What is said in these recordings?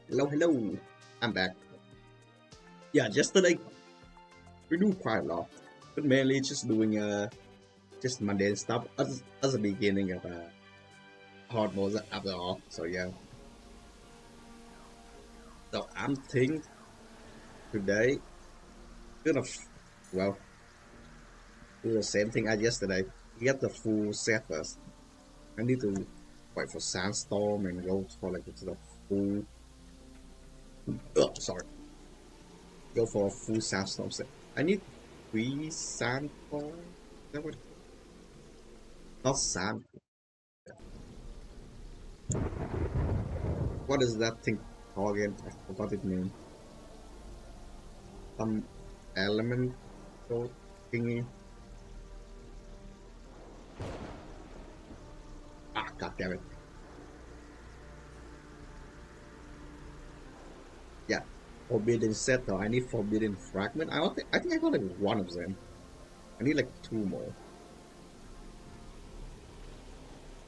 Hello. I'm back. Yeah, yesterday we do quite a lot, but mainly just doing just mundane stuff as the beginning of hard mode after all. So yeah, so I'm thinking today gonna well do the same thing as yesterday. Get the full set first. I need to wait for sandstorm and go for like the full. Oh, sorry, go for a full sandstorm set. I need three sandstorm. Is that what? Not sand. What is that thing called again? I forgot its name. Some elemental thingy. Ah, god damn it. Yeah. Forbidden set though. I need forbidden fragment. I think I got like one of them. I need like two more.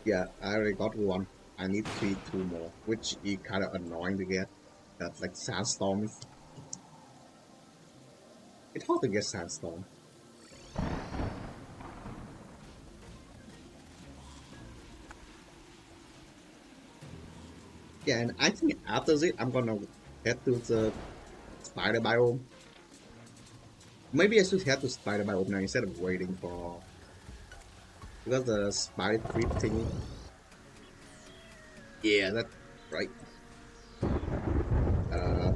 Yeah, I already got one. I need two more, which is kind of annoying to get. That's like sandstorms. It's hard to get sandstorm. Yeah, and I think after this, I'm gonna head to the spider biome. Maybe I should head to spider biome now instead of waiting for because the spider creep thingy. Yeah, that's right. Uh,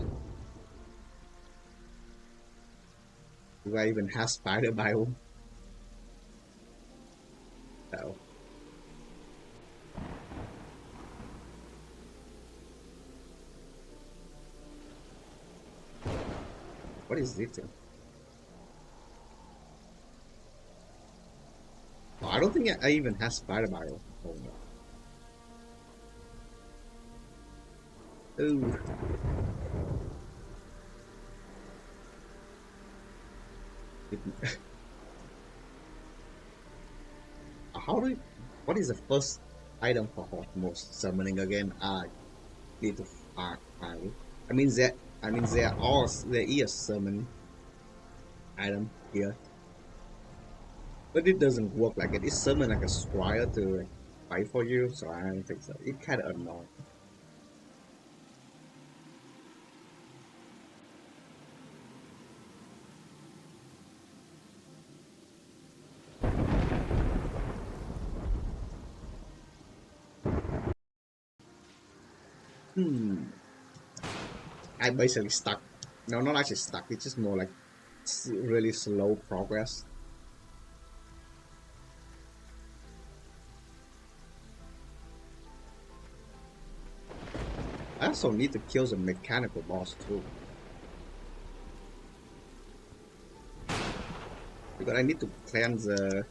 do I even have spider biome? No. What is this thing? Oh, I don't think I even have spider biome. Oh no. Ooh. How do you, what is the first item for Hotmost summoning again? I need to find. I mean there is a summon item here. But it doesn't work like it. It's summon like a squire to like, fight for you, so I don't think so. It kind of annoying. Hmm. I basically stuck. No, not actually stuck. It's just more like really slow progress. I also need to kill the mechanical boss too. Because I need to cleanse the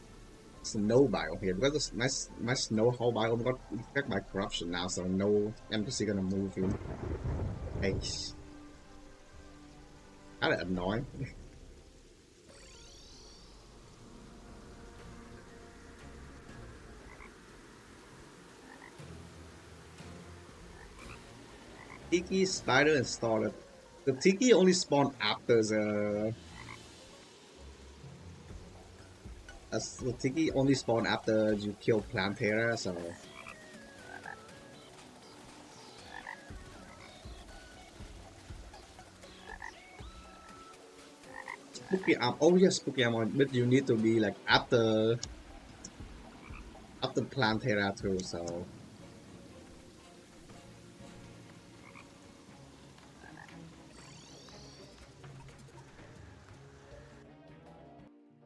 snow biome here. Because my snow whole biome got affected by corruption now, so no NPC gonna move in. Hey, kinda annoying. Tiki, Spider, and Starlet. The Tiki only spawn after the Tiki only spawn after you kill Plantera, so Spooky Arm. Oh yes, Spooky Arm, but you need to be like after Plantera too. So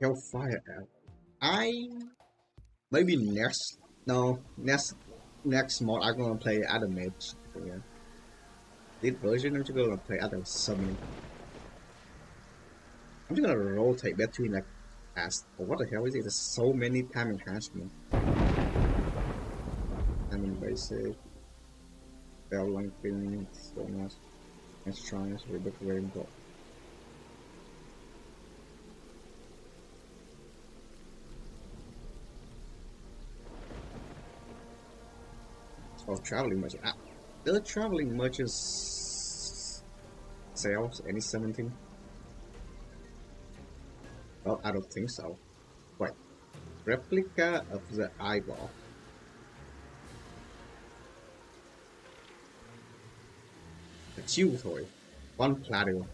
Hellfire Elf. I maybe next mod I'm gonna play Adam Mage. So, yeah. This version I'm just gonna play Adam Summoning. I'm just gonna rotate between like past. Oh, what the hell is it? There's so many time enhancement. I mean basic, bell lengthening, so much. Nice tries, rebirth rainbow. Oh, traveling much. The traveling much is cells? Any 17? Well, I don't think so. Wait. Replica of the eyeball. A chew toy. 1 platinum.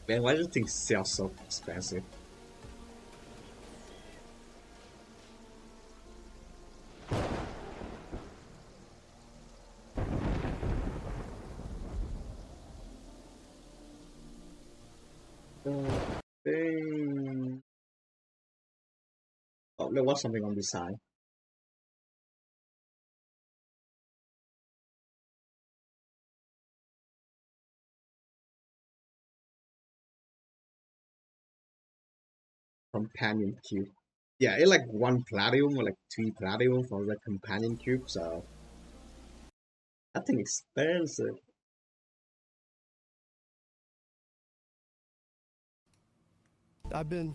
Man, why do you think cells so expensive? Dang. Oh, there was something on this side. Companion cube. Yeah, it's like 1 platinum or like 3 platinum for the companion cube, so I think expensive. I've been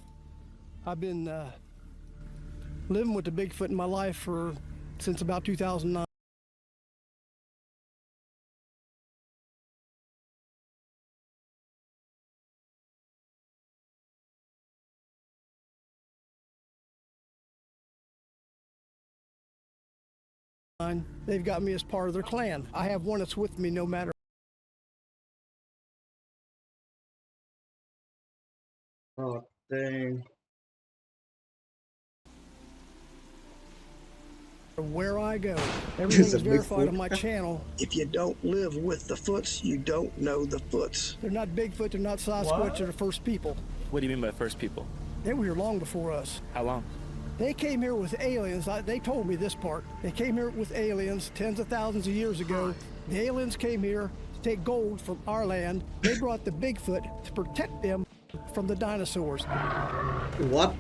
living with the Bigfoot in my life since about 2009. They've got me as part of their clan. I have one that's with me no matter Oh, dang. where I go. It's Everything's a verified Bigfoot. on my channel. If you don't live with the Foots, you don't know the Foots. They're not Bigfoot, they're not Sasquatch, they're the first people. What do you mean by first people? They were here long before us. How long? They came here with aliens. They told me this part. They came here with aliens tens of thousands of years ago. The aliens came here to take gold from our land. They brought the Bigfoot to protect them from the dinosaurs. What?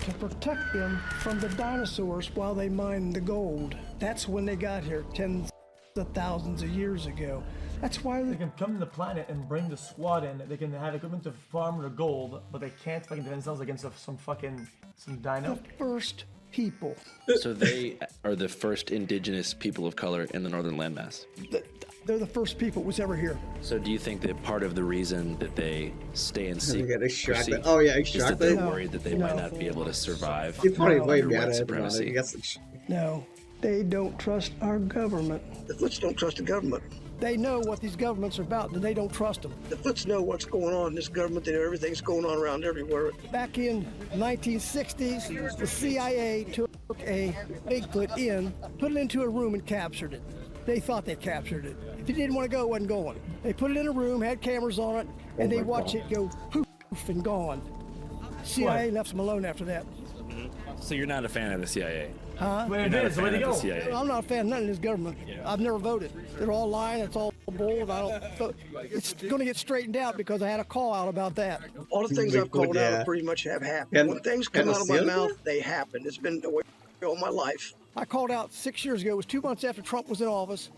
To protect them from the dinosaurs while they mined the gold. That's when they got here, tens of thousands of years ago. That's why They can come to the planet and bring the squad in. They can have equipment to farm the gold, but they can't fucking defend themselves against some dino. the first people. So they are the first indigenous people of color in the northern landmass. They're the first people who was ever here. So do you think that part of the reason that they stay in They get extracted. secrecy Oh, yeah, is that extracted. they're No. worried that they might not be able to survive You're probably way under white better. supremacy? No, they don't trust our government. The Foots don't trust the government. They know what these governments are about, and they don't trust them. The Foots know what's going on in this government. They know everything's going on around everywhere. Back in 1960s, the CIA took a Bigfoot in, put it into a room and captured it. They thought they captured it. If it didn't want to go, it wasn't going. They put it in a room, had cameras on it, and they watched it go poof and gone. CIA left them alone after that. So you're not a fan of the CIA? Huh? Where it Not a is, where'd fan he of go? the CIA? I'm not a fan of none of this government. I've never voted. They're all lying. It's all bull. I don't vote. It's going to get straightened out because I had a call out about that. All the things I've called Yeah. out pretty much have happened. Can- When things can come a out of my silver? mouth, they happen. It's been the way all my life. I called out 6 years ago. It was 2 months after Trump was in office.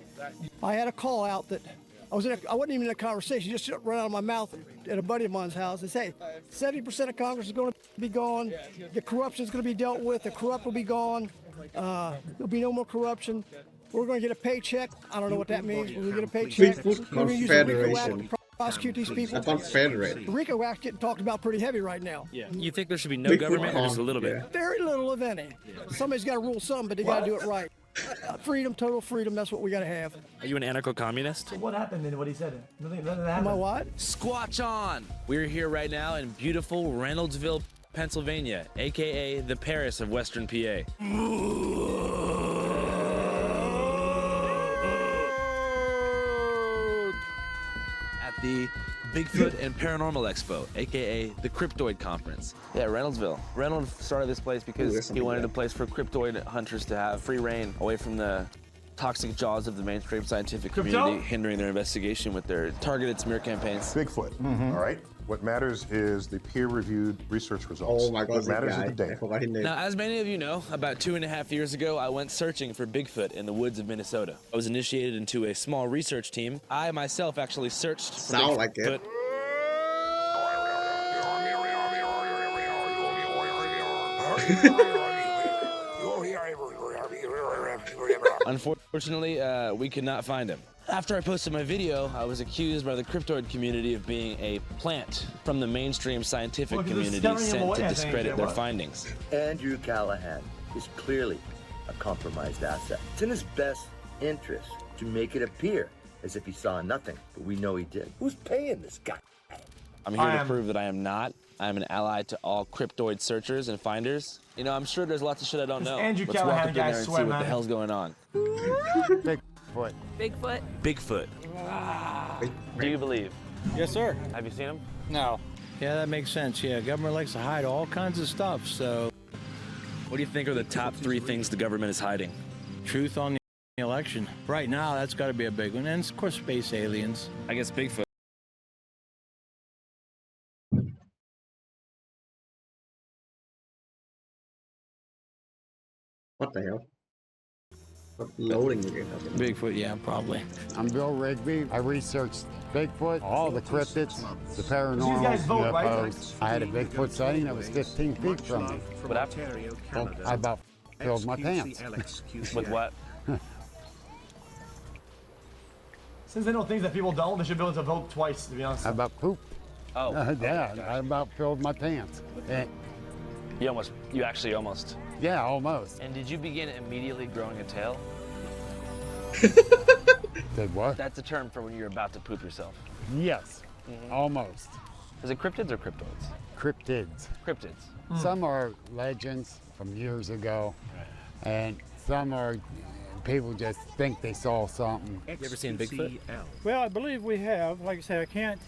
I had a call out that I wasn't even in a conversation. Just run out of my mouth at a buddy of mine's house. They say 70% of Congress is going to be gone. The corruption is going to be dealt with. The corrupt will be gone. There'll be no more corruption. We're going to get a paycheck. I don't know what that means. We're going to get a paycheck. Bigfoot We're going to use the RICO Act Confederation. to prosecute these people. A confederate. The RICO Act's getting talked about pretty heavy right now. Yeah. You think there should be no Bigfoot government or just a little bit? yeah. Very little of any. Somebody's got to rule something, but they got to do it right. Freedom, total freedom. That's what we got to have. Are you an anarcho-communist? What happened in what he said? Nothing Am I happened. what? Squatch on! We're here right now in beautiful Reynoldsville, Pennsylvania, aka the Paris of Western PA. At the Bigfoot and Paranormal Expo, aka the Cryptoid Conference. Yeah, Reynoldsville. Reynolds started this place Ooh, because there's he something wanted there. a place for cryptoid hunters to have free reign away from the toxic jaws of the mainstream scientific community, hindering their investigation with their targeted smear campaigns. Bigfoot. All right. What matters is the peer-reviewed research results. Oh my god, What that matters guy. is the I data. forgot his name. Now, as many of you know, about 2.5 years ago, I went searching for Bigfoot in the woods of Minnesota. I was initiated into a small research team. I myself actually searched for Sound Bigfoot. like it. Unfortunately, we could not find him. After I posted my video, I was accused by the cryptoid community of being a plant from the mainstream scientific community sent to discredit their findings. Andrew Callahan is clearly a compromised asset. It's in his best interest to make it appear as if he saw nothing, but we know he did. Who's paying this guy? I'm here to prove that I am not. I'm an ally to all cryptoid searchers and finders. You know, I'm sure there's lots of shit I don't know. Andrew Let's walk Callahan up in there guy, and swear, see what man. the hell's going on. Bigfoot. Bigfoot? Bigfoot. Do you believe? Yes, sir. Have you seen him? No. Yeah, that makes sense. Yeah, government likes to hide all kinds of stuff, so. What do you think are the top 3 things the government is hiding? Truth on the election. Right now, that's got to be a big one. And, of course, space aliens. I guess Bigfoot. What the hell? What loading again? Bigfoot, yeah, probably. I'm Bill Rigby. I researched Bigfoot, all the cryptids, the paranormal, These guys vote, right? UFOs. I had a Bigfoot sighting that was 15 feet from me. What happened? I about filled my pants. With what? Since they know things that people don't, they should be able to vote twice, to be honest. I about pooped. Oh. Yeah, I about filled my pants. You actually almost. Yeah, almost. And did you begin immediately growing a tail? Did what? That's a term for when you're about to poop yourself. Yes, almost. Is it cryptids or cryptoids? Cryptids. Cryptids. Some are legends from years ago, and some are people just think they saw something. You ever seen Bigfoot? Well, I believe we have. Like I said, I can't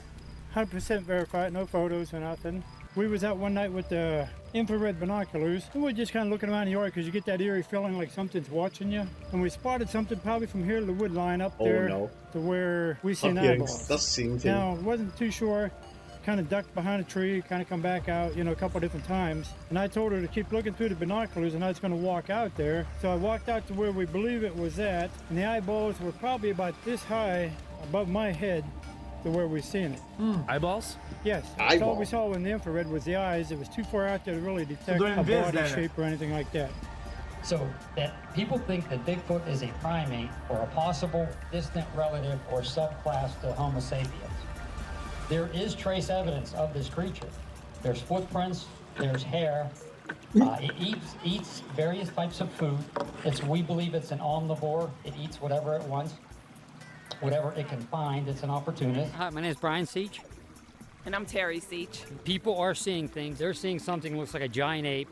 100% verify it, no photos or nothing. We was out one night with the infrared binoculars, and we're just kind of looking around the yard because you get that eerie feeling like something's watching you. And we spotted something probably from here to the wood line up there to where we seen eyeballs. Now, wasn't too sure. Kind of ducked behind a tree, kind of come back out, you know, a couple different times. And I told her to keep looking through the binoculars, and I was going to walk out there. So I walked out to where we believe it was at, and the eyeballs were probably about this high above my head to where we seen it. Eyeballs? Yes. That's all we saw in the infrared was the eyes. It was too far out there to really detect a body shape or anything like that. So that people think that Bigfoot is a primate or a possible distant relative or subclass to Homo sapiens. There is trace evidence of this creature. There's footprints, there's hair. It eats various types of food. We believe it's an omnivore. It eats whatever it wants, whatever it can find. It's an opportunist. Hi, my name is Brian Seach. And I'm Terry Seach. People are seeing things. They're seeing something that looks like a giant ape,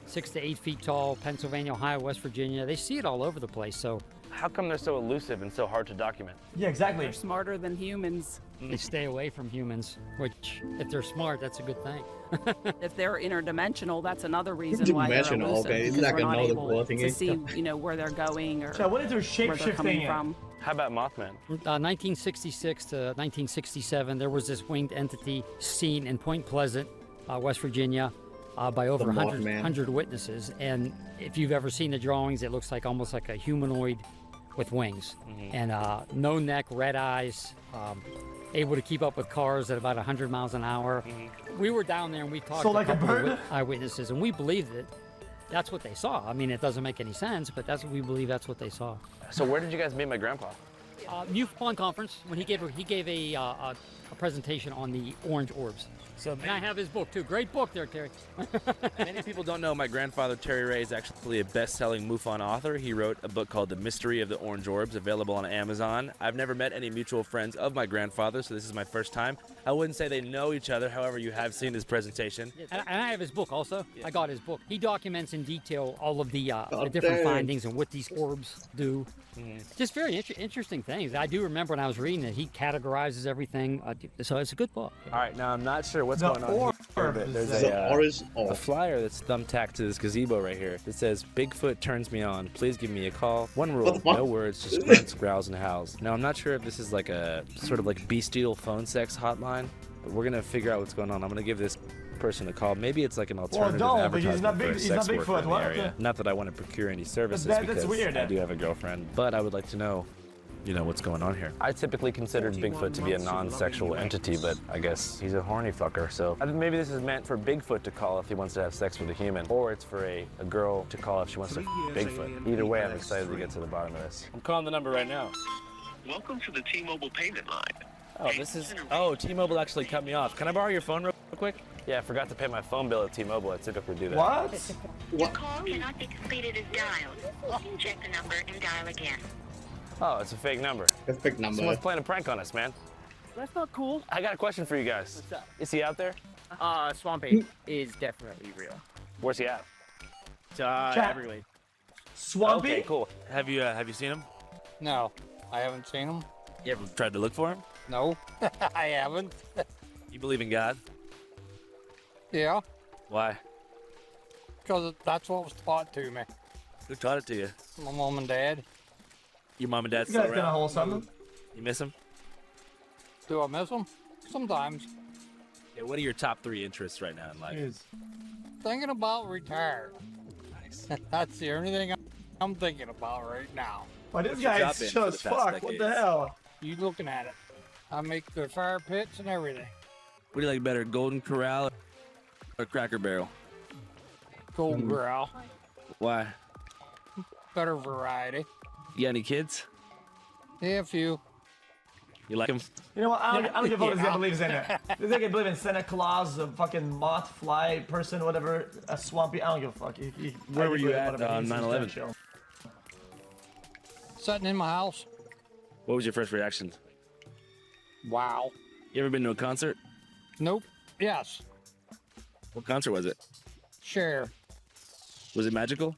6 to 8 feet tall, Pennsylvania, Ohio, West Virginia. They see it all over the place, so. How come they're so elusive and so hard to document? Yeah, exactly. They're smarter than humans. They stay away from humans, which, if they're smart, that's a good thing. If they're interdimensional, that's another reason why they're elusive. Okay, it's because like we're not another able thing. to see, you know, where they're going or So what is their where they're coming shape-shifting from. How about Mothman? 1966 to 1967, there was this winged entity seen in Point Pleasant, West Virginia, by over 100 witnesses. And if you've ever seen the drawings, it looks like almost like a humanoid with wings. And no neck, red eyes, able to keep up with cars at about 100 miles an hour. We were down there and we talked to a couple of eyewitnesses, and we believe that that's what they saw. I mean, it doesn't make any sense, but we believe that's what they saw. So where did you guys meet my grandpa? New Pond Conference, when he gave a presentation on the orange orbs. So and I have his book too. Great book there, Terry. Many people don't know my grandfather, Terry Ray, is actually a best-selling MUFON author. He wrote a book called The Mystery of the Orange Orbs, available on Amazon. I've never met any mutual friends of my grandfather, so this is my first time. I wouldn't say they know each other, however, you have seen his presentation. And I have his book also. I got his book. He documents in detail all of the different findings and what these orbs do. Just very interesting things. I do remember when I was reading it, he categorizes everything. So it's a good book. All right, now I'm not sure what's going on here. There's a flyer that's thumbtacked to this gazebo right here. It says, Bigfoot turns me on. Please give me a call. One rule, no words, just grunts, growls, and howls. Now, I'm not sure if this is like a sort of like bestial phone sex hotline, but we're going to figure out what's going on. I'm going to give this person a call. Maybe it's like an alternative advertisement for a sex worker in the area. Not that I want to procure any services because I do have a girlfriend, but I would like to know, you know, what's going on here. I typically considered Bigfoot to be a non-sexual entity, but I guess he's a horny fucker, so I think maybe this is meant for Bigfoot to call if he wants to have sex with a human, or it's for a girl to call if she wants to Bigfoot. Either way, I'm excited to get to the bottom of this. I'm calling the number right now. Welcome to the T-Mobile payment line. Oh, this is... Oh, T-Mobile actually cut me off. Can I borrow your phone real quick? Yeah, I forgot to pay my phone bill at T-Mobile. I typically do that. What? Your call cannot be completed as dialed. Check the number and dial again. Oh, it's a fake number. It's a fake number. Someone's playing a prank on us, man. That's not cool. I got a question for you guys. What's up? Is he out there? Swampy is definitely real. Where's he at? It's everywhere. Swampy? Okay, cool. Have you seen him? No, I haven't seen him. You ever tried to look for him? No, I haven't. You believe in God? Yeah, Why? because that's what was taught to me. Who taught it to you? My mom and dad. Your mom and dad You still guys gonna around? hold something? You miss him? Do I miss them? Sometimes. Yeah, what are your top 3 interests right now in life? Thinking about retired. That's the only thing I'm thinking about right now. Why this What's your guy's job been chill for as the past fuck? What the decades? hell? You looking at it. I make the fire pits and everything. What do you like better, Golden Corral or Cracker Barrel? Golden Corral. Why? Better variety. You got any kids? Yeah, a few. You like them? You know what? I don't give a fuck if this guy believes in it. This guy can believe in Santa Claus, a fucking moth, fly, person, whatever, a swampy. I don't give a fuck. Where were you at on 9/11? Sitting in my house. What was your first reaction? Wow. You ever been to a concert? Nope. Yes. What concert was it? Sure. Was it magical?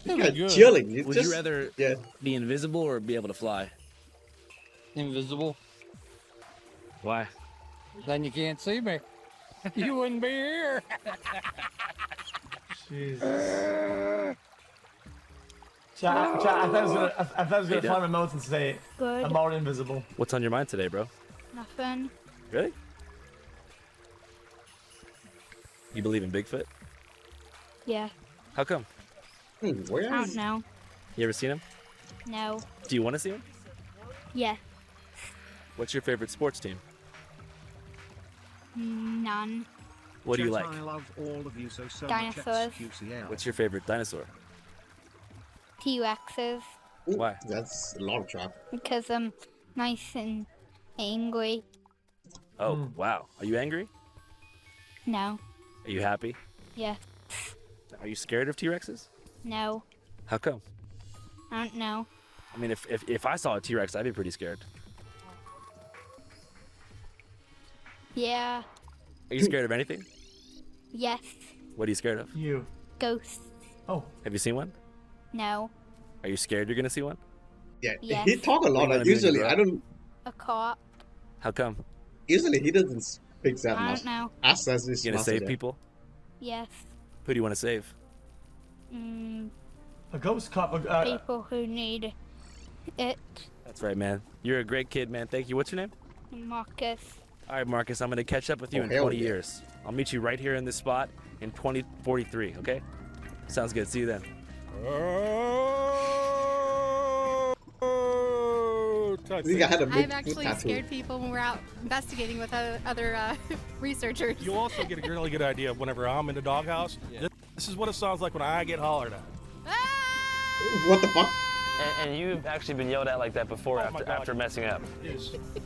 Chilling. Would you rather be invisible or be able to fly? Invisible. Why? Then you can't see me. You wouldn't be here. Jesus. Chat, I thought I was gonna Hey, find my notes and say Good. I'm already invisible. What's on your mind today, bro? Nothing. Really? You believe in Bigfoot? Yeah. How come? I don't know. You ever seen him? No. Do you want to see him? Yeah. What's your favorite sports team? None. What do you like? I love all of you so Dinosaurs. What's your favorite dinosaur? T-Rexes. Why? That's a lot of trap. Because I'm nice and angry. Oh, wow. Are you angry? No. Are you happy? Yeah. Are you scared of T-Rexes? No. How come? I don't know. I mean, if I saw a T-Rex, I'd be pretty scared. Yeah. Are you scared of anything? Yes. What are you scared of? You. Ghosts. Oh. Have you seen one? No. Are you scared you're gonna see one? Yeah. Yes. He talk a lot. What are you gonna do when you Usually, grow I up? don't. A cop. How come? Usually, he doesn't speak that I much. don't know. Us as this You gonna save people? Yes. Who do you want to save? A ghost cop. People who need it. That's right, man. You're a great kid, man. Thank you. What's your name? Marcus. All right, Marcus. I'm gonna catch up with you Oh, in hell 20 yeah. years. I'll meet you right here in this spot in 2043. Okay? Sounds good. See you then. I've actually scared people when we're out investigating with other researchers. You also get a really good idea of whenever I'm in the doghouse. This is what it sounds like when I get hollered at. What the fuck? And you've actually been yelled at like that before after messing up.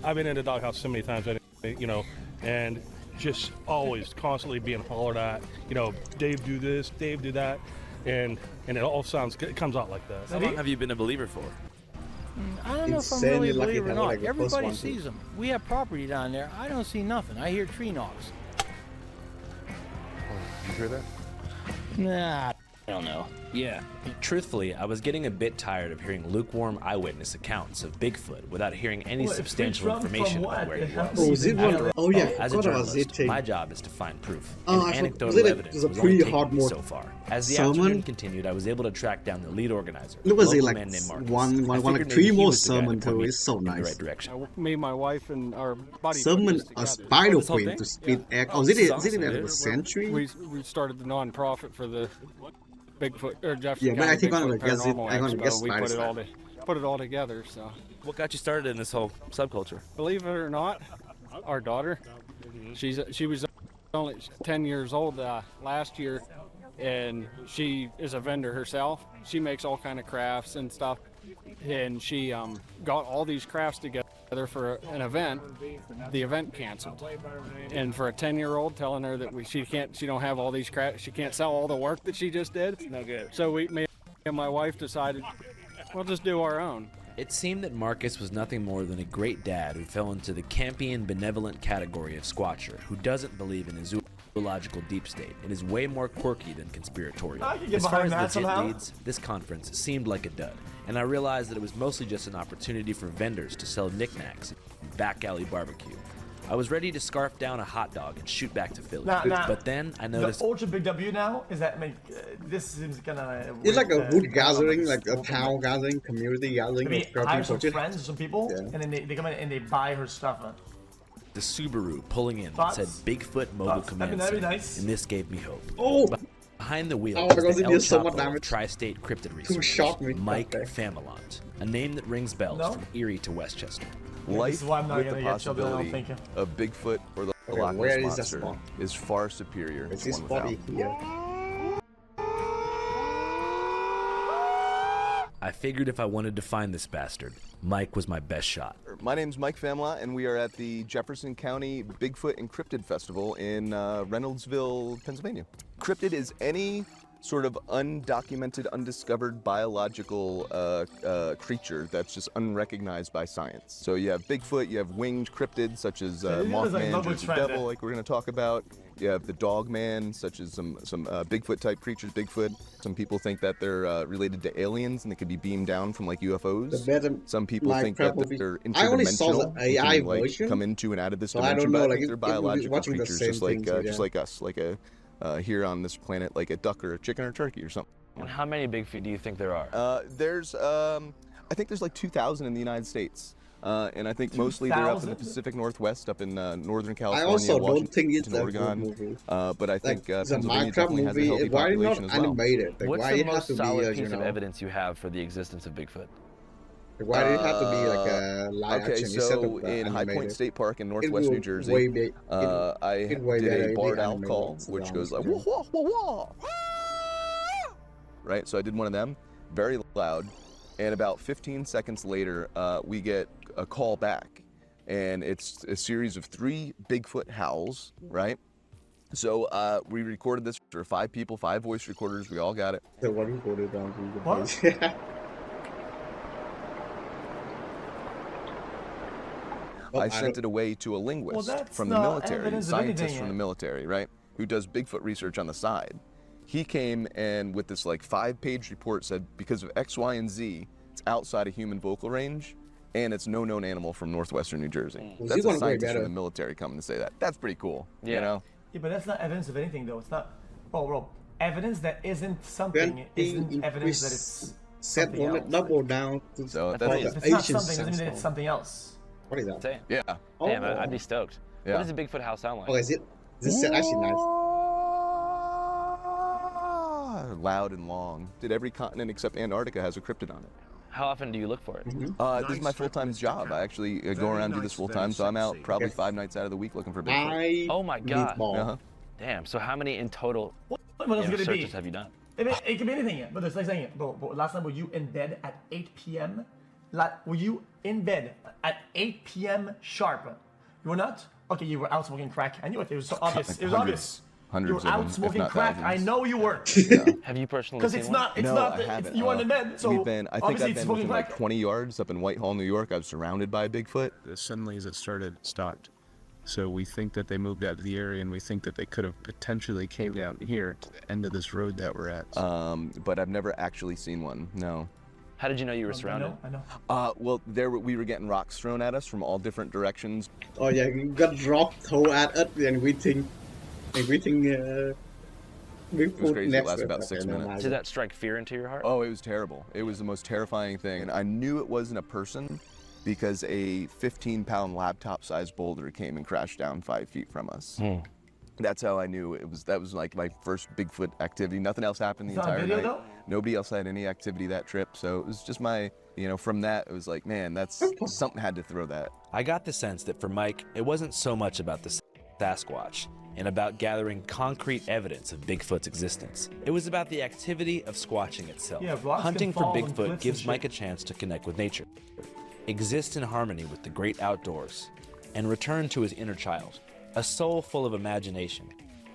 I've been in the doghouse so many times, you know, and just always constantly being hollered at. You know, Dave do this, Dave do that, and it all it comes out like that. How long have you been a believer for? I don't know if I'm really a believer or not. Everybody sees them. We have property down there. I don't see nothing. I hear tree knocks. You hear that? Nah, I don't know. Yeah. Truthfully, I was getting a bit tired of hearing lukewarm eyewitness accounts of Bigfoot without hearing any substantial information about where he was. Oh, is it one? Oh yeah, As a what was journalist, it? my job is to find proof, Oh, and I anecdotal forgot. evidence It was a was only pretty taken hard mode. so far. As the Salmon? afternoon continued, I was able to track down the lead organizer, It was local like man named Marcus. one I like figured maybe three he more was the guy to salmon point too. me It's so in the nice. right direction. Me, my wife, and our buddy. Salmon, a spider This whole queen thing? to speed Yeah. egg. Oh, Oh, is this it? is Is awesome, it dude. a century? We started the non-profit for the Bigfoot or Jefferson Yeah, but I County think I'm Bigfoot gonna guess it. Paranormal I'm gonna Expo. guess We spider's put it all together. So, What got you started in this whole subculture? believe it or not, our daughter, she was only 10 years old last year, and she is a vendor herself. She makes all kind of crafts and stuff, and she got all these crafts together for an event. The event canceled, and for a 10-year-old, telling her that she don't have all these crafts, she can't sell all the work that she just did. No good. So me and my wife decided we'll just do our own. It seemed that Marcus was nothing more than a great dad who fell into the campy and benevolent category of squatcher, who doesn't believe in a zoological deep state and is way more quirky than conspiratorial. As far as legit leads, this conference seemed like a dud, and I realized that it was mostly just an opportunity for vendors to sell knickknacks and back alley barbecue. I was ready to scarf down a hot dog and shoot back to Philly, but then I noticed the ultra big W now is that this seems kinda it's like a wood gathering, like a town gathering, community gathering. Maybe hire some friends or some people, and then they come in and they buy her stuff. The Subaru pulling in that said Bigfoot Mobile Command Center, nice. and this gave me hope. Oh! Behind the wheel Oh, was the El Chapo of Tri-State Cryptid Research, Mike Famelant, a name that rings bells from Erie to Westchester. Life with the possibility of Bigfoot or the Loch Ness Monster is far superior to one without. I figured if I wanted to find this bastard, Mike was my best shot. My name's Mike Famelant, and we are at the Jefferson County Bigfoot and Cryptid Festival in Reynoldsville, Pennsylvania. Cryptid is any sort of undocumented, undiscovered biological creature that's just unrecognized by science. So you have Bigfoot, you have winged cryptids such as Mothman, Jersey Devil, like we're going to talk about. You have the Dogman, such as some Bigfoot-type creatures, Bigfoot. Some people think that they're related to aliens and they could be beamed down from like UFOs. Some people think that they're interdimensional, can, like, come into and out of this dimension, but I think they're biological creatures just like us, like a here on this planet, like a duck or a chicken or a turkey or something. And how many Bigfoot do you think there are? I think there's like 2,000 in the United States. And I think mostly they're up in the Pacific Northwest, up in Northern California, I also Washington, don't think it's Oregon. Movie. But I think it's a Pennsylvania Minecraft definitely has a healthy why population not as well. animated? Like, What's why the it most have to solid be, piece of evidence you have for the existence of Bigfoot? Why did it have to be like a live okay, action? so in High Point State Park in Northwest New Jersey, I did a barred owl call, which goes like, wah, wah, wah, wah. Right? So I did one of them, very loud, and about 15 seconds later, we get a call back, and it's a series of 3 Bigfoot howls, right? So we recorded this for 5 people, 5 voice recorders, we all got it. So what recorded on What? I sent it away to a linguist from the military, scientist from the military, right, who does Bigfoot research on the side. He came and with this like 5-page report said because of X, Y, and Z, it's outside of human vocal range, and it's no known animal from northwestern New Jersey. That's a scientist from the military coming to say that. That's pretty cool, you know? Yeah, but that's not evidence of anything, though. It's not, bro, evidence that isn't something isn't evidence that it's something else. Double down. So if it's not something, doesn't mean that it's something else. What is that? Yeah. Damn, I'd be stoked. Yeah. What does a Bigfoot house sound like? Oh, is it actually nice? Loud and long. Did every continent except Antarctica has a cryptid on it. How often do you look for it? This is my full-time job. I actually go around and do this full-time, so I'm out probably 5 nights out of the week looking for Bigfoot. Oh my god. Damn, so how many in total searches have you done? It can be anything, but it's like saying it. But last night, were you in bed at 8 p.m.? Were you in bed at 8 p.m. sharp? You were not? Okay, you were out smoking crack. I knew it. It was so obvious. It was obvious. Hundreds you were of out them, smoking if not crack. thousands. I know you were. Have you personally Because seen it's one? not. It's no, not. I haven't. You weren't in bed. So I think I've obviously been smoking within like crack. 20 yards up in Whitehall, New York. I was surrounded by Bigfoot. Suddenly, as it started, stopped. So we think that they moved out of the area, and we think that they could have potentially came down here to the end of this road that we're at. But I've never actually seen one. No. How did you know you were surrounded? I know. Well, we were getting rocks thrown at us from all different directions. Oh yeah, you got rock thrown at us, and we think. It was crazy. It lasted about 6 minutes. Did that strike fear into your heart? Oh, it was terrible. It was the most terrifying thing. And I knew it wasn't a person because a 15-pound laptop-sized boulder came and crashed down 5 feet from us. That's how I knew it was. That was like my first Bigfoot activity. Nothing else happened the entire night. Though? Nobody else had any activity that trip. So it was just my, from that, it was like, man, that's something had to throw that. I got the sense that for Mike, it wasn't so much about the Sasquatch and about gathering concrete evidence of Bigfoot's existence. It was about the activity of squatching itself. Yeah, rocks Hunting can for fall on Bigfoot cliffs gives and Mike a shit. chance to connect with nature, exist in harmony with the great outdoors, and return to his inner child, a soul full of imagination,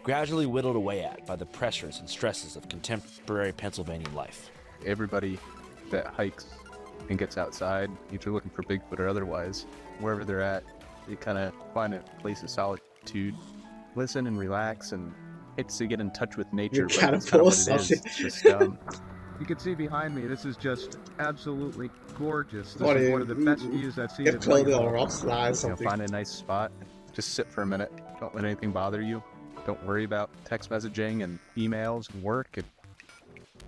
gradually whittled away at by the pressures and stresses of contemporary Pennsylvania life. Everybody that hikes and gets outside, either looking for Bigfoot or otherwise, wherever they're at, they kind of find a place of solitude, listen and relax, and it's to get in touch with nature. You But gotta that's kind of what pause it is. something. It's just, You can see behind me, this is just absolutely gorgeous. This What is is- one of the best views I've seen Get in clothing my on a life. rock slide or something. Find a nice spot, just sit for a minute. Don't let anything bother you. Don't worry about text messaging and emails and work and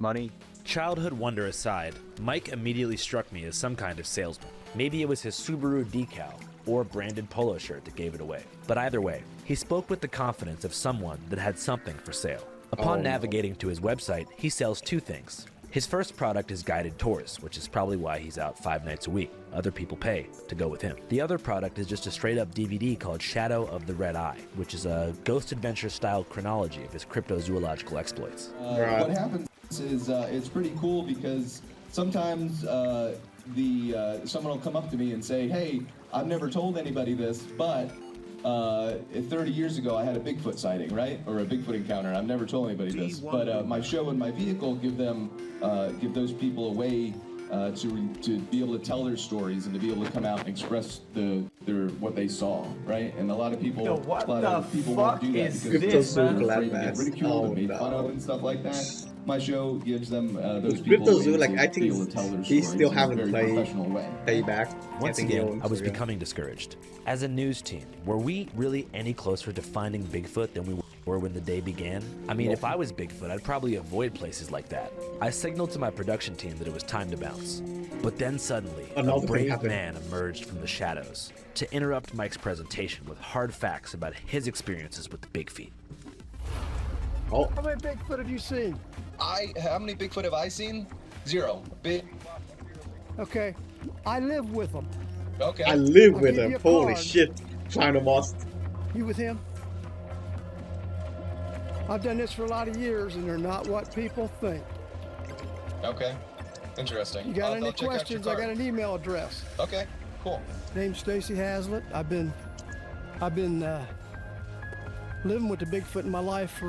money. Childhood wonder aside, Mike immediately struck me as some kind of salesman. Maybe it was his Subaru decal or branded polo shirt that gave it away. But either way, he spoke with the confidence of someone that had something for sale. Upon navigating to his website, he sells two things. His first product is guided tours, which is probably why he's out 5 nights a week. Other people pay to go with him. The other product is just a straight-up DVD called Shadow of the Red Eye, which is a Ghost Adventure-style chronology of his cryptozoological exploits. What happens is it's pretty cool because sometimes someone will come up to me and say, "Hey, I've never told anybody this, but 30 years ago I had a Bigfoot sighting, right? Or a Bigfoot encounter. I've never told anybody this, but my show and my vehicle give those people a way to be able to tell their stories and to be able to come out and express what they saw, right? And a lot of people, Yo, what a lot of the people won't do that fuck because is this, they're man? afraid to get ridiculed and made fun of and stuff like that. My show gives them those people a way Cryptozool, like, to I be able to think tell their he stories still in a haven't very played professional way. Payback. Once Getting again, old, I was so yeah. becoming discouraged. As a news team, were we really any closer to finding Bigfoot than we were when the day began? I mean, if I was Bigfoot, I'd probably avoid places like that. I signaled to my production team that it was time to bounce. But then suddenly, a Another thing brave happened. man emerged from the shadows to interrupt Mike's presentation with hard facts about his experiences with the Big Feet. Oh. How many Bigfoot have you seen? How many Bigfoot have I seen? 0. Okay, I live with them. Okay. I live I'll with give him. you a Holy card. shit. China Moss. You with him? I've done this for a lot of years, and they're not what people think. Okay. Interesting. You got any questions? I got an email address. Okay. Cool. Name's Stacy Hazlitt. I've been living with the Bigfoot in my life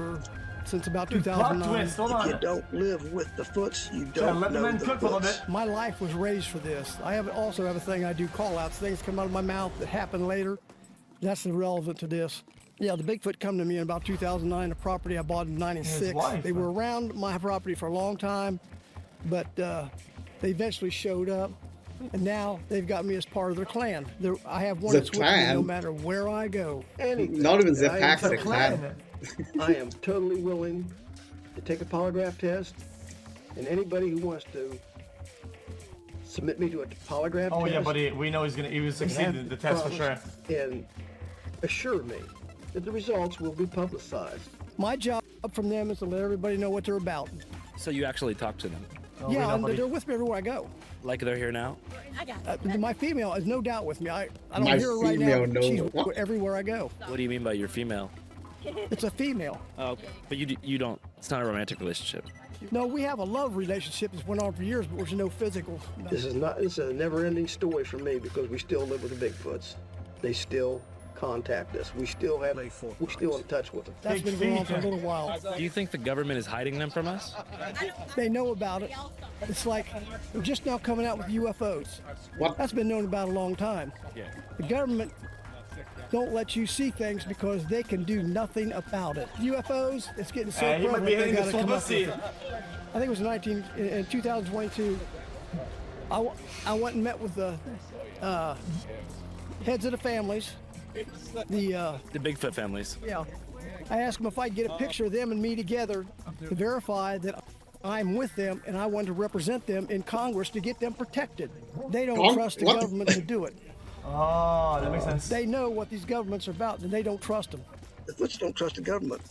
since about 2009. If you don't live with the Foots, you let the man cook for a little bit. My life was raised for this. I also have a thing I do call-outs. Things come out of my mouth that happen later. That's relevant to this. Yeah, the Bigfoot come to me in about 2009, a property I bought in '96. wife, They were around my property for a long time, but they eventually showed up, and now they've got me as part of their clan. I have one The that's with me clan? no matter where I go. Not even the packs, the clan. I am totally willing to take a polygraph test, and anybody who wants to submit me to a polygraph Oh test. yeah, but we know he was succeeding the test for sure. And assure me that the results will be publicized. My job from them is to let everybody know what they're about. So you actually talk to them? Yeah, and they're with me everywhere I go. Like they're here now? My female is no doubt with me. I don't My hear her right now. female But she's knows. everywhere I go. What do you mean by your female? It's a female. Oh, okay. But you don't, it's not a romantic relationship. No, we have a love relationship that's went on for years, but there's no physical. This is a never-ending story for me because we still live with the Bigfoots. They still contact us. We're still in touch with them. That's been going on for a little while. Do you think the government is hiding them from us? They know about it. It's like they're just now coming out with UFOs. That's been known about a long time. Yeah. The government don't let you see things because they can do nothing about it. UFOs, it's getting so He might prevalent be they hitting gotta the come up pussy. with it. I think it was in 2022. I went and met with the heads of the families. The Bigfoot families. yeah. I asked them if I could get a picture of them and me together to verify that I'm with them and I want to represent them in Congress to get them protected. They don't trust the government to do it. Oh, that makes sense. They know what these governments are about and they don't trust them. The Foots don't trust the government.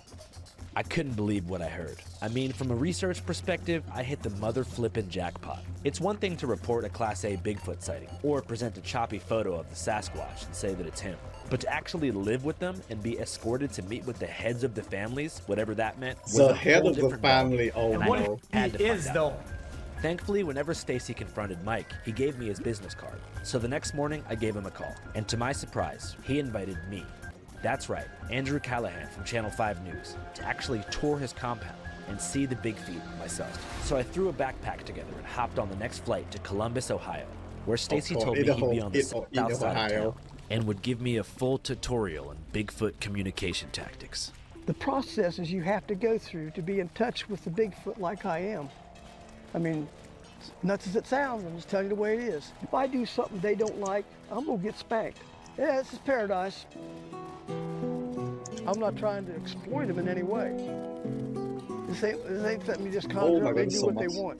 I couldn't believe what I heard. I mean, from a research perspective, I hit the mother flippin' jackpot. It's one thing to report a Class A Bigfoot sighting, or present a choppy photo of the Sasquatch and say that it's him. But to actually live with them and be escorted to meet with the heads of the families, whatever that meant, was the a head whole of the different family. ballgame, Oh and no! I had to find out. Though. Thankfully, whenever Stacy confronted Mike, he gave me his business card. So the next morning, I gave him a call. And to my surprise, he invited me. That's right, Andrew Callahan from Channel 5 News, to actually tour his compound and see the big feet myself. So I threw a backpack together and hopped on the next flight to Columbus, Ohio, where Stacy told me he'd be on the south side of town and would give me a full tutorial on Bigfoot communication tactics. The processes you have to go through to be in touch with the Bigfoot like I am. I mean, nuts as it sounds, I'm just telling you the way it is. If I do something they don't like, I'm gonna get spanked. Yeah, this is paradise. I'm not trying to exploit them in any way. This ain't something you just conjure up, they do what they want.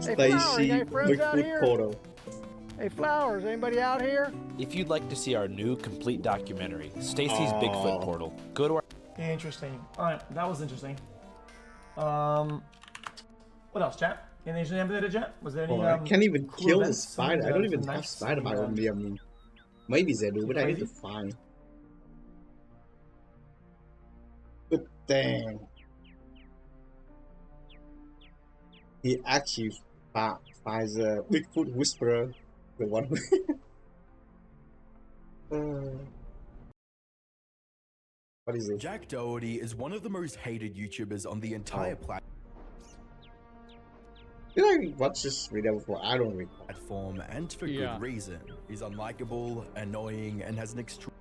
Hey, Flowers, you got any friends out here? Photo. Hey, Flowers, anybody out here? If you'd like to see our new complete documentary, Stacy's Bigfoot Portal, go to our... Interesting. Alright, that was interesting. What else, chat? Anything updated, chat? Was there any, I can't even kill the spider. I don't even have spider bite on me. I mean, maybe they do, but I need to find. But dang. He actually finds a Bigfoot Whisperer. The one what is it? Jack Doherty is one of the most hated YouTubers on the entire platform. Did I watch this video before? I don't recall. Platform, and for good reason. He's unlikable, annoying, and has an extreme.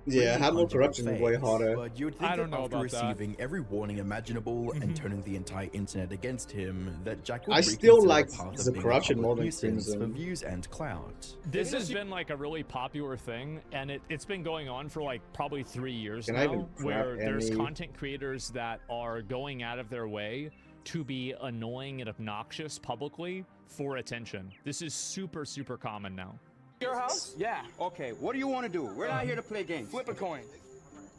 Yeah, had more corruption way harder. But you would think that after receiving every warning imaginable and turning the entire internet against him, that Jack would I still like the corruption more than Crimson for views and clout. This has been like a really popular thing, and it's been going on for like probably 3 years now, where there's content creators that are going out of their way to be annoying and obnoxious publicly for attention. This is super, super common now. Your house? Yeah. Okay. What do you want to do? We're not here to play games. Flip a coin.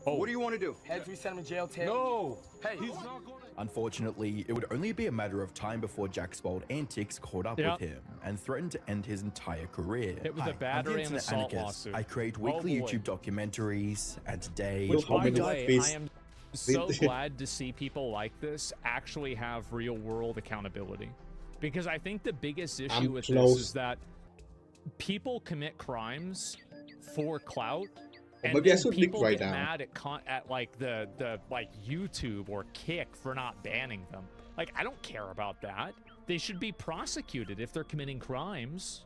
Oh. What do you want to do? Heads, we send him in jail. Tails. No. Hey. He's not going to... Unfortunately, it would only be a matter of time before Jack's bold antics caught up with him and threatened to end his entire career. It was a battery and assault lawsuit. I create weekly YouTube documentaries, and today... Which, by the way, I am so glad to see people like this actually have real-world accountability. Because I think the biggest issue with this is that people commit crimes for clout, and then people get mad at like the like YouTube or Kick for not banning them. Like, I don't care about that. They should be prosecuted if they're committing crimes.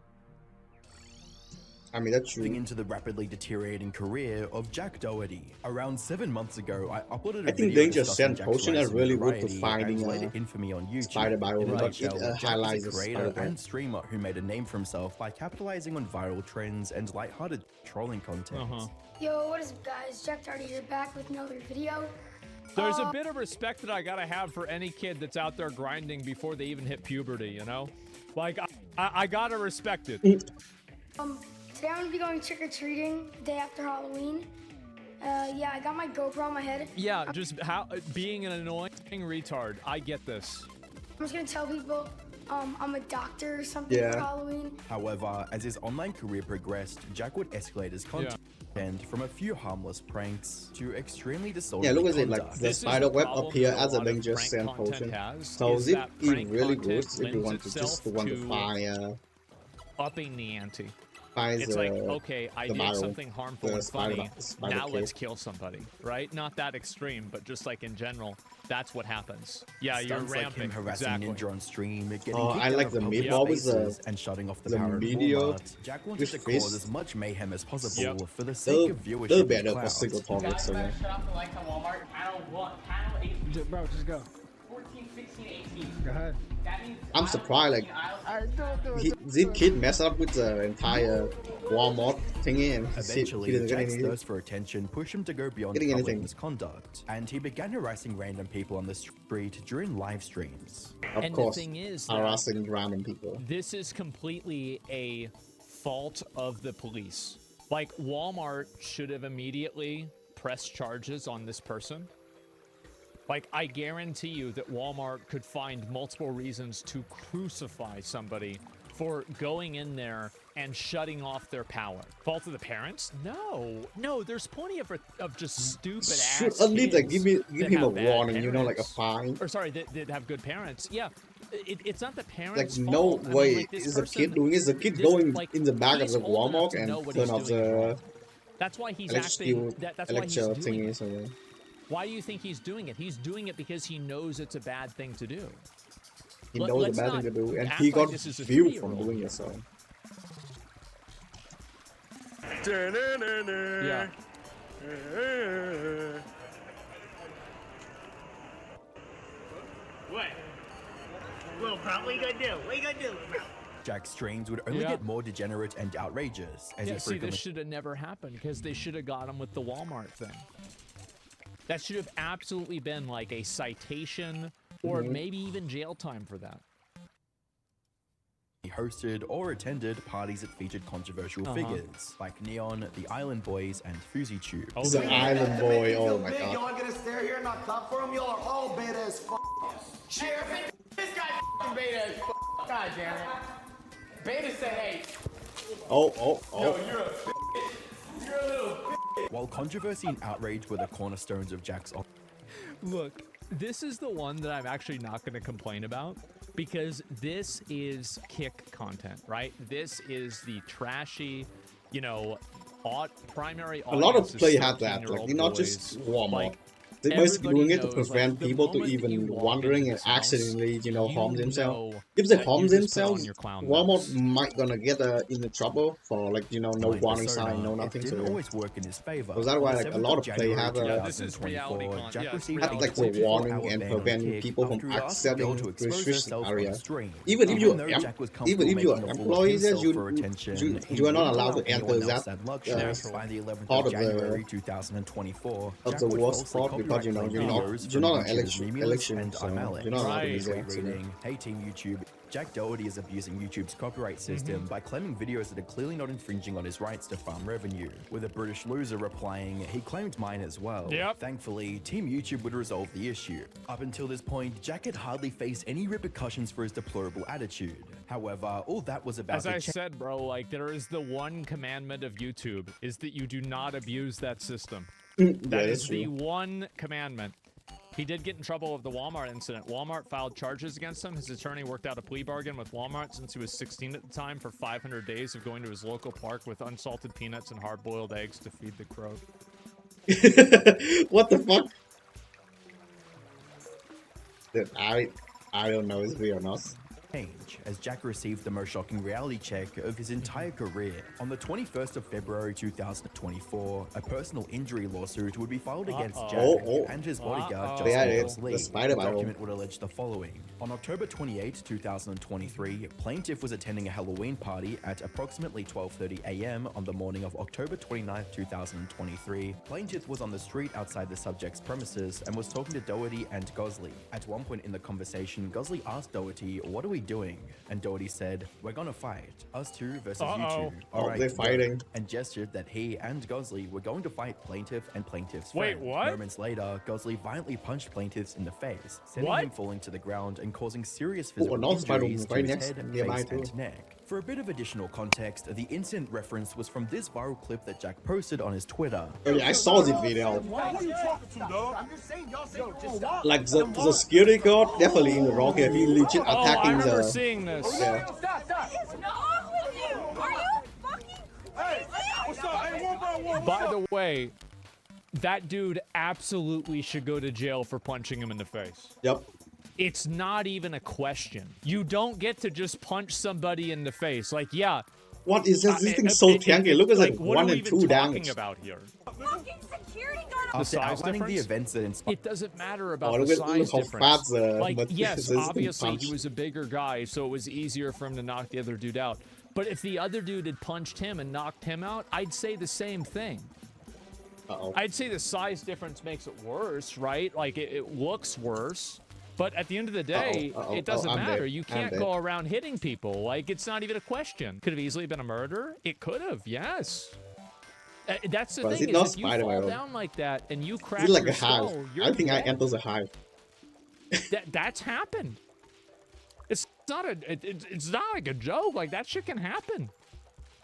I mean, that's true. Into the rapidly deteriorating career of Jack Doherty. Around 7 months ago, I uploaded I think Danger Sand posting are really good for finding infamy on YouTube. Spider Bible, but it highlights a creator and streamer who made a name for himself by capitalizing on viral trends and lighthearted trolling content. Yo, what is up, guys? Jack Doherty here, back with another video. There's a bit of respect that I gotta have for any kid that's out there grinding before they even hit puberty, you know? Like, I gotta respect it. Today I'm gonna be going trick-or-treating the day after Halloween. Yeah, I got my GoPro on my head. Yeah, just being an annoying retard. I get this. I'm just gonna tell people I'm a doctor or something for Halloween. However, as his online career progressed, Jack would escalate his content from a few harmless pranks to extremely disorderly look at it, like the spider web appear as a Danger Sand potion. So is it really good if you want to just want to find upping the ante. It's like, okay, I did something harmful and funny, now let's kill somebody, right? Not that extreme, but just like in general, that's what happens. Yeah, you're ramping. Like him harassing Ninja on stream, getting I like the meatball with and shutting off the power of Walmart. Jack wanted to cause as much mayhem as possible for the sake of viewership and clout. Shut off the lights at Walmart. Panel 1, panel 18. Bro, just go. 14, 16, 18. Go ahead. I'm surprised, like, this kid messed up with the entire Walmart thingy, and eventually Jack's thirst for attention pushed him to go beyond public misconduct, and he began harassing random people on the street during live streams. Of course, the thing is harassing random people. This is completely a fault of the police. Like, Walmart should have immediately pressed charges on this person. Like, I guarantee you that Walmart could find multiple reasons to crucify somebody for going in there and shutting off their power. Fault of the parents? No, there's plenty of just stupid ass At least like kids give him a have bad warning, you know, like a parents. fine. Or sorry, that have good parents. Yeah, it's not the Like parents' no fault. way I mean, like, this is a person, kid doing is a kid this, going like, in the back of he's the old enough Walmart to know and what turn he's off doing is the wrong. That's why he's acting. That's why he's doing it. Something. Why do you think he's doing it? He's doing it because he knows it's a bad thing to do. He knows Let's the bad not thing to do, and act he like got this is a view from 3-year-old doing here. it. So Yeah. What? Little bro, what you gonna do? What you gonna do, bro? Jack's streams would only get more degenerate and outrageous as Yeah, he see, frequently this should have never happened because they should have got him with the Walmart thing. That should have absolutely been like a citation or maybe even jail time for that. He hosted or attended parties that featured controversial figures like Neon, the Island Boys, and FuziTube. He's an island boy. Oh my Y'all god. gonna stare here and not clap for him? Y'all are all beta as f. Sheriff, this guy f***ing beta as f. God damn it. Beta said, hey. Oh. Yo, you're a bitch. You're a little bitch. While controversy and outrage were the cornerstones of Jack's Look, this is the one that I'm actually not going to complain about because this is kick content, right? This is the trashy, you know, primary A lot of audience is play have that, like 13-year-old they're not boys. just Walmart. Like, They're basically doing it to knows, prevent like, the people to moment that you even walk wandering into and this house, accidentally, you know, harm themselves. know If they that harm you just put on themselves, your clown Walmart nose. might gonna get into trouble for like, you know, no warning sign, no nothing. It didn't always work in his favor. Was that why like a lot of play have this is reality content. Jack Yeah, received have like the warning and preventing people from accessing restriction area. Even if you employees, you are not allowed to enter that by the 11th part of of January the 2024 of the worst part because you know you're not an election, so you're not allowed to be there. So. Hey Team YouTube, Jack Doherty is abusing YouTube's copyright system by claiming videos that are clearly not infringing on his rights to farm revenue, with a British loser replying, he claimed mine as well. Yep. Thankfully, Team YouTube would resolve the issue. Up until this point, Jack had hardly faced any repercussions for his deplorable attitude. However, all that was about As I said, bro, like there is the one commandment of YouTube is that you do not abuse that system. That is the one commandment. He did get in trouble with the Walmart incident. Walmart filed charges against him. His attorney worked out a plea bargain with Walmart since he was 16 at the time for 500 days of going to his local park with unsalted peanuts and hard-boiled eggs to feed the crow. What the fuck? Dude, I don't know if we or not. Change as Jack received the most shocking reality check of his entire career. On the 21st of February 2024, a personal injury lawsuit would be filed against Jack and his bodyguard Justin Lee. The document would allege the following. On October 28, 2023, plaintiff was attending a Halloween party at approximately 12:30 a.m. on the morning of October 29, 2023. Plaintiff was on the street outside the subject's premises and was talking to Doherty and Gosley. At one point in the conversation, Gosley asked Doherty, "What are we doing?" And Doherty said, "We're gonna fight. Us two versus you two." Alright, they're fighting. And gestured that he and Gosley were going to fight plaintiff and plaintiff's Wait, friend. what? Moments later, Gosley violently punched plaintiffs in the face, sending him falling to the ground and causing serious physical injuries to his head, face, and neck. For a bit of additional context, the incident reference was from this viral clip that Jack posted on his Twitter. Yeah, I saw this video. Who are you talking to, dog? I'm just saying, y'all say Like the security guard definitely in the wrong here. He legit attacking I remember the. seeing this. Yeah. Stop. What's wrong with you? Are you fucking crazy? Hey, what's up? Hey, one by one. By the way, that dude absolutely should go to jail for punching him in the face. Yep. It's not even a question. You don't get to just punch somebody in the face. Like, yeah. What is this? This thing's so tanky. Look, it's like what 1 are we and even 2 talking damage. about here? Fucking security guard. The After size outlining difference? the events that inspired. It doesn't matter about Oh, the look size how difference. fat Like, but yes, this thing obviously punched. he was a bigger guy, so it was easier for him to knock the other dude out. But if the other dude had punched him and knocked him out, I'd say the same thing. I'd say the size difference makes it worse, right? Like, it looks worse. But at the end of the day, it doesn't matter. You can't go around hitting people. Like, it's not even a question. Could have easily been a murder. It could have, yes. That's the But thing, it's not is if you Spider-Man. fall down like that and you crack It's like your a hive. skull, you're I think I dead. enters a hive. That's happened. It's not like a joke. Like, that shit can happen.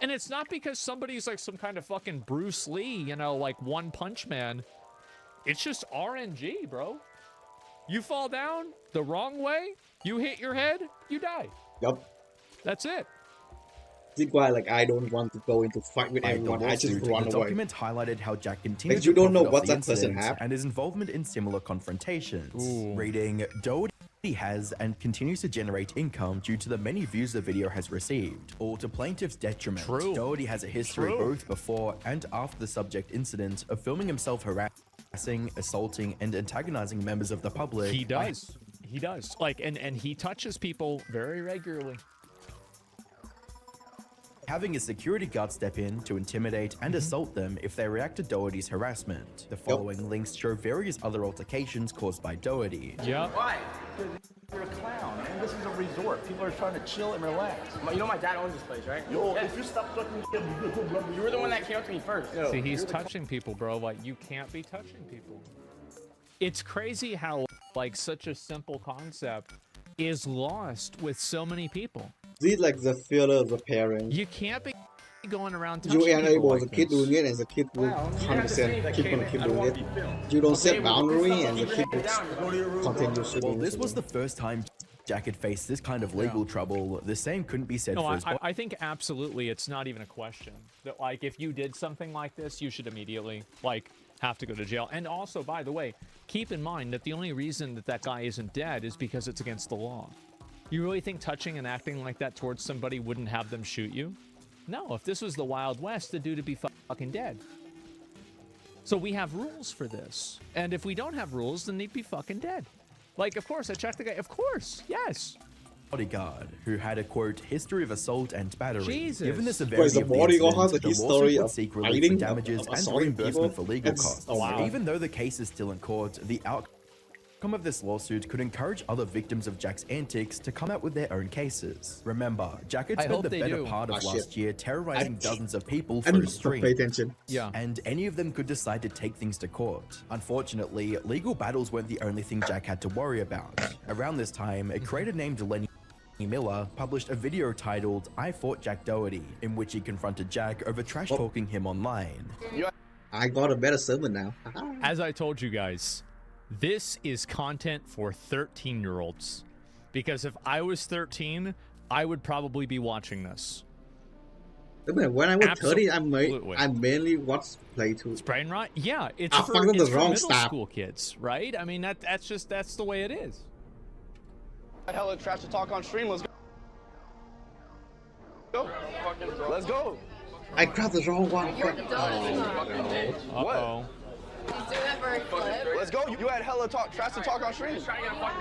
And it's not because somebody's like some kind of fucking Bruce Lee, you know, like One Punch Man. It's just RNG, bro. You fall down the wrong way, you hit your head, you die. Yup. That's it. That's why, like, I don't want to go into fight with everyone. I just run the away. document highlighted how Jack continued you to don't know profit what off the that person incident have. and his involvement in similar confrontations. Ooh. Reading, Doherty has and continues to generate income due to the many views the video has received, all to plaintiff's detriment. True. Doherty has a history True. both before and after the subject incident of filming himself harassing, assaulting, and antagonizing members of the public. He does. He does. Like, and he touches people very regularly. Having a security guard step in to intimidate and assault them if they react to Doherty's harassment. The following links show various other altercations caused by Doherty. Yeah. Why? Because you're a clown, man. This is a resort. People are trying to chill and relax. You know my dad owns this place, right? Yo, if you stop touching him, you were the one that came up to me first. See, he's touching people, bro. Like, you can't be touching people. It's crazy how, like, such a simple concept is lost with so many people. See, like, the fear of the parents. You can't be going around touching You ain't people able like to keep this. doing it, and the kid will 100% keep gonna keep doing it. You don't set boundary, and the kid will continue shooting. While this was the first time Jack had faced this kind of legal trouble, the same couldn't be said No, for his I think absolutely it's not even a question. That, like, if you did something like this, you should immediately, like, have to go to jail. And also, by the way, keep in mind that the only reason that that guy isn't dead is because it's against the law. You really think touching and acting like that towards somebody wouldn't have them shoot you? No, if this was the Wild West, the dude would be fucking dead. So we have rules for this. And if we don't have rules, then they'd be fucking dead. Like, of course, I checked the guy. Of course, yes. bodyguard, who had a, quote, history of assault and battery. Jesus. Given the severity of the incident, the lawsuit would seek relief for damages and reimbursement for legal costs. Even though the case is still in court, the outcome of this lawsuit could encourage other victims of Jack's antics to come out with their own cases. Remember, Jack had spent the better part of last year terrorizing dozens of people through his stream. Pay attention. Yeah. And any of them could decide to take things to court. Unfortunately, legal battles weren't the only thing Jack had to worry about. Around this time, a creator named Lenny Miller published a video titled I Fought Jack Doherty, in which he confronted Jack over trash talking him online. I got a better sermon now. As I told you guys, this is content for 13-year-olds. Because if I was 13, I would probably be watching this. When I was 30, I mainly watched playthough. It's brain rot? Yeah, it's for middle school kids, right? I mean, that's the way it is. Hella trash to talk on stream. Let's go. Let's go. I grabbed the wrong one. Uh-oh. Let's go. You had hella trash to talk on stream.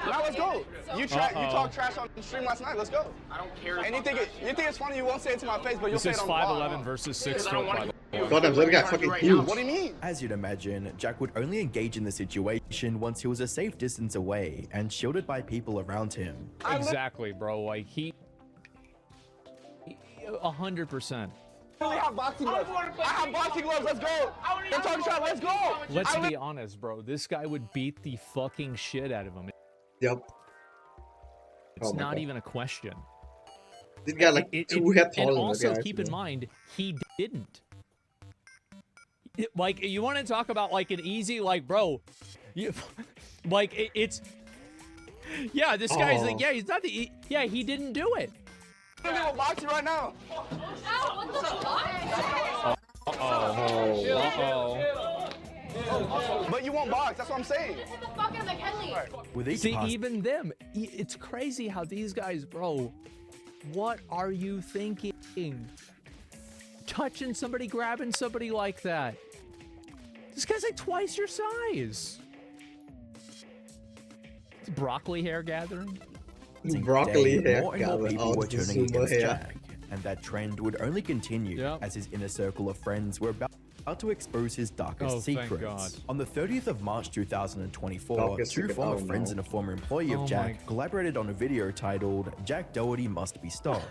Now let's go. You talk trash on stream last night. Let's go. I don't care. And you think it's funny? You won't say it to my face, but you'll say it on the vlog. This is 5'11" versus 6 foot. God, I'm fucking huge. What do you mean? As you'd imagine, Jack would only engage in the situation once he was a safe distance away and shielded by people around him. Exactly, bro. Like, 100%. I have boxing gloves. I have boxing gloves. Let's go. Don't talk shot. Let's go. Let's be honest, bro. This guy would beat the fucking shit out of him. Yep. It's not even a question. This guy like 2 head taller. And also keep in mind, he didn't. Like, you want to talk about like an easy, like, bro, like it's. Yeah, this guy's like, yeah, he's not the. Yeah, he didn't do it. I'm gonna go box you right now. But you won't box. That's what I'm saying. See, even them, it's crazy how these guys, bro. What are you thinking? Touching somebody, grabbing somebody like that. This guy's like twice your size. It's broccoli hair gathering. Broccoli hair more and more people were turning against Jack, and that trend would only continue as his inner circle of friends were about to expose his darkest secrets. On the 30th of March 2024, two former friends and a former employee of Jack collaborated on a video titled Jack Doherty Must Be Stopped.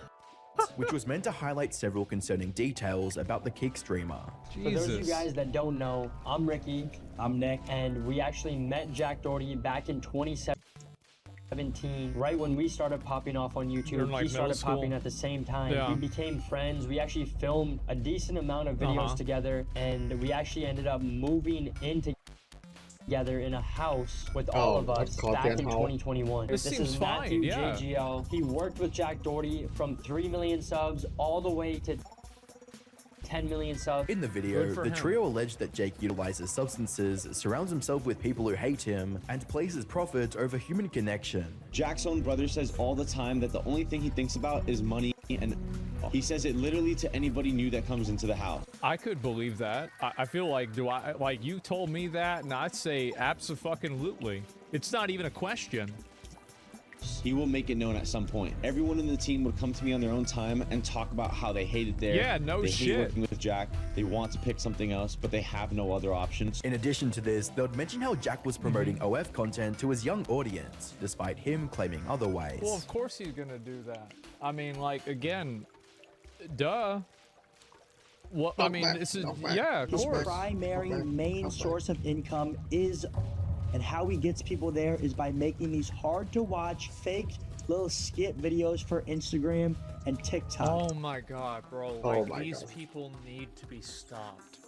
which was meant to highlight several concerning details about the kick streamer. For those of you guys that don't know, I'm Ricky, I'm Nick, and we actually met Jack Doherty back in 2017, right when we started popping off on YouTube. Like he started school. popping at the same time. Yeah. We became friends. We actually filmed a decent amount of videos together, and we actually ended up moving in together in a house with all of us back in 2021. This seems is fine, Matthew yeah. JGL. He worked with Jack Doherty from 3 million subs all the way to 10 million subs. In the video, the trio alleged that Jake utilizes substances, surrounds himself with people who hate him, and places profit over human connection. Jack's own brother says all the time that the only thing he thinks about is money, and he says it literally to anybody new that comes into the house. I could believe that. I feel like, you told me that, and I'd say abso-fucking-lutely. It's not even a question. He will make it known at some point. Everyone in the team would come to me on their own time and talk about how they hate it there. Yeah, no they shit. hate working with Jack. They want to pick something else, but they have no other options. In addition to this, they would mention how Jack was promoting OF content to his young audience, despite him claiming otherwise. Well, of course he's gonna do that. I mean, like, again, duh. Well, I mean, this is, yeah, of His course. primary main source of income is, and how he gets people there is by making these hard to watch fake little skit videos for Instagram and TikTok. Oh my god, bro. Like, these people need to be stopped.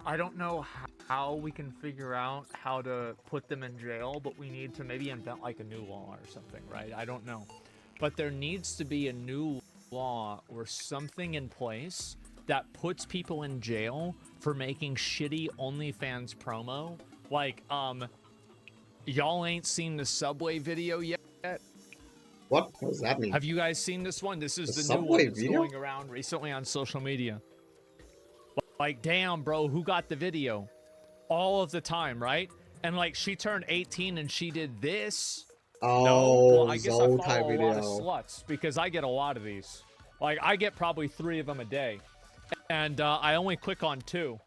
I don't know how we can figure out how to put them in jail, but we need to maybe invent like a new law or something, right? I don't know. But there needs to be a new law or something in place that puts people in jail for making shitty OnlyFans promo. Like, y'all ain't seen the Subway video yet? What does that mean? Have you guys seen this one? This is the new Subway one that's video? going around recently on social media. Like, damn, bro, who got the video? All of the time, right? And like, she turned 18 and she did this. Oh, no? Well, I guess I Zoe follow type a lot of video. sluts because I get a lot of these. Like, I get probably 3 of them a day. And I only click on 2.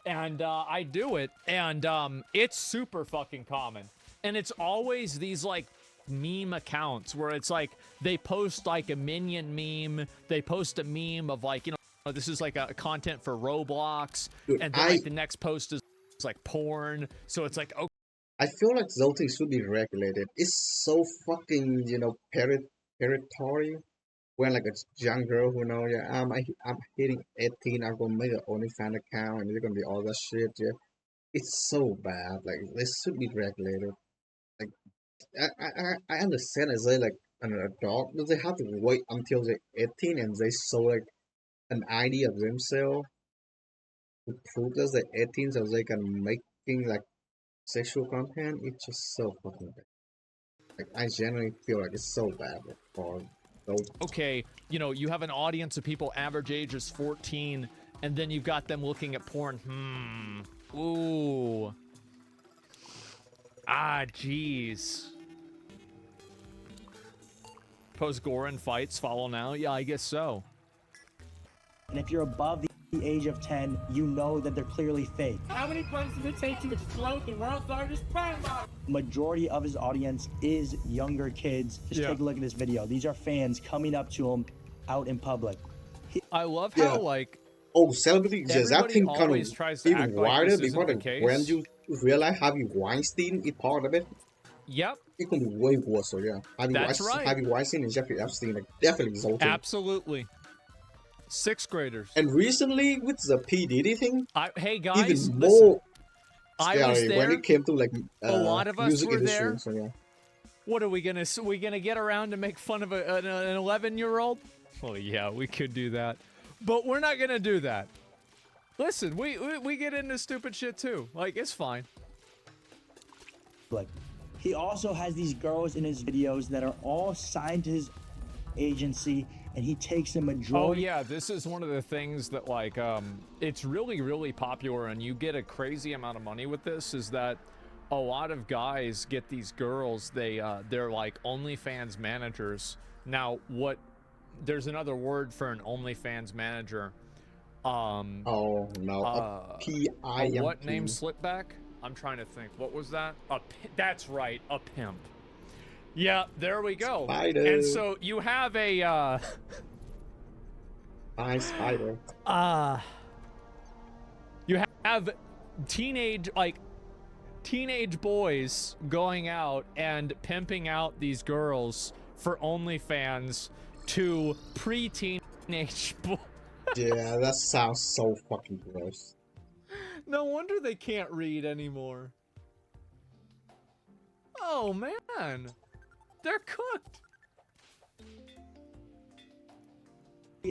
And I do it, and it's super fucking common. And it's always these, like, meme accounts where it's like they post like a minion meme, they post a meme of like, you know, this is like a content for Roblox, Dude, and then like the next post is like porn. So it's like, okay. I feel like Zolti should be regulated. It's so fucking, you know, predatory. When like a young girl who know, yeah, I'm hitting 18, I'm gonna make an OnlyFans account, and it's gonna be all that shit, yeah. It's so bad. Like, this should be regulated. Like, I understand as they like an adult, but they have to wait until they're 18 and they show like an ID of themselves to prove that they're 18 so they can making like sexual content. It's just so fucking bad. Like, I genuinely feel like it's so bad for those. Okay, you know, you have an audience of people average age is 14, and then you've got them looking at porn. Ooh. Ah, jeez. Post Goran fights follow now? Yeah, I guess so. And if you're above the age of 10, you know that they're clearly fake. How many punches does it take to explode the world's largest pine bomb? Majority of his audience is younger kids. Just take a look at this video. These are fans coming up to him out in public. I love how, like... Oh, celebrity, yes, that thing kind always of tries to even act like wider this because isn't the case. when you realize Harvey Weinstein is part of it. Yep. It can be way worse, so yeah. That's right. Harvey Weinstein and Jeffrey Epstein are definitely exalted. Absolutely. 6th graders. And recently, with the P. Diddy thing, hey guys, even more I was scary there. when it came to like A lot of us music were industry. there. So yeah. What are we gonna get around to make fun of an 11-year-old? Well, yeah, we could do that, but we're not gonna do that. Listen, we get into stupid shit too. Like, it's fine. Like, he also has these girls in his videos that are all signed to his agency, and he takes a majority. Oh yeah, this is one of the things that like it's really popular, and you get a crazy amount of money with this. Is that a lot of guys get these girls? They're like OnlyFans managers. Now, there's another word for an OnlyFans manager. Oh no, PIMP. What name slipped back? I'm trying to think. What was that? That's right, a pimp. Yeah, there we go. Spider. And so you have a I spider. You have teenage boys going out and pimping out these girls for OnlyFans to pre-teenage boys. Yeah, that sounds so fucking gross. No wonder they can't read anymore. Oh man, they're cooked.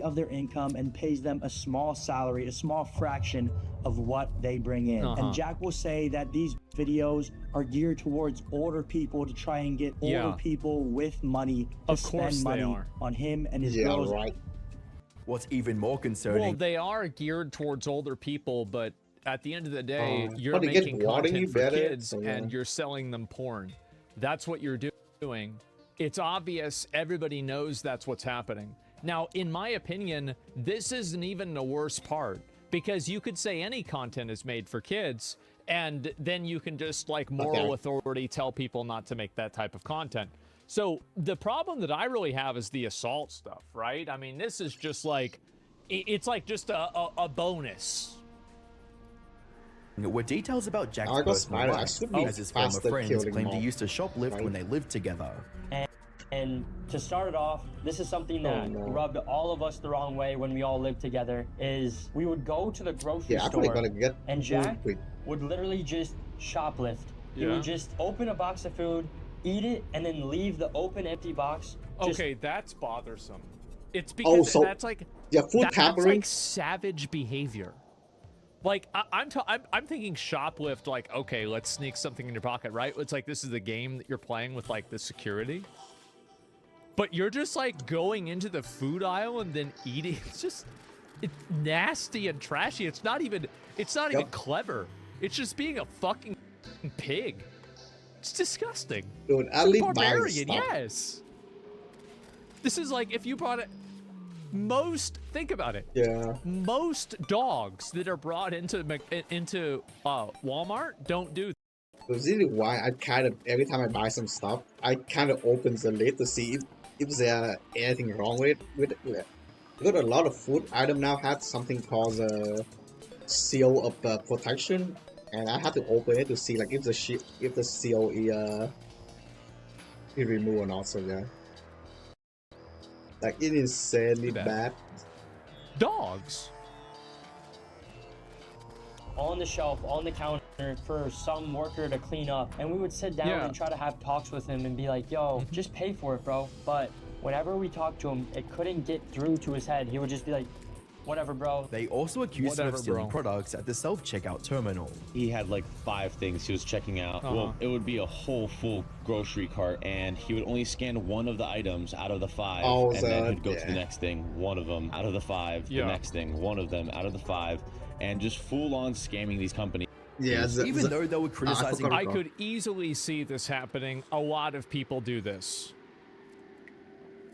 Of their income and pays them a small salary, a small fraction of what they bring in. And Jack will say that these videos are geared towards older people to try and get older people with money to spend money on him and his girls. Right. What's even more concerning... Well, they are geared towards older people, but at the end of the day, you're making content for kids and you're selling them porn. That's what you're doing. It's obvious. Everybody knows that's what's happening. Now, in my opinion, this isn't even the worst part, because you could say any content is made for kids, and then you can just, like, moral authority tell people not to make that type of content. So the problem that I really have is the assault stuff, right? I mean, this is just like, it's like just a bonus. Were details about Jack's personal life, as his former friends claimed he used to shoplift when they lived together. And to start it off, this is something that rubbed all of us the wrong way when we all lived together, is we would go to the grocery store and Jack would literally just shoplift. He would just open a box of food, eat it, and then leave the open empty box. Okay, that's bothersome. It's because that's like that's like savage behavior. Like I'm thinking shoplift, like, okay, let's sneak something in your pocket, right? It's like this is the game that you're playing with, like, the security. But you're just like going into the food aisle and then eating. It's nasty and trashy. It's not even clever. It's just being a fucking pig. It's disgusting. Dude, at least barbarian, yes. This is like if you brought it. Think about it. Yeah. Most dogs that are brought into Walmart don't do. This is why I kind of, every time I buy some stuff, I kind of open the lid to see if there anything wrong with it. Because a lot of food item now have something called a seal of protection, and I have to open it to see like if the seal is removed or not. So yeah, like it is insanely bad. Dogs. On the shelf, on the counter, for some worker to clean up, and we would sit down and try to have talks with him and be like, yo, just pay for it, bro. But whenever we talked to him, it couldn't get through to his head. He would just be like, whatever, bro. They also accused him of stealing products at the self-checkout terminal. He had like 5 things he was checking out. Well, it would be a whole full grocery cart, and he would only scan one of the items out of the 5, and then he'd go to the next thing, one of them out of the 5, the next thing, one of them out of the 5, and just full-on scamming these companies. Yeah, even though they were criticizing... I could easily see this happening. A lot of people do this.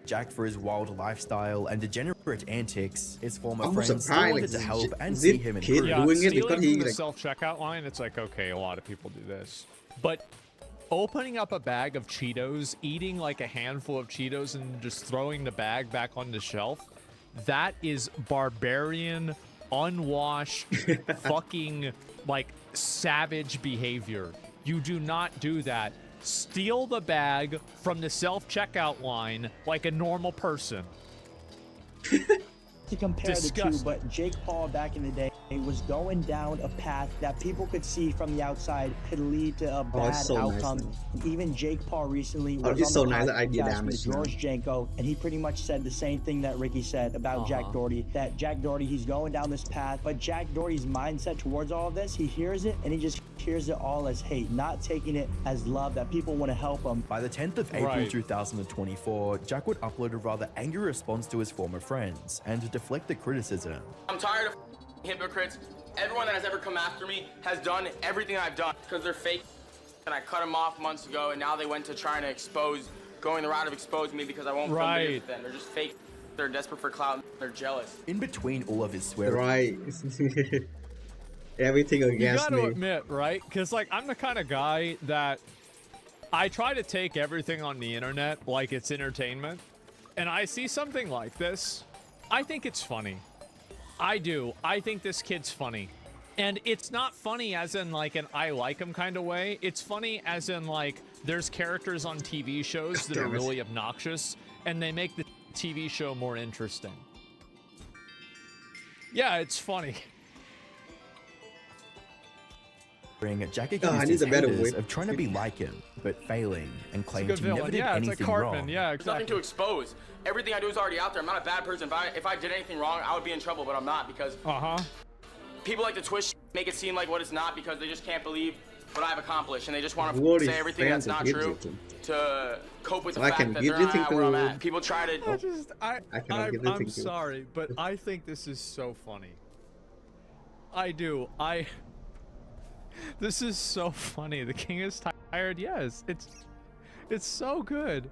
Jack for his wild lifestyle and degenerate antics, his former friends still wanted to help and see him improve. Yeah, stealing from the self-checkout line, it's like, okay, a lot of people do this. But opening up a bag of Cheetos, eating like a handful of Cheetos and just throwing the bag back on the shelf, that is barbarian, unwashed, fucking, like, savage behavior. You do not do that. Steal the bag from the self-checkout line like a normal person. To compare the two, but Jake Paul back in the day was going down a path that people could see from the outside could lead to a bad outcome. Nice, even Jake Paul recently was on the podcast with George Janko, and he pretty much said the same thing that Ricky said about Jack Doherty, that Jack Doherty, he's going down this path, but Jack Doherty's mindset towards all of this, he hears it, and he just hears it all as hate, not taking it as love, that people want to help him. By the 10th of April 2024, Jack would upload a rather angry response to his former friends, and to deflect the criticism. I'm tired of hypocrites. Everyone that has ever come after me has done everything I've done because they're fake, and I cut them off months ago, and now they went to trying to going the route of exposing me because I won't film videos with them. They're just fake. They're desperate for clout. They're jealous. In between all of his swearing. Right. Everything against me. You gotta admit, right? Because, like, I'm the kind of guy that I try to take everything on the internet like it's entertainment, and I see something like this, I think it's funny. I do. I think this kid's funny. And it's not funny as in like an I like him kind of way. It's funny as in like there's characters on TV shows that are really obnoxious and they make the TV show more interesting. Yeah, it's funny. Jack accused his haters of trying to be like him, but failing, and claimed he never did anything wrong. Yeah, There's nothing to expose. Everything I do is already out there. I'm not a bad person. If I did anything wrong, I would be in trouble, but I'm not because people like to twist, make it seem like what it's not because they just can't believe what I've accomplished and they just want to say everything that's not true to cope with the fact that they're not where I'm at. People try to... I'm sorry, but I think this is so funny. I do. This is so funny. The king is tired. Yes, it's so good.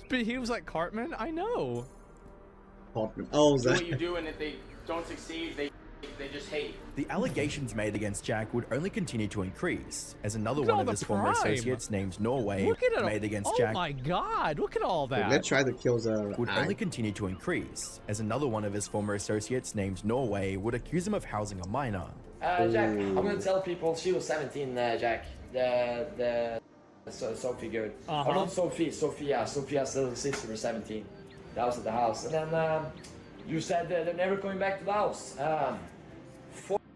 But he was like Cartman. I know. Cartman. Oh, do what you do, and if they don't succeed, they just hate. The allegations made against Jack would only continue to increase, as another one of his former associates named Norway made against Jack. Oh my God! Look at all that. Let's try to kill the. Would only continue to increase, as another one of his former associates named Norway would accuse him of housing a minor. Jack, I'm gonna tell people she was 17, Jack. Sophie good. Oh, not Sophie, Sophia. Sophia's little sister was 17. That was at the house. And then you said they're never coming back to the house.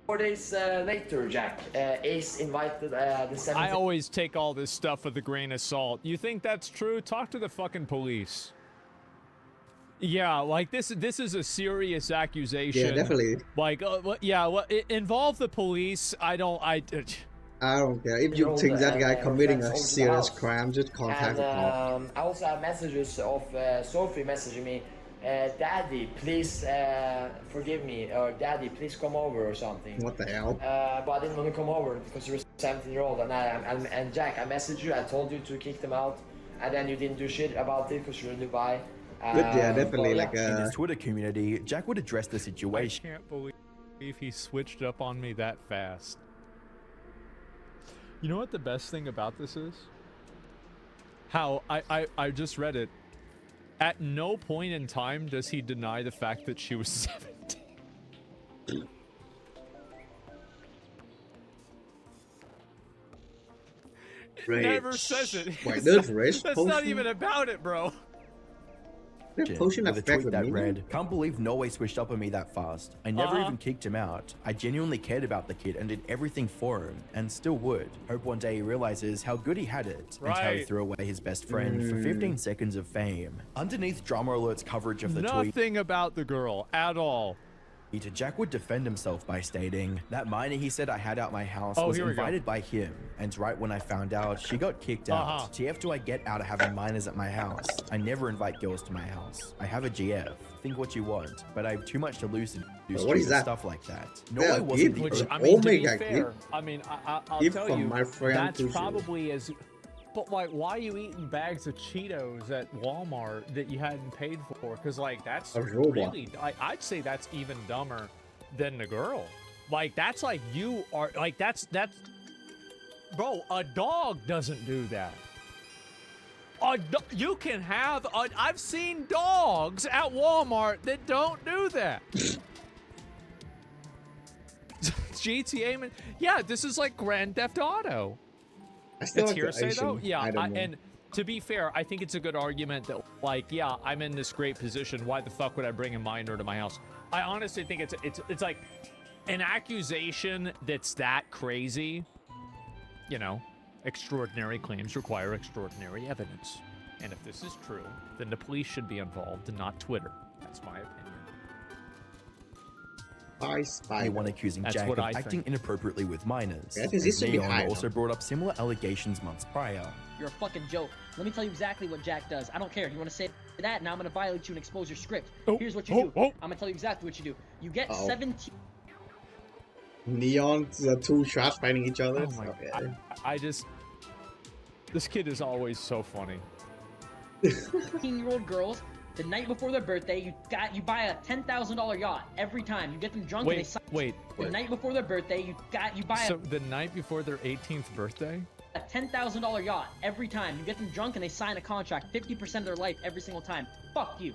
4 days later, Jack, Ace invited the 17th. I always take all this stuff with a grain of salt. You think that's true? Talk to the fucking police. Yeah, like this is a serious accusation. Yeah, definitely. Like, involve the police. I don't care. If you think that guy committing a serious crime, just contact the police. I also have messages of Sophie messaging me, Daddy, please forgive me, or Daddy, please come over, or something. What the hell? But I didn't want to come over because you're a 17-year-old, and Jack, I messaged you. I told you to kick them out, and then you didn't do shit about it because you're in Dubai. Yeah, definitely. In his Twitter community, Jack would address the situation. I can't believe he switched up on me that fast. You know what the best thing about this is? How I just read it. At no point in time does he deny the fact that she was 17. Never says it. That's not even about it, bro. With a tweet that read, "Can't believe Norway switched up on me that fast. I never even kicked him out. I genuinely cared about the kid and did everything for him, and still would. Hope one day he realizes how good he had it, until he threw away his best friend for 15 seconds of fame." Underneath Drama Alert's coverage of the tweet, nothing about the girl at all. Jack would defend himself by stating, "That minor he said I had out my house was invited by him, and right when I found out, she got kicked out. TF do I get out of having minors at my house? I never invite girls to my house. I have a GF. Think what you want, but I have too much to lose to do stupid stuff like that." Norway wasn't the I mean, to be fair, I mean, I'll tell you, that's probably as... But, like, why are you eating bags of Cheetos at Walmart that you hadn't paid for? Because, like, that's really... I'd say that's even dumber than the girl. Like, that's like you are... Like, that's... Bro, a dog doesn't do that. You can have... I've seen dogs at Walmart that don't do that. GTA, man. Yeah, this is like Grand Theft Auto. It's hearsay though? Yeah, and to be fair, I think it's a good argument that, like, yeah, I'm in this great position. Why the fuck would I bring a minor to my house? I honestly think it's like an accusation that's that crazy. You know, extraordinary claims require extraordinary evidence. And if this is true, then the police should be involved and not Twitter. That's my opinion. Anyone accusing Jack of acting inappropriately with minors. Neon also brought up similar allegations months prior. You're a fucking joke. Let me tell you exactly what Jack does. I don't care. You want to say that? Now I'm going to violate you and expose your script. Here's what you do. I'm going to tell you exactly what you do. You get 17... Neon, the two shots fighting each other. Oh my God. I just... This kid is always so funny. 15-year-old girls... The night before their birthday, you buy a $10,000 yacht every time. You get them drunk and they sign. The night before their birthday, you buy So the night before their 18th birthday? A $10,000 yacht every time. You get them drunk and they sign a contract. 50% of their life every single time. Fuck you.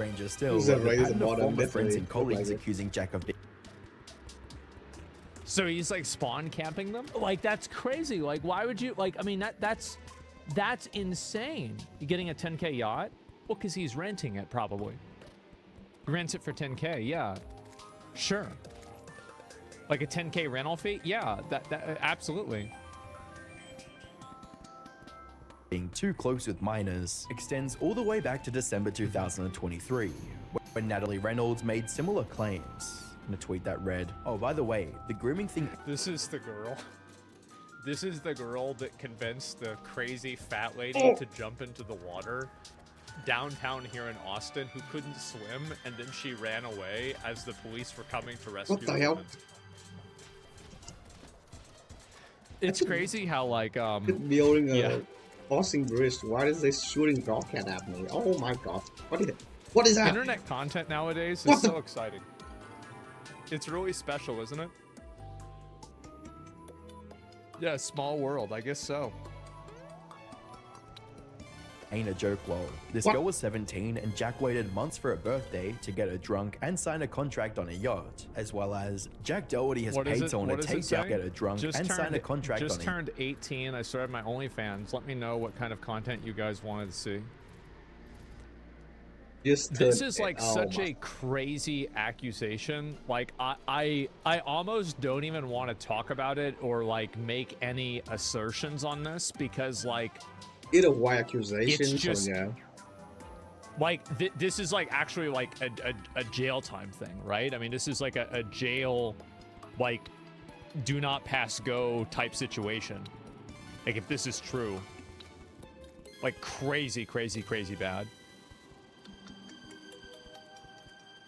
Stranger still, Who's the that raised pattern of bottom, former friends definitely and look colleagues like it. accusing Jack of So he's like spawn camping them? Like, that's crazy. Like, why would you, like, I mean, that's insane. You getting a 10K yacht? Well, because he's renting it, probably. He rents it for 10K, yeah. Sure. Like a 10K rental fee? Yeah, that absolutely. being too close with minors extends all the way back to December 2023, when Natalie Reynolds made similar claims in a tweet that read, "Oh, by the way, the grooming thing..." This is the girl. This is the girl that convinced the crazy fat lady to jump into the water downtown here in Austin, who couldn't swim, and then she ran away as the police were coming to rescue What the the hell? woman. It's crazy how, like, building a yeah. crossing bridge. Why is they shooting rocket at me? Oh my god! What is it? What is that? Internet content nowadays What is the- so exciting. It's really special, isn't it? Yeah, small world, I guess so. Ain't a joke, lol. This What? girl was 17 and Jack waited months for her birthday to get her drunk and sign a contract on a yacht. As well as, Jack Doherty has What is paid it? someone What to does it take say? down, get her drunk, and sign a contract on Just a turned 18. I started my OnlyFans. Let me know what kind of content you guys wanted to see. Just This is like oh such my- a crazy accusation. Like I almost don't even want to talk about it or like make any assertions on this, because like either way accusation. it's just so yeah. like this is like actually like a jail time thing, right? I mean, this is like a jail, like, do not pass go type situation. Like, if this is true, like crazy bad.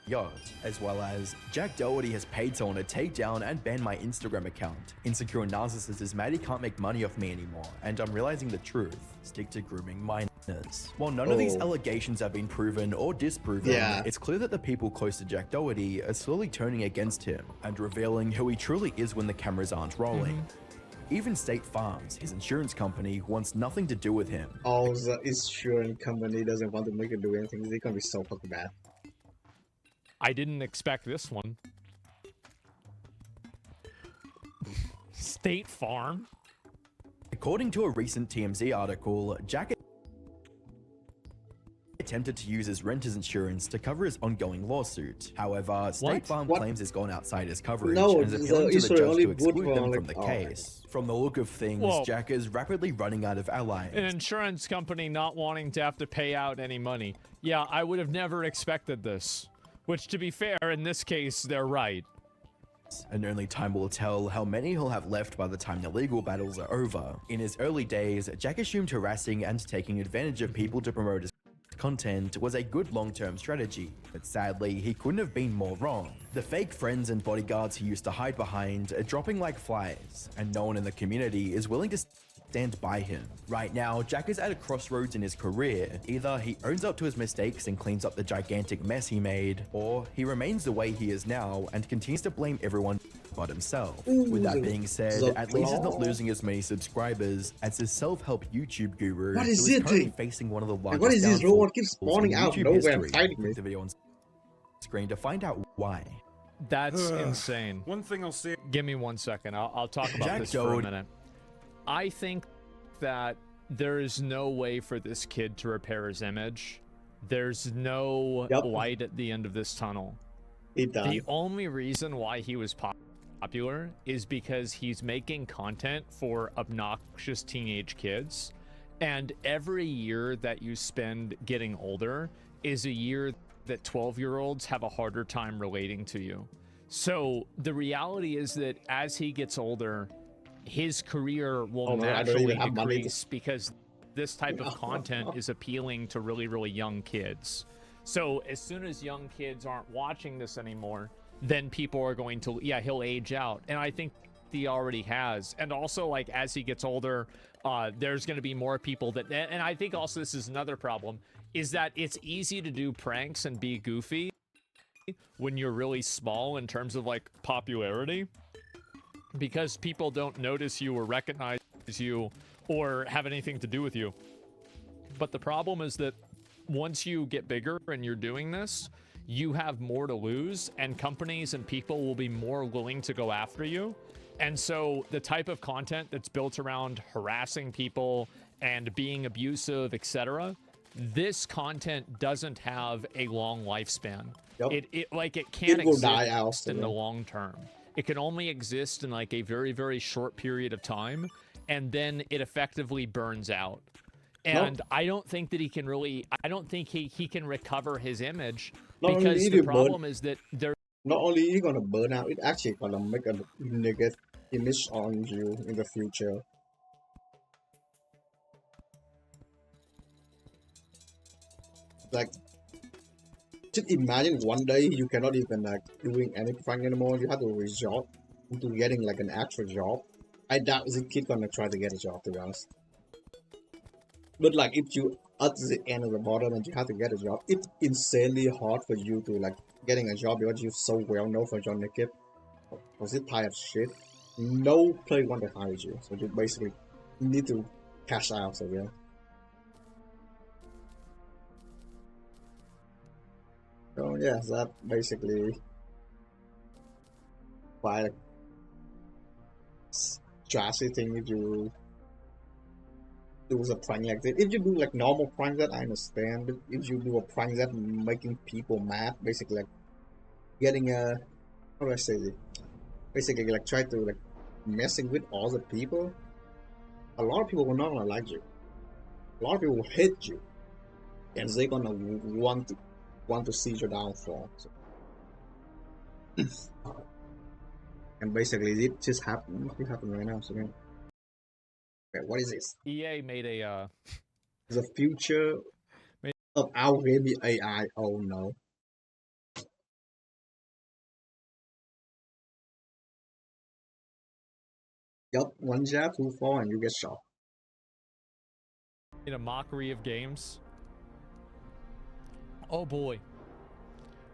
yacht, as well as, Jack Doherty has paid someone to take down and ban my Instagram account. Insecure narcissist is mad he can't make money off me anymore, and I'm realizing the truth. Stick to grooming minors. While none of these allegations have been proven or disproven, it's clear that the people close to Jack Doherty are slowly turning against him and revealing who he truly is when the cameras aren't rolling. Even State Farms, his insurance company, wants nothing to do with him. Oh, the insurance company doesn't want to make it do anything. They're gonna be so fucking bad. I didn't expect this one. State Farm? According to a recent TMZ article, Jack attempted to use his renter's insurance to cover his ongoing lawsuit. However, State Farm claims it's gone outside his coverage and is appealing to the judge to exclude them from the case. From the look of things, Whoa. Jack is rapidly running out of allies. An insurance company not wanting to have to pay out any money. Yeah, I would have never expected this. Which, to be fair, in this case, they're right. And only time will tell how many he'll have left by the time the legal battles are over. In his early days, Jack assumed harassing and taking advantage of people to promote his content was a good long-term strategy, but sadly, he couldn't have been more wrong. The fake friends and bodyguards he used to hide behind are dropping like flies, and no one in the community is willing to stand by him. Right now, Jack is at a crossroads in his career. Either he owns up to his mistakes and cleans up the gigantic mess he made, or he remains the way he is now and continues to blame everyone but himself. With that being said, at least he's not losing as many subscribers as his self-help YouTube guru, What who is is it? currently facing one of the largest What is this downfalls robot keeps spawning in out YouTube nowhere and history. fighting me? Click the video on screen to find out why. That's insane. One thing I'll say. Give me 1 second. I'll talk about Jack this for a Doherty- minute. I think that there is no way for this kid to repair his image. There's no light at the end of this tunnel. The only reason why he was popular is because he's making content for obnoxious teenage kids. And every year that you spend getting older is a year that 12-year-olds have a harder time relating to you. So the reality is that as he gets older, his career will naturally decrease because this type of content is appealing to really young kids. So as soon as young kids aren't watching this anymore, then people are going to, he'll age out. And I think he already has. And also, like, as he gets older, there's going to be more people that, and I think also this is another problem, is that it's easy to do pranks and be goofy when you're really small in terms of like popularity, because people don't notice you or recognize you or have anything to do with you. But the problem is that once you get bigger and you're doing this, you have more to lose, and companies and people will be more willing to go after you. And so the type of content that's built around harassing people and being abusive, etc., this content doesn't have a long lifespan. Yep. It can't exist in the long term. It can only exist in like a very, very short period of time, and then it effectively burns out. And I don't think that he can really, I don't think he can recover his image, because the problem is that there. Not only is it gonna burn out, it actually gonna make a negative image on you in the future. Like, just imagine one day you cannot even like doing any prank anymore. You have to resort into getting like an actual job. I doubt the kid gonna try to get a job, to be honest. But like, if you at the end of the bottom and you have to get a job, it's insanely hard for you to like getting a job because you're so well known for your naked. Was it tired of shit? No player want to hire you, so you basically need to cash out. So yeah. So yeah, that basically quite a drastic thing if you do a prank like that. If you do like normal prank that, I understand. But if you do a prank that making people mad, basically like getting a, how do I say it? Basically like try to like messing with all the people. A lot of people will not gonna like you. A lot of people will hate you, and they're gonna want to see your downfall. So. And basically it just happened. It happened right now. So yeah. Okay, what is this? EA made a the future of our baby AI. Oh no. Yup, one jab, 2 fall, and you get shot. In a mockery of games. Oh boy.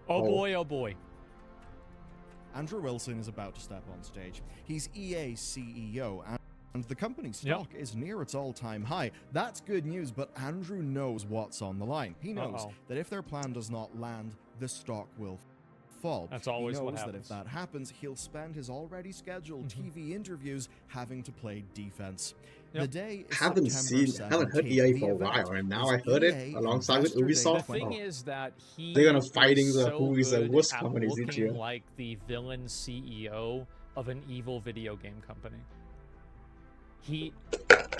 Oh boy, oh boy. Andrew Wilson is about to step on stage. He's EA's CEO, and the company's stock is near its all-time high. That's good news, but Andrew knows what's on the line. He knows that if their plan does not land, the stock will fall. That's always what happens. He knows that if that happens, he'll spend his already scheduled TV interviews having to play defense. The day is haven't heard EA for a while, and now I heard it alongside with Ubisoft. The thing is that they're gonna fighting who is the worst company this year. Like the villain CEO of an evil video game company.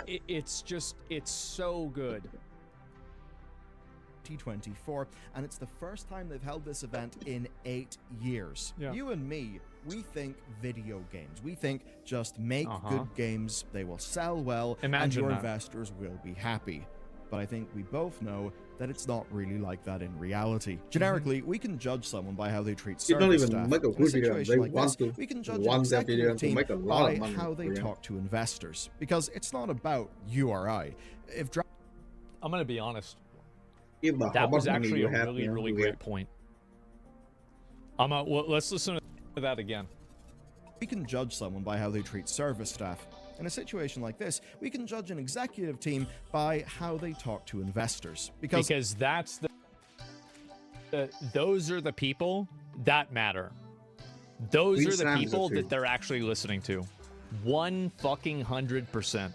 It's so good. 2024, and it's the first time they've held this event in 8 years. You and me, we think video games. We think just make good games, they will sell well, and your investors will be happy. But I think we both know that it's not really like that in reality. Generically, we can judge someone by how they treat service staff. Make a good video. They like want this, we can judge an executive team make a lot by of money how they talk to investors. Because it's not about you or I. I'm going to be honest. Yeah, that was actually a really great point. Well, let's listen to that again. We can judge someone by how they treat service staff. In a situation like this, we can judge an executive team by how they talk to investors. Because that's those are the people that matter. Those are the people that they're actually listening to. 100%.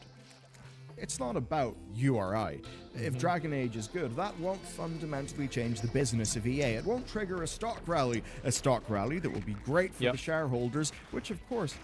It's not about you or I. If Dragon Age is good, that won't fundamentally change the business of EA. It won't trigger a stock rally that will be great for the shareholders, which of course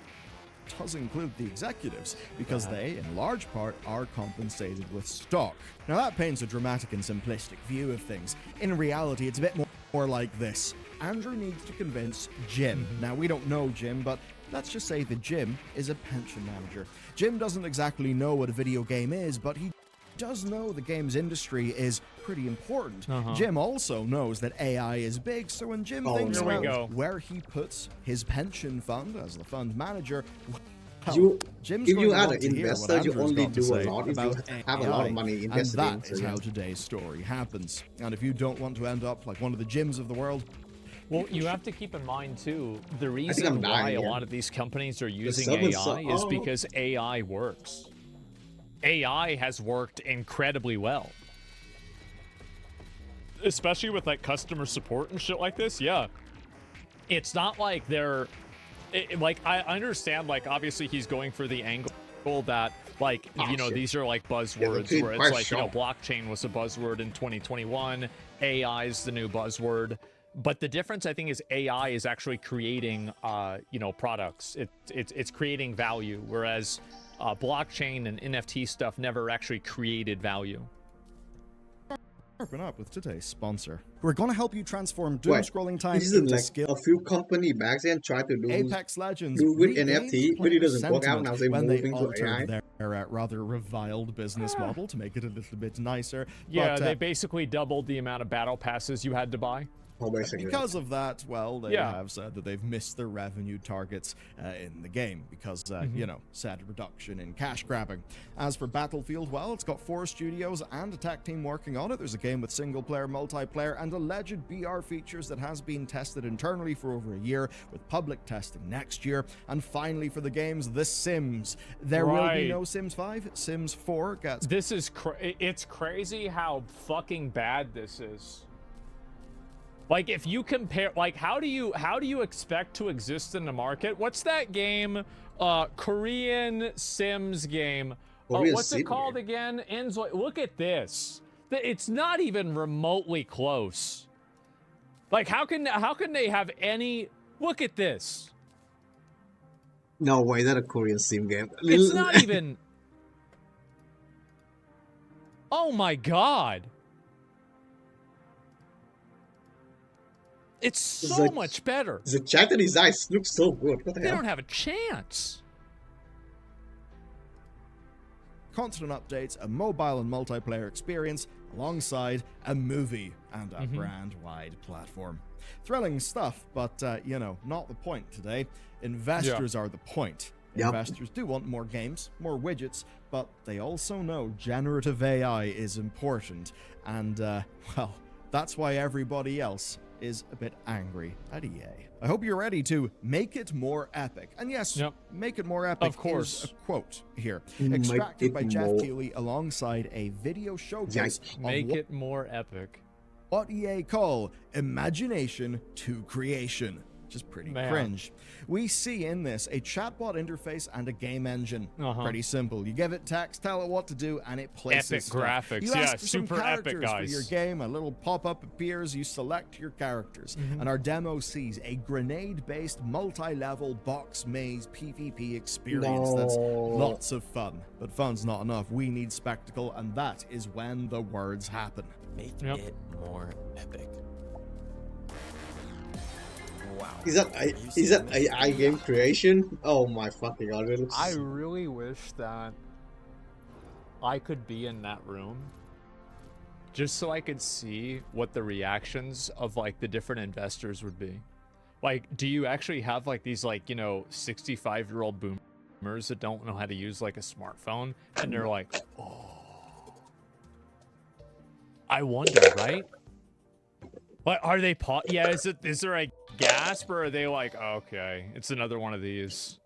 does include the executives, because they, in large part, are compensated with stock. Now that paints a dramatic and simplistic view of things. In reality, it's a bit more like this. Andrew needs to convince Jim. Now, we don't know Jim, but let's just say that Jim is a pension manager. Jim doesn't exactly know what a video game is, but he does know the games industry is pretty important. Jim also knows that AI is big, so when Jim thinks about where he puts his pension fund as the fund manager, if you are an investor, you only do a lot if you have a lot of money invested and that is how today's story happens. And if you don't want to end up like one of the Jims of the world, well, you have to keep in mind, too, the reason why a lot of these companies are using AI is because AI works. AI has worked incredibly well. especially with like customer support and shit like this, yeah. It's not like they're like, I understand, like, obviously he's going for the angle that, like, you know, these are like buzzwords where it's like, you know, blockchain was a buzzword in 2021, AI is the new buzzword. But the difference, I think, is AI is actually creating, you know, products. It's creating value, whereas blockchain and NFT stuff never actually created value. Sharpen up with today's sponsor. We're gonna help you transform doom scrolling time into like skill. A few company back then tried to do Apex Legends with NFT, but it doesn't work out. Now they're moving to AI. Their rather reviled business model to make it a little bit nicer. Yeah, they basically doubled the amount of battle passes you had to buy. Because of that, well, they have said that they've missed their revenue targets in the game because, you know, said reduction in cash grabbing. As for Battlefield, well, it's got 4 studios and a tech team working on it. There's a game with single-player, multiplayer, and alleged BR features that has been tested internally for over a year, with public testing next year. And finally, for the games, The Sims. There will be no Sims 5. Sims 4 gets... This is it's crazy how fucking bad this is. Like, if you compare, like, how do you expect to exist in the market? What's that game? Korean Sims game. What's it called again? Look at this. It's not even remotely close. Like, how can they have any? Look at this. No way, that's a Korean Sim game. It's not even. Oh my god. It's so much better. The Japanese eyes look so good. What the hell? They don't have a chance. Constant updates, a mobile and multiplayer experience, alongside a movie and a brand-wide platform. Thrilling stuff, but, you know, not the point today. Investors are the point. Investors do want more games, more widgets, but they also know generative AI is important. And, well, that's why everybody else is a bit angry at EA. I hope you're ready to make it more epic. And yes, make it more epic of course. Is a quote here. Extracted by Jeff Keighley alongside a video showcase Make it more epic. What EA call imagination to creation. Which is pretty cringe. We see in this a chatbot interface and a game engine. Pretty simple. You give it text, tell it what to do, and it places epic stuff. graphics. You ask for super some epic, guys. for your game, a little pop-up appears, you select your characters. And our demo sees a grenade-based multi-level box maze PvP experience that's lots of fun. But fun's not enough. We need spectacle, and that is when the words happen. Make it more epic. Wow. Is that AI game creation? Oh my fucking god! It looks... I really wish that I could be in that room just so I could see what the reactions of like the different investors would be. Like, do you actually have like these like, you know, 65-year-old boomers that don't know how to use like a smartphone and they're like, oh, I wonder, right? What are they? Yeah, is there a gasp or are they like, okay, it's another one of these?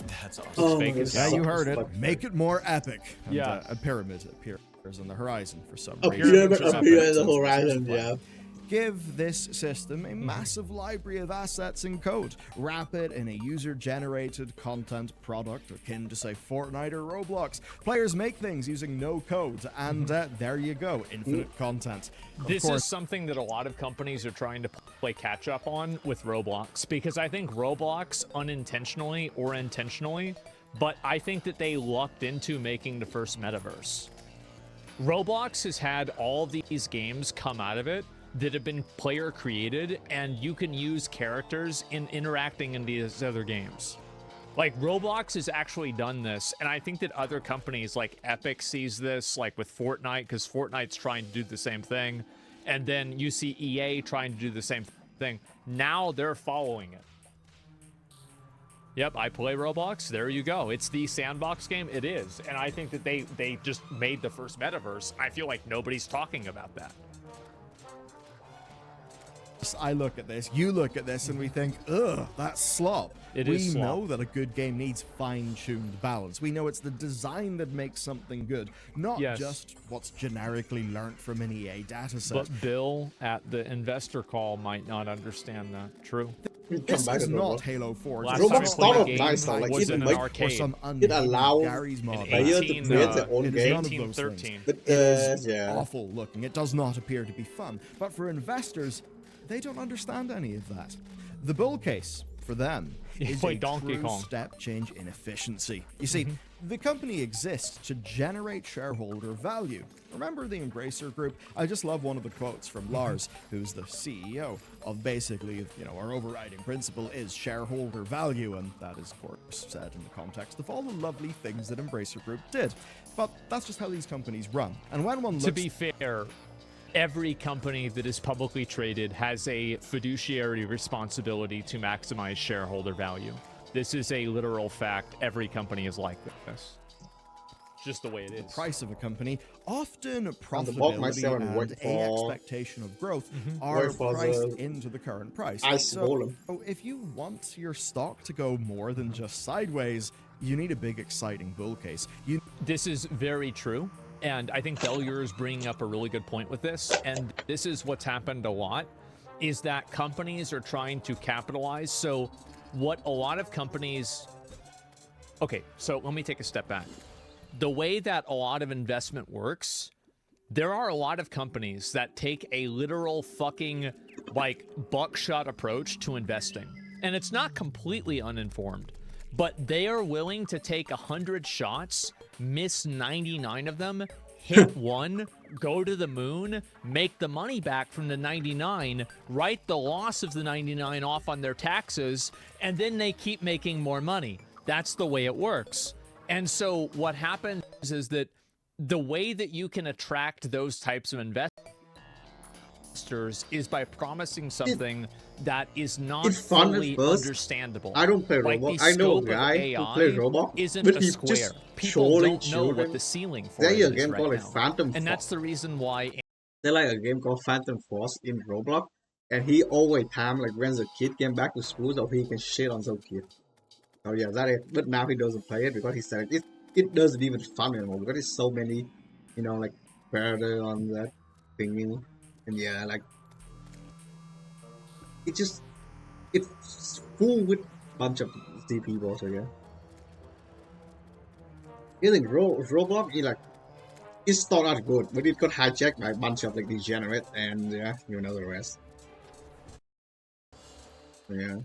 That's awesome. Oh, yeah, you heard it. Make it more epic. And, a pyramid appears on the horizon for some reason. Pyramid appears on the horizon, yeah. Give this system a massive library of assets and code. Wrap it in a user-generated content product akin to, say, Fortnite or Roblox. Players make things using no code, and there you go, infinite content. This is something that a lot of companies are trying to play catch-up on with Roblox, because I think Roblox, unintentionally or intentionally, but I think that they lucked into making the first metaverse. Roblox has had all of these games come out of it that have been player created, and you can use characters in interacting in these other games. Like, Roblox has actually done this, and I think that other companies like Epic sees this, like with Fortnite, because Fortnite's trying to do the same thing, and then you see EA trying to do the same thing. Now they're following it. Yep, I play Roblox. There you go. It's the sandbox game. It is, and I think that they just made the first metaverse. I feel like nobody's talking about that. I look at this, you look at this, and we think, ugh, that's slop. We know that a good game needs fine-tuned balance. We know it's the design that makes something good, not just what's generically learnt from an EA dataset. But Bill at the investor call might not understand that. True. This is not Halo 4. Roblox started nice, like was in an arcade. It allows Gary's mod. players to create their own game. 1813. But it is awful looking. It does not appear to be fun. But for investors, they don't understand any of that. The bull case for them is a true step change in efficiency. You see, the company exists to generate shareholder value. Remember the Embracer Group? I just love one of the quotes from Lars, who's the CEO of basically, our overriding principle is shareholder value, and that is, of course, said in the context of all the lovely things that Embracer Group did. But that's just how these companies run. And when one looks... To be fair, every company that is publicly traded has a fiduciary responsibility to maximize shareholder value. This is a literal fact. Every company is like this. It's just the way it is. The price of a company, often profitability and an expectation of growth are priced into the current price. So if you want your stock to go more than just sideways, you need a big, exciting bull case. This is very true. And I think Bellier is bringing up a really good point with this. And this is what's happened a lot, is that companies are trying to capitalize. So what a lot of companies... Okay, so let me take a step back. The way that a lot of investment works, there are a lot of companies that take a literal fucking, buckshot approach to investing. And it's not completely uninformed, but they are willing to take 100 shots, miss 99 of them, hit one, go to the moon, make the money back from the 99, write the loss of the 99 off on their taxes, and then they keep making more money. That's the way it works. And so what happens is that the way that you can attract those types of investors is by promising something that is not fully understandable. I don't play Roblox. I know a guy who plays Roblox, isn't but a he's square. just People don't know what the ceiling for it is game right called now. Phantom and that's the reason why. There's like a game called Phantom Force in Roblox, and he always time when the kid came back to school so he can shit on some kid. So yeah, that is. But now he doesn't play it because he said it doesn't even fun anymore because there's so many, predator on that thingy, and yeah, it's full with bunch of Z people. So yeah, I think Roblox it's still not good, but it got hijacked by a bunch of degenerate, and yeah, the rest. Yeah.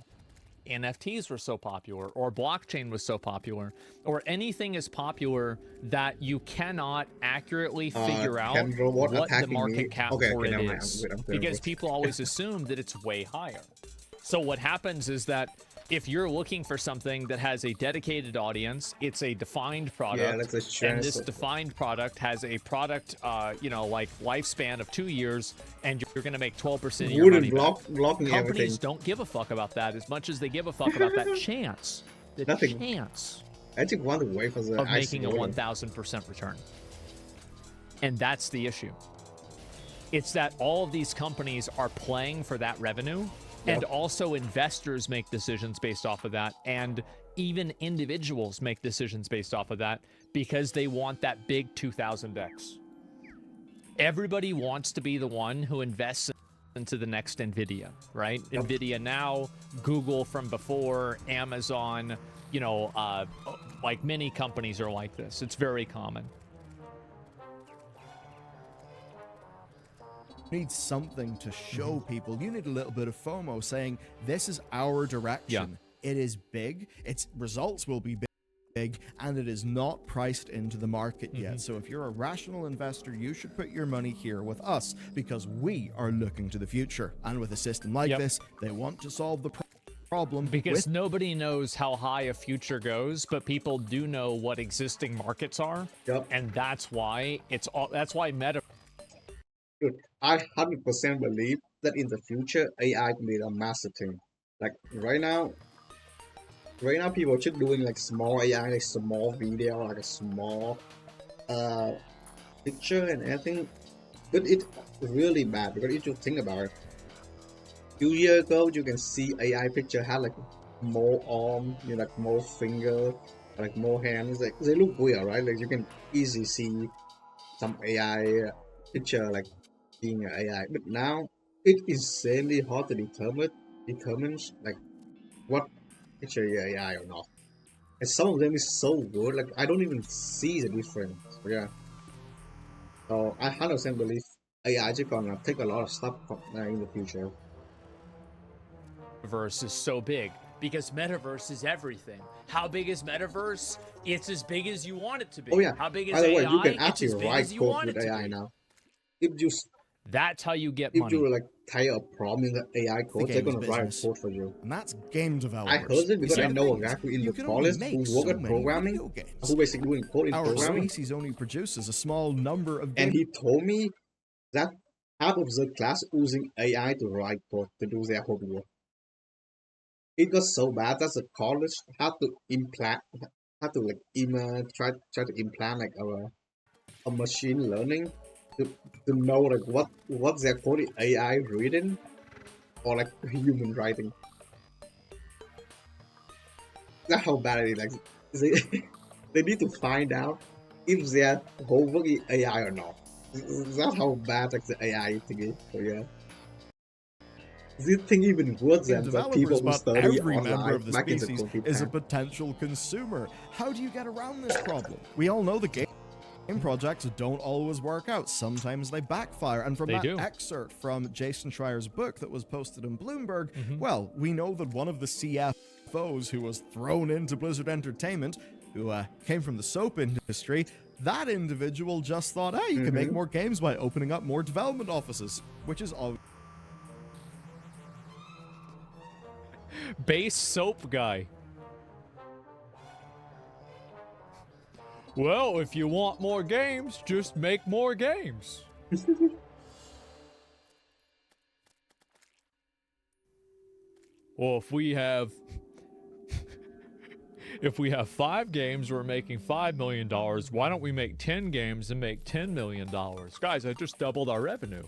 NFTs were so popular, or blockchain was so popular, or anything is popular that you cannot accurately figure out what the market cap for it is, because people always assume that it's way higher. So what happens is that if you're looking for something that has a dedicated audience, it's a defined product, and this defined product has a product, lifespan of 2 years, and you're going to make 12% of your money back. Companies don't give a fuck about that as much as they give a fuck about that chance. Chance. I just want to wait for the of making a 1,000% return. And that's the issue. It's that all of these companies are playing for that revenue. And also investors make decisions based off of that, and even individuals make decisions based off of that because they want that big 2000x. Everybody wants to be the one who invests into the next NVIDIA, right? NVIDIA now, Google from before, Amazon, many companies are like this. It's very common. Need something to show people. You need a little bit of FOMO saying this is our direction. It is big, its results will be big, and it is not priced into the market yet. So if you're a rational investor, you should put your money here with us because we are looking to the future. And with a system like this, they want to solve the problem because nobody knows how high a future goes, but people do know what existing markets are. And that's why meta. Dude, I 100% believe that in the future, AI can be a massive thing. Right now people are just doing small AI, small video, a small picture and everything. But it's really bad because if you think about it, few years ago, you can see AI picture had like more arm, you know, like more finger, like more hands. Like they look weird, right? Like you can easily see some AI picture like being an AI, but now it is insanely hard to determine like what picture is AI or not. And some of them is so good, like I don't even see the difference. Yeah. So I 100% believe AI is gonna take a lot of stuff from, in the future. Metaverse is so big because metaverse is everything. How big is metaverse? It's as big as you want it to be. Oh yeah. How big is By the way, AI? you can It's actually as big write as you code want with it to AI be. now. If you That's how you get if money. you like type a prompt in the AI code, they're gonna write a code for you. And that's game developers. I heard it because I know a guy who in you the can only college make who work so at many programming, video games. who basically doing code in Our programming. species only produces a small number of And games. he told me that half of the class using AI to write code to do their homework. It got so bad that the college had to try to implant like a machine learning to know like what their code is AI reading or like human writing. That's how bad it is. Like they need to find out if their homework is AI or not. That's how bad like the AI thing is. So yeah. This thing even worse than the people who But study every member online of the back in the species COVID is a time. potential consumer. How do you get around this problem? We all know the game projects don't always work out. Sometimes they backfire. And from that excerpt from Jason Schreier's book that was posted in Bloomberg, well, we know that one of the CFOs who was thrown into Blizzard Entertainment, who came from the soap industry, that individual just thought, hey, you can make more games by opening up more development offices, which is all. Base soap guy. Well, if you want more games, just make more games. Well, if we have 5 games, we're making $5 million. Why don't we make 10 games and make $10 million? Guys, I just doubled our revenue.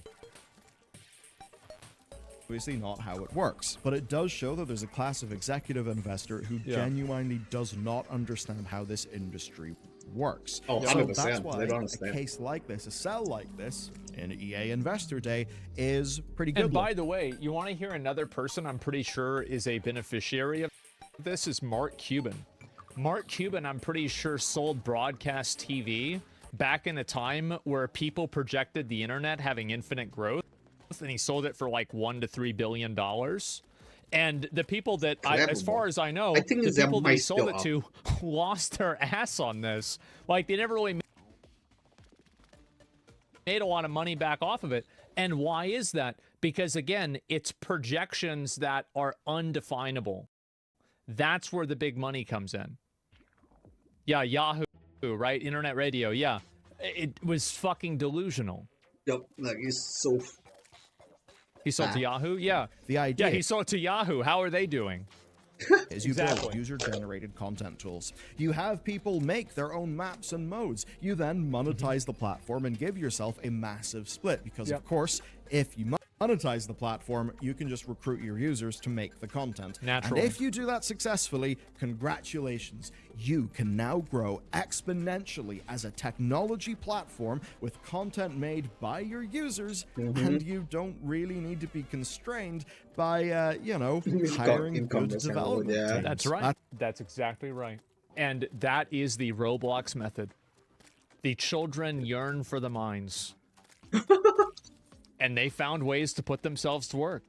Obviously not how it works, but it does show that there's a class of executive investor who genuinely does not understand how this industry works. Oh, so 100%. That's why They don't a understand. case like this, a sell like this, in EA Investor Day is pretty good. And by the way, you want to hear another person I'm pretty sure is a beneficiary of this is Mark Cuban. Mark Cuban, I'm pretty sure, sold broadcast TV back in a time where people projected the internet having infinite growth. And he sold it for like $1 to $3 billion. And the people that, as far as I know, the people that he sold it to lost their ass on this. Like, they never really made a lot of money back off of it. And why is that? Because, again, it's projections that are undefinable. That's where the big money comes in. Yeah, Yahoo, right? Internet radio, yeah. It was fucking delusional. Yep, like it's so... He sold to Yahoo? Yeah. The idea. Yeah, he sold to Yahoo. How are they doing? Is you build user-generated content tools. You have people make their own maps and modes. You then monetize the platform and give yourself a massive split because, of course, if you monetize the platform, you can just recruit your users to make the content. Naturally. And if you do that successfully, congratulations. You can now grow exponentially as a technology platform with content made by your users, and you don't really need to be constrained by, hiring good development teams. That's right. That's exactly right. And that is the Roblox method. The children yearn for the mines. And they found ways to put themselves to work.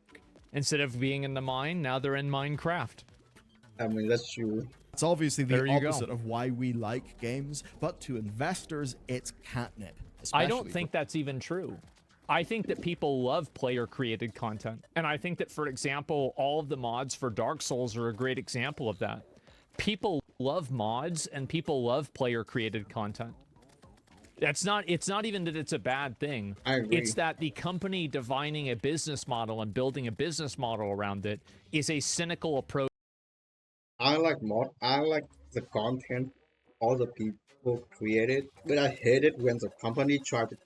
Instead of being in the mine, now they're in Minecraft. I mean, that's true. It's obviously the opposite of why we like games, but to investors, it's catnip. I don't think that's even true. I think that people love player-created content. And I think that, for example, all of the mods for Dark Souls are a great example of that. People love mods, and people love player-created content. It's not even that it's a bad thing. I agree. It's that the company defining a business model and building a business model around it is a cynical approach. I like the content all the people created, but I hate it when the company try to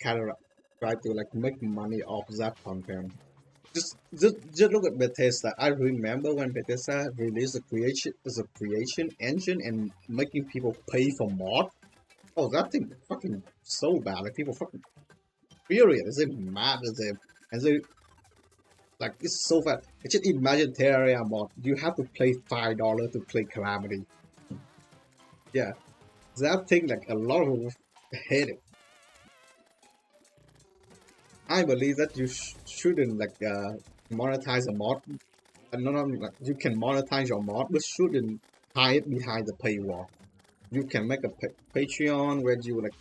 like make money off that content. just look at Bethesda. I remember when Bethesda released the creation engine and making people pay for mod. Oh, that thing fucking so bad. Like people fucking furious. They mad as they like it's so bad. Just imagine Terraria mod. You have to pay $5 to play Calamity. Yeah, that thing like a lot of people hate it. I believe that you shouldn't like monetize a mod. No, you can monetize your mod, but shouldn't hide it behind the paywall. You can make a Patreon where you like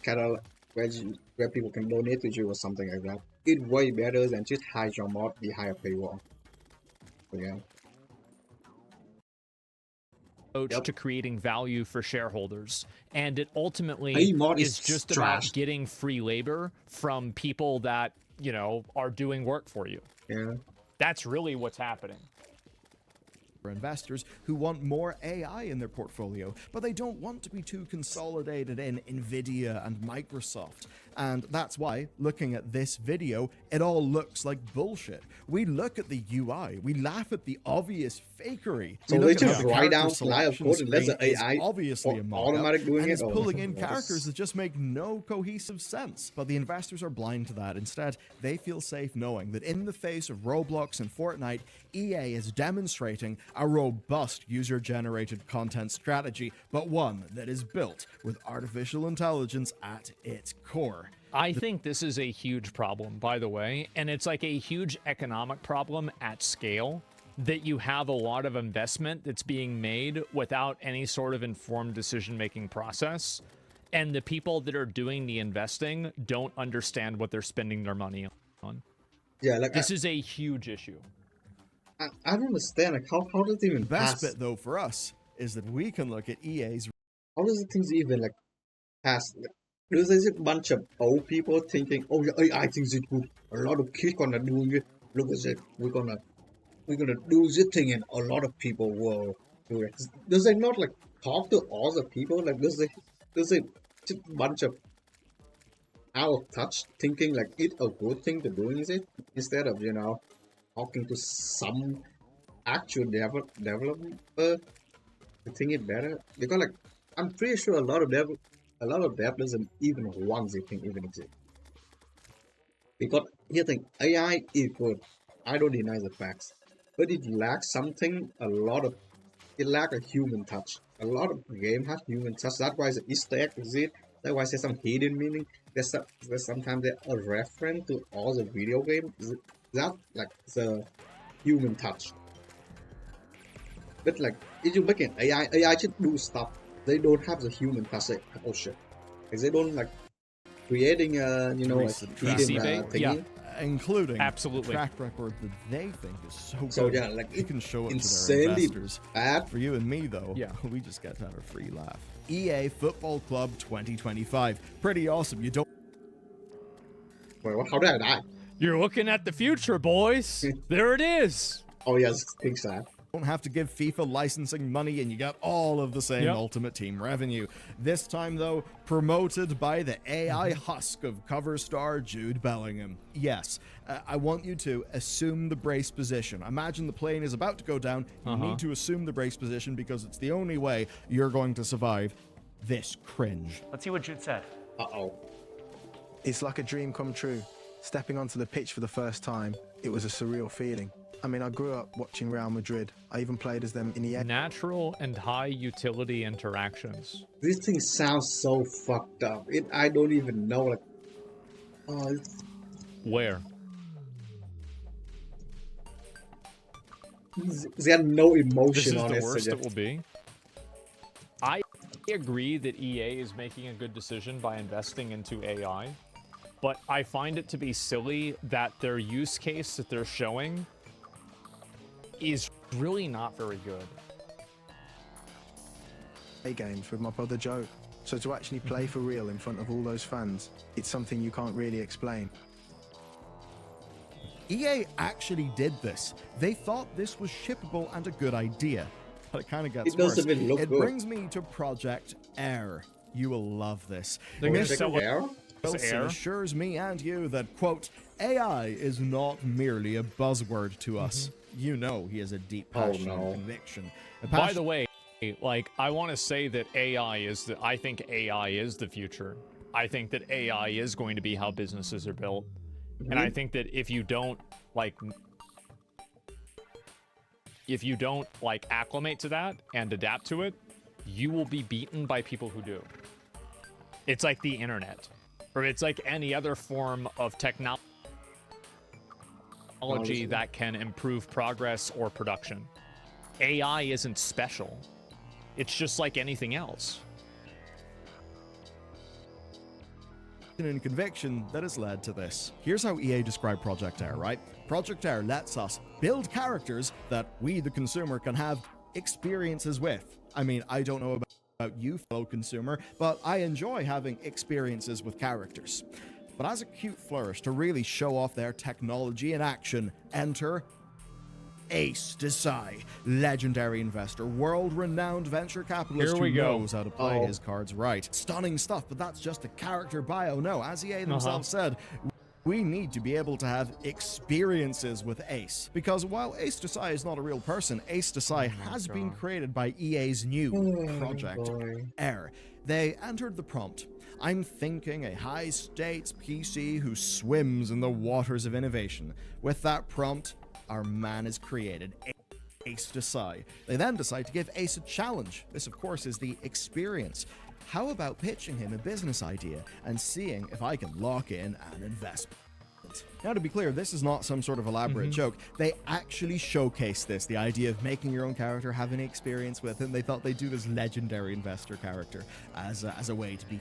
where people can donate to you or something like that. It's way better than just hide your mod behind a paywall. So, yeah. To creating value for shareholders, and it ultimately is just about getting free labor from people that are doing work for you. Yeah, that's really what's happening. For investors who want more AI in their portfolio, but they don't want to be too consolidated in Nvidia and Microsoft. And that's why, looking at this video, it all looks like bullshit. We look at the UI, we laugh at the obvious fakery. So they just write down live code and let the AI obviously a automatic doing and it. it's pulling in characters that just make no cohesive sense. But the investors are blind to that. Instead, they feel safe knowing that in the face of Roblox and Fortnite, EA is demonstrating a robust user-generated content strategy, but one that is built with artificial intelligence at its core. I think this is a huge problem, by the way, and it's like a huge economic problem at scale, that you have a lot of investment that's being made without any sort of informed decision-making process, and the people that are doing the investing don't understand what they're spending their money on. Yeah, like this is a huge issue. I don't understand, like how does it even pass? The best bit though for us is that we can look at EA's. How does the things even like pass? There's a bunch of old people thinking, oh yeah, AI thinks it's good. A lot of kids gonna do it. Look at it. We're gonna do this thing, and a lot of people will do it. Does they not like talk to all the people? Like there's a just bunch of out of touch thinking like it's a good thing to do, is it? Instead of talking to some actual developer to think it better. Because like I'm pretty sure a lot of dev doesn't even want this thing even exist. Because you think AI is good. I don't deny the facts. But it lacks something, it lacks a human touch. A lot of game has human touch. That's why the Easter egg exists. That's why there's some hidden meaning. There's sometimes a reference to all the video games. That like the human touch. But like if you look at AI just do stuff. They don't have the human touch. Like, oh shit! Like they don't like creating a yeah, including absolutely track record that they think is so good. So yeah, like you can show it to their insanely investors. bad. For you and me though, yeah, we just get to have a free laugh. EA Football Club 2025, pretty awesome. You don't. Wait, how did I die? You're looking at the future, boys. There it is. Oh yes, big sad. Don't have to give FIFA licensing money and you got all of the same Ultimate Team revenue. This time though, promoted by the AI husk of cover star Jude Bellingham. Yes, I want you to assume the brace position. Imagine the plane is about to go down. You need to assume the brace position because it's the only way you're going to survive this cringe. Let's see what Jude said. Uh-oh. It's like a dream come true. Stepping onto the pitch for the first time, it was a surreal feeling. I mean, I grew up watching Real Madrid. I even played as them in the natural and high utility interactions. This thing sounds so fucked up. I don't even know. Like, where? They had no emotion on it. This is the worst it will be. I agree that EA is making a good decision by investing into AI, but I find it to be silly that their use case that they're showing is really not very good. Games with my brother Joe. So to actually play for real in front of all those fans, it's something you can't really explain. EA actually did this. They thought this was shippable and a good idea. But it kind of gets worse. It brings me to Project Air. You will love this. They're going to sell it. Wilson assures me and you that, quote, AI is not merely a buzzword to us. You know he has a deep passion and conviction. By the way, like, I want to say that I think AI is the future. I think that AI is going to be how businesses are built. And I think that if you don't acclimate to that and adapt to it, you will be beaten by people who do. It's like the internet, or it's like any other form of technology that can improve progress or production. AI isn't special. It's just like anything else. And conviction that has led to this. Here's how EA described Project Air, right? Project Air lets us build characters that we, the consumer, can have experiences with. I mean, I don't know about you, fellow consumer, but I enjoy having experiences with characters. But as a cute flourish to really show off their technology in action, enter Ace Desai, legendary investor, world-renowned venture capitalist who knows how to play his cards right. Stunning stuff, but that's just a character bio. No, as EA themselves said, we need to be able to have experiences with Ace. Because while Ace Desai is not a real person, Ace Desai has been created by EA's new Project Air. They entered the prompt. I'm thinking a high-stakes PC who swims in the waters of innovation. With that prompt, our man is created, Ace Desai. They then decide to give Ace a challenge. This, of course, is the experience. How about pitching him a business idea and seeing if I can lock in an investment? Now, to be clear, this is not some sort of elaborate joke. They actually showcase this, the idea of making your own character, having an experience with him. They thought they'd do this legendary investor character as a way to be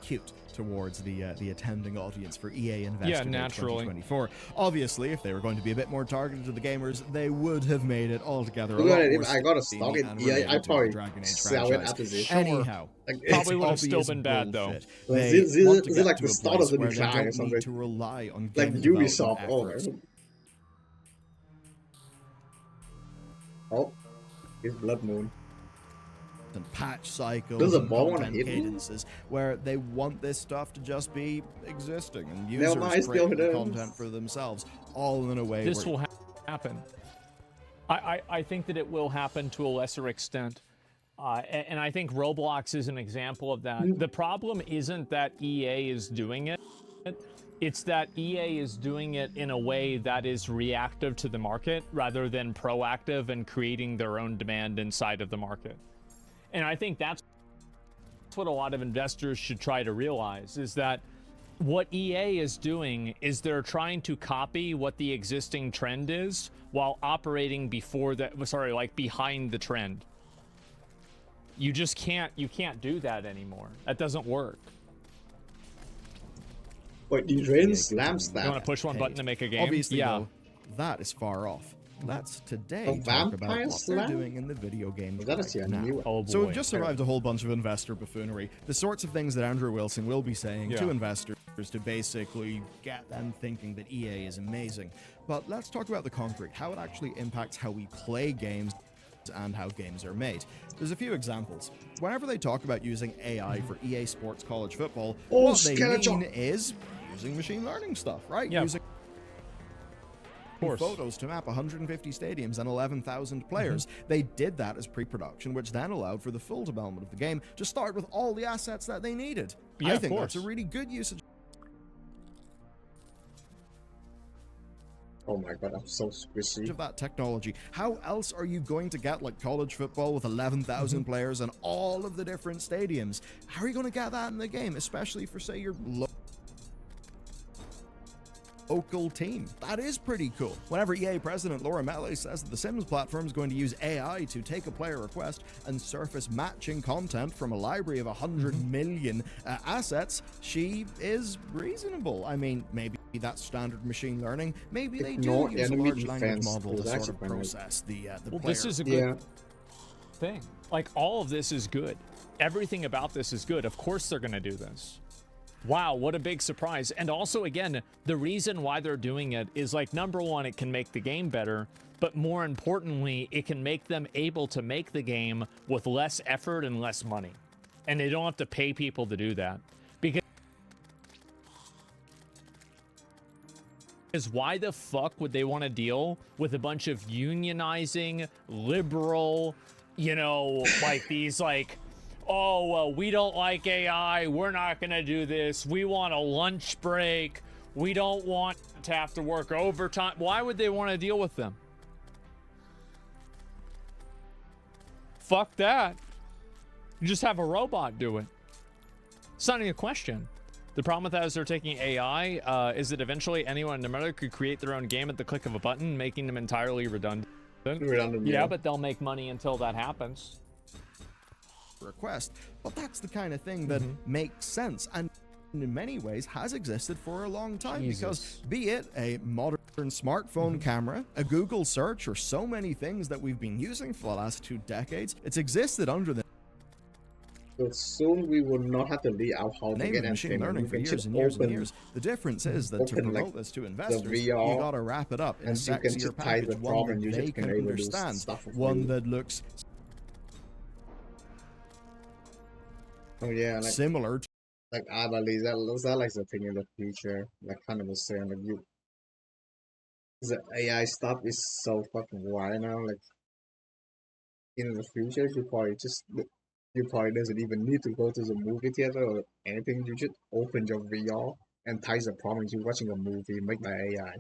cute towards the attending audience for EA Investor Day 2024. Obviously, if they were going to be a bit more targeted to the gamers, they would have made it altogether a lot more. If I got a stock in EA, I'd probably sell it after this. Anyhow, probably would have still been bad though. Is it like the start of the decline or something? To rely on like Ubisoft. Oh, it's Blood Moon. And patch cycles and content cadences where they want this stuff to just be existing and users create the content for themselves, all in a way this will happen. I think that it will happen to a lesser extent, and I think Roblox is an example of that. The problem isn't that EA is doing it, it's that EA is doing it in a way that is reactive to the market rather than proactive and creating their own demand inside of the market. And I think that's what a lot of investors should try to realize, is that what EA is doing is they're trying to copy what the existing trend is while operating behind the trend. You just can't do that anymore. That doesn't work. Wait, you drain slam stack. You want to push one button to make a game? Obviously, though, that is far off. Let's today talk about what they're doing in the video game now. So we've just survived a whole bunch of investor buffoonery, the sorts of things that Andrew Wilson will be saying to investors to basically get them thinking that EA is amazing. But let's talk about the concrete, how it actually impacts how we play games and how games are made. There's a few examples. Whenever they talk about using AI for EA Sports College Football, what they mean is using machine learning stuff, right? Using photos to map 150 stadiums and 11,000 players. They did that as pre-production, which then allowed for the full development of the game to start with all the assets that they needed. I think that's a really good usage. Oh my god, I'm so squishy. Of that technology. How else are you going to get like college football with 11,000 players and all of the different stadiums? How are you going to get that in the game, especially for, say, your local team? That is pretty cool. Whenever EA president Laura Mele says that the Sims platform is going to use AI to take a player request and surface matching content from a library of 100 million do she is reasonable. I mean, maybe that's standard machine learning. Maybe they do use a large language model to sort of process the player. This is a good thing. Like, all of this is good. Everything about this is good. Of course they're going to do this. Wow, what a big surprise. And also, again, the reason why they're doing it is, like, number one, it can make the game better, but more importantly, it can make them able to make the game with less effort and less money. And they don't have to pay people to do that. why the fuck would they want to deal with a bunch of unionizing, liberal, you know, like these like, oh, well, we don't like AI. We're not going to do this. We want a lunch break. We don't want to have to work overtime. Why would they want to deal with them? Fuck that. You just have a robot do it. It's not even a question. The problem with that is they're taking AI. Is that eventually anyone in America could create their own game at the click of a button, making them entirely redundant. Yeah, but they'll make money until that happens. Request, but that's the kind of thing that makes sense and in many ways has existed for a long time. Because be it a modern smartphone camera, a Google search, or so many things that we've been using for the last 2 decades, it's existed under the So soon we will not have to leave out how to name get of machine learning for years and years and years. The difference is that to promote this to investors, you gotta wrap it up in a sexier package, one that they can understand, one that looks similar to like I believe that like the thing in the future, like 100%. Like the AI stuff is so fucking wide now. Like in the future, you probably doesn't even need to go to the movie theater or anything. You just open your VR and type the prompt. You're watching a movie made by AI.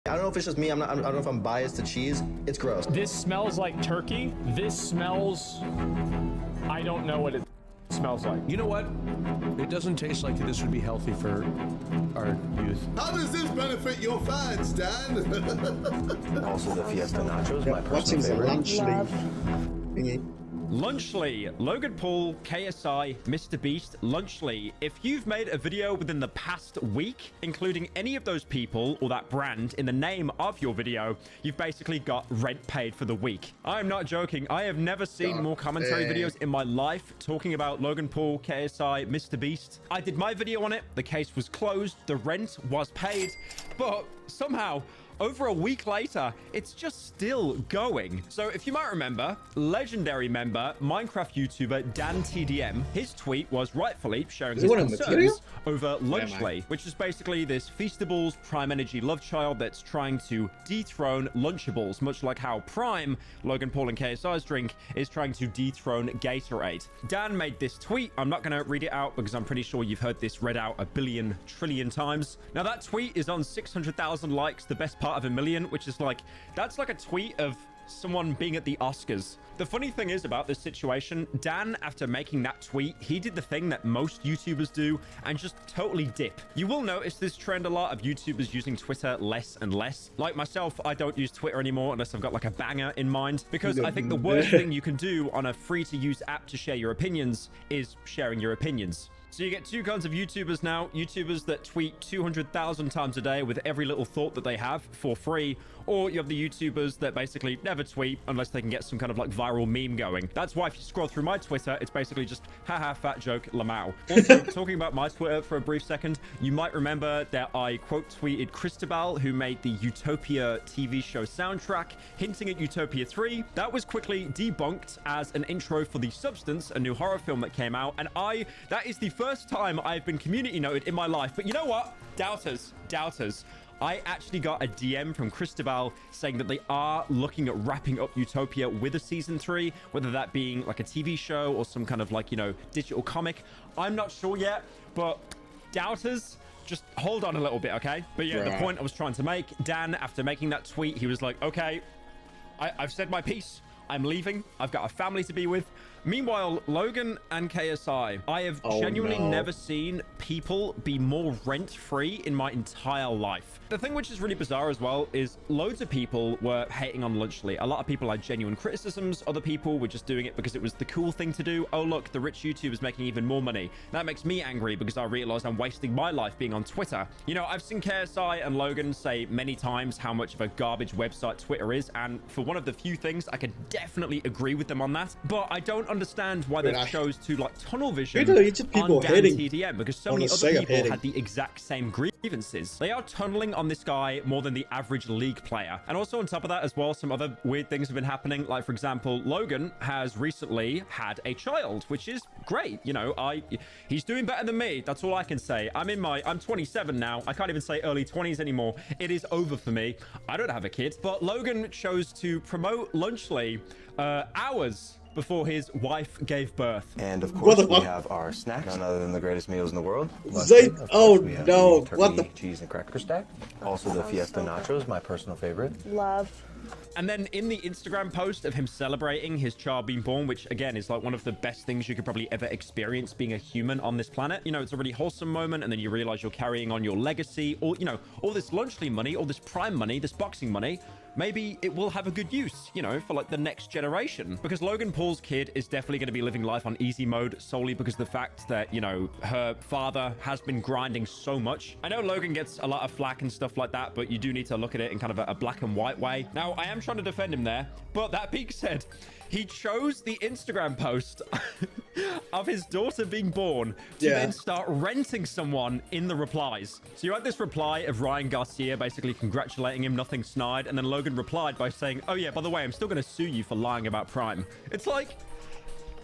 I don't know if it's just me. I don't know if I'm biased to cheese. It's gross. This smells like turkey. This smells... I don't know what it smells like. You know what? It doesn't taste like this would be healthy for our youth. How does this benefit your fans, Dan? Also the Fiesta Nachos, my personal favorite. Lunchly, Logan Paul, KSI, Mr. Beast, Lunchly. If you've made a video within the past week, including any of those people or that brand in the name of your video, you've basically got rent paid for the week. I'm not joking. I have never seen more commentary videos in my life talking about Logan Paul, KSI, Mr. Beast. I did my video on it. The case was closed. The rent was paid. But somehow, over a week later, it's just still going. So if you might remember, legendary member, Minecraft YouTuber Dan TDM, his tweet was rightfully sharing his concerns over Lunchly, which is basically this Feastables Prime Energy love child that's trying to dethrone Lunchables, much like how Prime, Logan Paul and KSI's drink, is trying to dethrone Gatorade. Dan made this tweet. I'm not going to read it out because I'm pretty sure you've heard this read out a billion trillion times. Now that tweet is on 600,000 likes, the best part of a million, which is like, that's like a tweet of someone being at the Oscars. The funny thing is about this situation, Dan, after making that tweet, he did the thing that most YouTubers do and just totally dip. You will notice this trend a lot of YouTubers using Twitter less and less. Like myself, I don't use Twitter anymore unless I've got like a banger in mind, because I think the worst thing you can do on a free-to-use app to share your opinions is sharing your opinions. So you get two kinds of YouTubers now. YouTubers that tweet 200,000 times a day with every little thought that they have for free. Or you have the YouTubers that basically never tweet unless they can get some kind of like viral meme going. That's why if you scroll through my Twitter, it's basically just haha fat joke Lamau. Also, talking about my Twitter for a brief second, you might remember that I quote tweeted Cristobal, who made the Utopia TV show soundtrack, hinting at Utopia 3. That was quickly debunked as an intro for The Substance, a new horror film that came out. And that is the first time I've been community noted in my life. But you know what? Doubters. I actually got a DM from Cristobal saying that they are looking at wrapping up Utopia with a season 3, whether that being like a TV show or some kind of like, you know, digital comic. I'm not sure yet, but doubters, just hold on a little bit, okay? But yeah, the point I was trying to make, Dan, after making that tweet, he was like, okay, I've said my piece. I'm leaving. I've got a family to be with. Meanwhile, Logan and KSI, I have genuinely never seen people be more rent-free in my entire life. The thing which is really bizarre as well is loads of people were hating on Lunchly. A lot of people had genuine criticisms. Other people were just doing it because it was the cool thing to do. Oh, look, the rich YouTuber's making even more money. That makes me angry because I realized I'm wasting my life being on Twitter. You know, I've seen KSI and Logan say many times how much of a garbage website Twitter is. And for one of the few things, I can definitely agree with them on that. But I don't understand why they chose to like tunnel vision on Dan TDM, because so many other people had the exact same grievances. They are tunneling on this guy more than the average League player. And also on top of that as well, some other weird things have been happening. Like, for example, Logan has recently had a child, which is great. You know, he's doing better than me. That's all I can say. I'm 27 now. I can't even say early 20s anymore. It is over for me. I don't have a kid. But Logan chose to promote Lunchly hours before his wife gave birth. And of course, we have our snacks, none other than the greatest meals in the world. Oh no, what the cheese and cracker stack. Also the Fiesta Nachos, my personal favorite. Love. And then in the Instagram post of him celebrating his child being born, which again is like one of the best things you could probably ever experience being a human on this planet. You know, it's a really wholesome moment, and then you realize you're carrying on your legacy, or, you know, all this Lunchly money, all this Prime money, this boxing money. Maybe it will have a good use, you know, for like the next generation. Because Logan Paul's kid is definitely going to be living life on easy mode solely because of the fact that, you know, her father has been grinding so much. I know Logan gets a lot of flack and stuff like that, but you do need to look at it in kind of a black and white way. Now, I am trying to defend him there, but that being said, he chose the Instagram post of his daughter being born to then start renting someone in the replies. So you had this reply of Ryan Garcia basically congratulating him, nothing snide, and then Logan replied by saying, oh yeah, by the way, I'm still going to sue you for lying about Prime. It's like,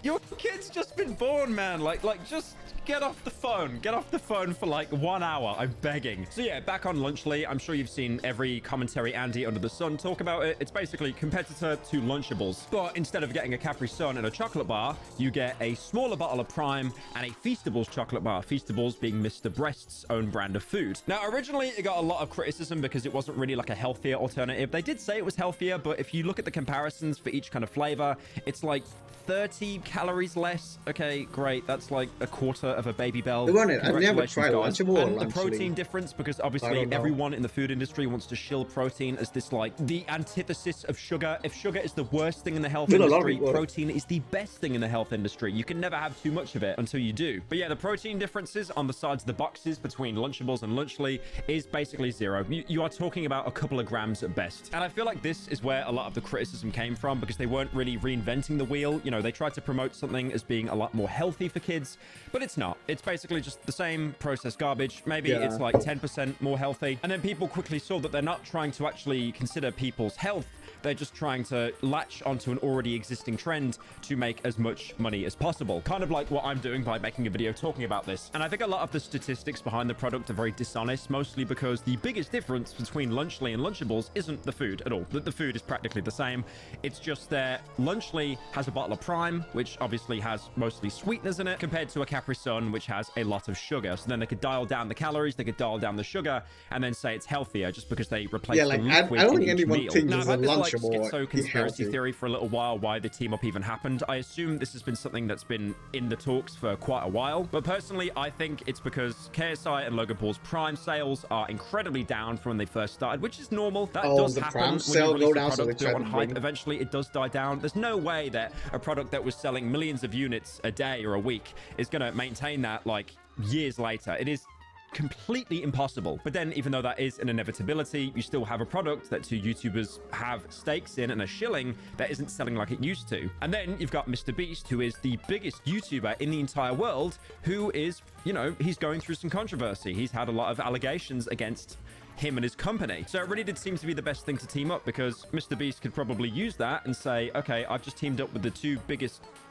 your kid's just been born, man. Like just get off the phone. Get off the phone for like 1 hour. I'm begging. So yeah, back on Lunchly. I'm sure you've seen every commentary Andy under the sun talk about it. It's basically competitor to Lunchables. But instead of getting a Capri Sun and a chocolate bar, you get a smaller bottle of Prime and a Feastables chocolate bar. Feastables being Mr. Breast's own brand of food. Now, originally, it got a lot of criticism because it wasn't really like a healthier alternative. They did say it was healthier, but if you look at the comparisons for each kind of flavor, it's like 30 calories less. Okay, great. That's like a quarter of a Baby Bell. I've never tried Lunchable or And the protein difference, because obviously everyone in the food industry wants to shill protein as this like the antithesis of sugar. If sugar is the worst thing in the health industry, protein is the best thing in the health industry. You can never have too much of it until you do. But yeah, the protein differences on the sides of the boxes between Lunchables and Lunchly is basically zero. You are talking about a couple of grams at best. And I feel like this is where a lot of the criticism came from, because they weren't really reinventing the wheel. You know, they tried to promote something as being a lot more healthy for kids, but it's not. It's basically just the same processed garbage. Maybe it's like 10% more healthy. And then people quickly saw that they're not trying to actually consider people's health. They're just trying to latch onto an already existing trend to make as much money as possible. Kind of like what I'm doing by making a video talking about this. And I think a lot of the statistics behind the product are very dishonest, mostly because the biggest difference between Lunchly and Lunchables isn't the food at all. The food is practically the same. It's just that Lunchly has a bottle of Prime, which obviously has mostly sweeteners in it, compared to a Capri Sun, which has a lot of sugar. So then they could dial down the calories, they could dial down the sugar, and then say it's healthier just because they replace the liquid I don't think in each anyone meal. thinks Now, it's I've a had this like Lunchable conspiracy theory for a little while why the team up even happened. I assume this has been something that's been in the talks for quite a while, but personally I think it's because KSI and Logan Paul's Prime sales are incredibly down from when they first started, which is normal. That does happen when you release a product built on hype. Eventually it does die down. There's no way that a product that was selling millions of units a day or a week is going to maintain that like years later. It is completely impossible. But then, even though that is an inevitability, you still have a product that two YouTubers have stakes in and a shilling that isn't selling like it used to. And then you've got Mr. Beast, who is the biggest YouTuber in the entire world, who is, you know, he's going through some controversy. He's had a lot of allegations against him and his company. So it really did seem to be the best thing to team up, because Mr. Beast could probably use that and say, okay, I've just teamed up with the two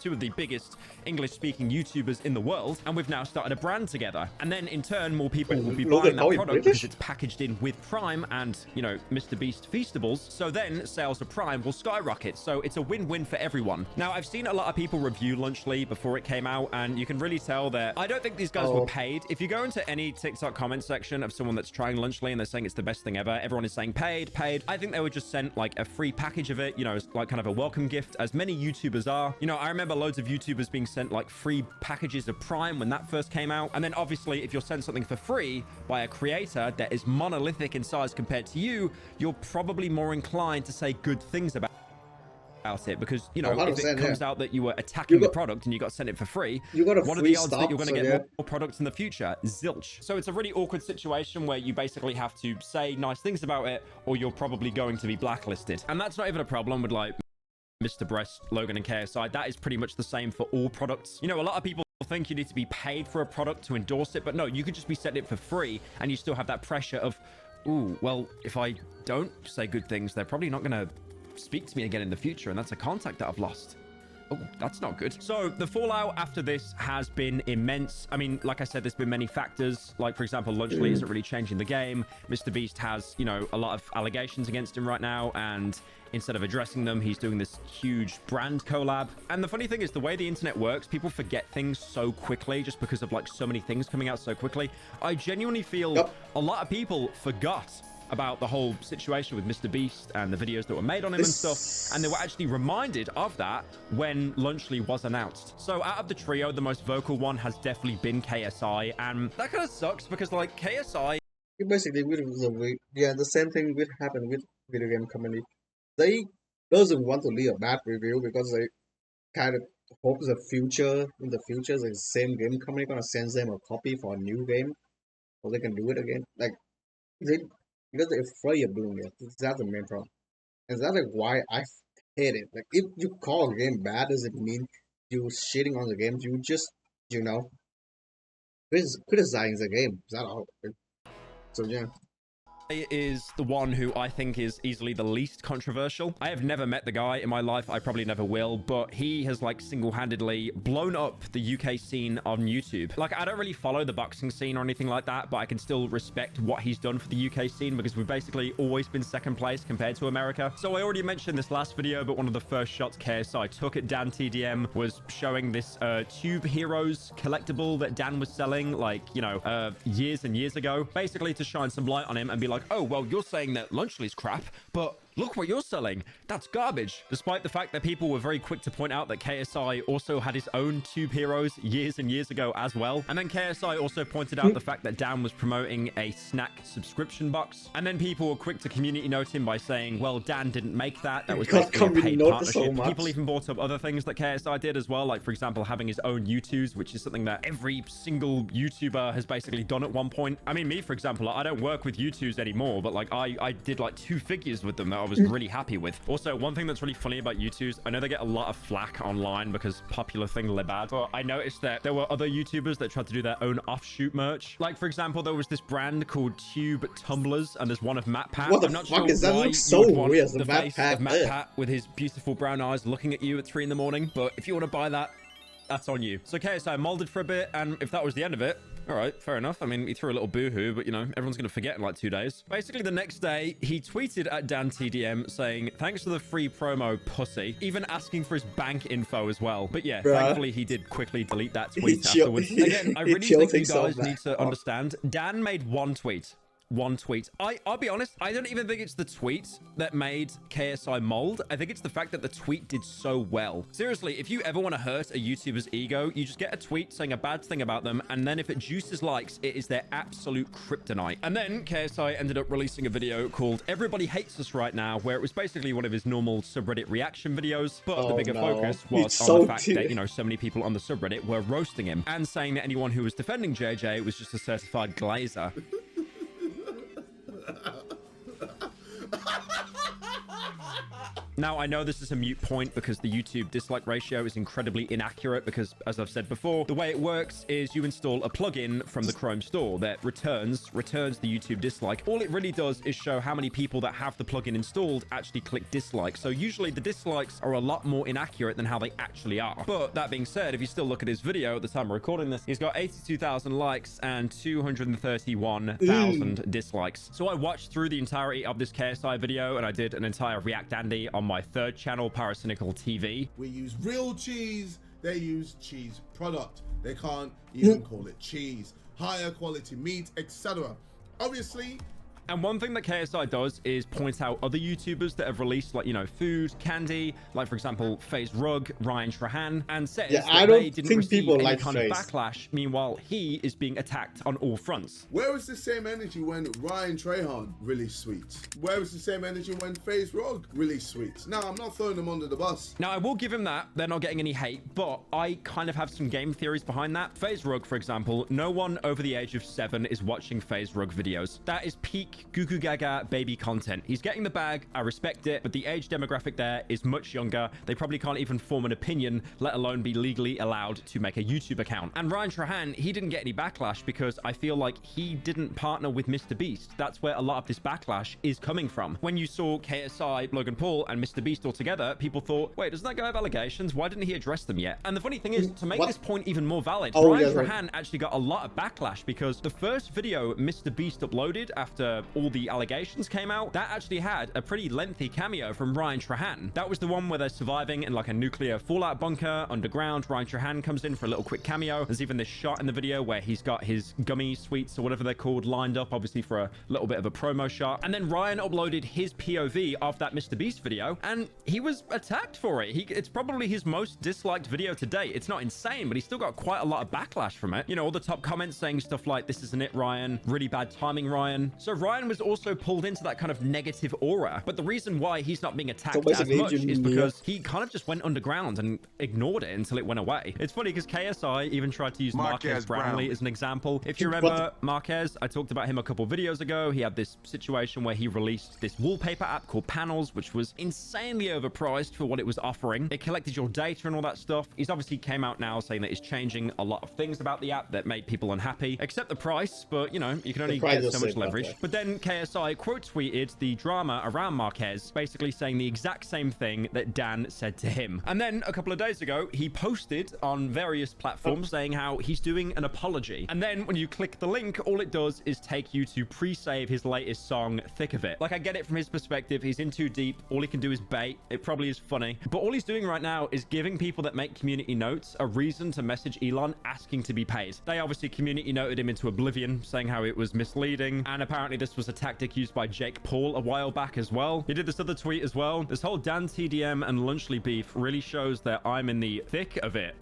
of the biggest English-speaking YouTubers in the world, and we've now started a brand together. And then in turn, more people will be buying that product because it's packaged in with Prime and, you know, Mr. Beast Feastables. So then sales of Prime will skyrocket. So it's a win-win for everyone. Now, I've seen a lot of people review Lunchly before it came out, and you can really tell that I don't think these guys were paid. If you go into any TikTok comment section of someone that's trying Lunchly and they're saying it's the best thing ever, everyone is saying paid. I think they were just sent like a free package of it, you know, like kind of a welcome gift, as many YouTubers are. You know, I remember loads of YouTubers being sent like free packages of Prime when that first came out. And then obviously if you're sent something for free by a creator that is monolithic in size compared to you, you're probably more inclined to say good things about it, because, you know, if it comes out that you were attacking the product and you got sent it for free, what are the odds that you're going to get more products in the future? Zilch. So it's a really awkward situation where you basically have to say nice things about it, or you're probably going to be blacklisted. And that's not even a problem with like Mr. Breast, Logan, and KSI, that is pretty much the same for all products. You know, a lot of people think you need to be paid for a product to endorse it, but no, you could just be setting it for free, and you still have that pressure of, ooh, well, if I don't say good things, they're probably not going to speak to me again in the future, and that's a contact that I've lost. Oh, that's not good. So the fallout after this has been immense. I mean, like I said, there's been many factors. Like, for example, Lunchley isn't really changing the game. Mr. Beast has, you know, a lot of allegations against him right now. And instead of addressing them, he's doing this huge brand collab. And the funny thing is, the way the internet works, people forget things so quickly just because of, like, so many things coming out so quickly. I genuinely feel a lot of people forgot about the whole situation with Mr. Beast and the videos that were made on him and stuff, and they were actually reminded of that when Lunchley was announced. So out of the trio, the most vocal one has definitely been KSI, and that kind of sucks because, like, KSI basically the same thing will happen with video game company. They doesn't want to leave a bad review because they kind of hope in the future the same game company gonna send them a copy for a new game, so they can do it again. Like because they're afraid of doing it. That's the main problem. And that's like why I hate it. Like, if you call a game bad, does it mean you shitting on the game? You just, you know, criticizing the game. Is that all? So, yeah. is the one who I think is easily the least controversial. I have never met the guy in my life. I probably never will, but he has like single-handedly blown up the UK scene on YouTube. Like, I don't really follow the boxing scene or anything like that, but I can still respect what he's done for the UK scene because we've basically always been second place compared to America. So I already mentioned this last video, but one of the first shots KSI took at Dan TDM was showing this Tube Heroes collectible that Dan was selling, like, you know, years and years ago, basically to shine some light on him and be like, oh, well, you're saying that Lunchley's crap, but look what you're selling. That's garbage. Despite the fact that people were very quick to point out that KSI also had his own Tube Heroes years and years ago as well. And then KSI also pointed out the fact that Dan was promoting a snack subscription box. And then people were quick to community note him by saying, well, Dan didn't make that. That was basically a paid partnership. People even brought up other things that KSI did as well. Like, for example, having his own U2s, which is something that every single YouTuber has basically done at one point. I mean, me, for example, I don't work with U2s anymore, but like I did like 2 figures with them that I was really happy with. Also, one thing that's really funny about U2s, I know they get a lot of flack online because popular thing libad, but I noticed that there were other YouTubers that tried to do their own offshoot merch. Like, for example, there was this brand called Tube Tumblers, and there's one of Matt Pat. What the fuck is that? Looks so weird. The face of Matt Pat with his beautiful brown eyes looking at you at 3 in the morning, but if you want to buy that, that's on you. So KSI molded for a bit, and if that was the end of it, all right, fair enough. I mean, he threw a little boohoo, but, you know, everyone's going to forget in like 2 days. Basically, the next day, he tweeted at Dan TDM saying, thanks for the free promo, pussy, even asking for his bank info as well. But yeah, thankfully, he did quickly delete that tweet afterwards. Again, I really think you guys need to understand, Dan made one tweet. I'll be honest, I don't even think it's the tweet that made KSI mold. I think it's the fact that the tweet did so well. Seriously, if you ever want to hurt a YouTuber's ego, you just get a tweet saying a bad thing about them, and then if it juices likes, it is their absolute kryptonite. And then KSI ended up releasing a video called Everybody Hates Us Right Now, where it was basically one of his normal subreddit reaction videos, but the bigger focus was on the fact that, you know, so many people on the subreddit were roasting him and saying that anyone who was defending JJ was just a certified glazer. Now, I know this is a moot point because the YouTube dislike ratio is incredibly inaccurate because, as I've said before, the way it works is you install a plugin from the Chrome store that returns the YouTube dislike. All it really does is show how many people that have the plugin installed actually click dislike. So usually the dislikes are a lot more inaccurate than how they actually are. But that being said, if you still look at his video at the time of recording this, he's got 82,000 likes and 231,000 dislikes. So I watched through the entirety of this KSI video and I did an entire React Andy on my 3rd channel, Paracynical TV. We use real cheese, they use cheese product. They can't even call it cheese. Higher quality meat, etc. Obviously. And one thing that KSI does is point out other YouTubers that have released, like, you know, food, candy, like, for example, FaZe Rug, Ryan Trahan, and says that they didn't receive any kind of backlash. Meanwhile, he is being attacked on all fronts. Where was the same energy when Ryan Trahan released sweets? Where was the same energy when FaZe Rug released sweets? Now, I'm not throwing them under the bus. Now, I will give him that. They're not getting any hate, but I kind of have some game theories behind that. FaZe Rug, for example, no one over the age of 7 is watching FaZe Rug videos. That is peak goo goo gaga baby content. He's getting the bag. I respect it, but the age demographic there is much younger. They probably can't even form an opinion, let alone be legally allowed to make a YouTube account. And Ryan Trahan, he didn't get any backlash because I feel like he didn't partner with Mr. Beast. That's where a lot of this backlash is coming from. When you saw KSI, Logan Paul, and Mr. Beast all together, people thought, wait, doesn't that guy have allegations? Why didn't he address them yet? And the funny thing is, to make this point even more valid, Ryan Trahan actually got a lot of backlash because the first video Mr. Beast uploaded after all the allegations came out, that actually had a pretty lengthy cameo from Ryan Trahan. That was the one where they're surviving in like a nuclear fallout bunker underground. Ryan Trahan comes in for a little quick cameo. There's even this shot in the video where he's got his gummy sweets or whatever they're called lined up, obviously for a little bit of a promo shot. And then Ryan uploaded his POV of that Mr. Beast video, and he was attacked for it. It's probably his most disliked video to date. It's not insane, but he still got quite a lot of backlash from it. You know, all the top comments saying stuff like, this isn't it, Ryan. Really bad timing, Ryan. So Ryan was also pulled into that kind of negative aura. But the reason why he's not being attacked as much is because he kind of just went underground and ignored it until it went away. It's funny because KSI even tried to use Marquez Brownlee as an example. If you remember Marquez, I talked about him a couple videos ago. He had this situation where he released this wallpaper app called Panels, which was insanely overpriced for what it was offering. It collected your data and all that stuff. He's obviously came out now saying that he's changing a lot of things about the app that made people unhappy, except the price, but you know, you can only get so much leverage. But then KSI quote tweeted the drama around Marquez, basically saying the exact same thing that Dan said to him. And then a couple of days ago, he posted on various platforms saying how he's doing an apology. And then when you click the link, all it does is take you to pre-save his latest song, Thick of It. Like, I get it from his perspective. He's in too deep. All he can do is bait. It probably is funny. But all he's doing right now is giving people that make community notes a reason to message Elon asking to be paid. They obviously community noted him into oblivion, saying how it was misleading. And apparently this was a tactic used by Jake Paul a while back as well. He did this other tweet as well. This whole Dan TDM and Lunchley beef really shows that I'm in the thick of it.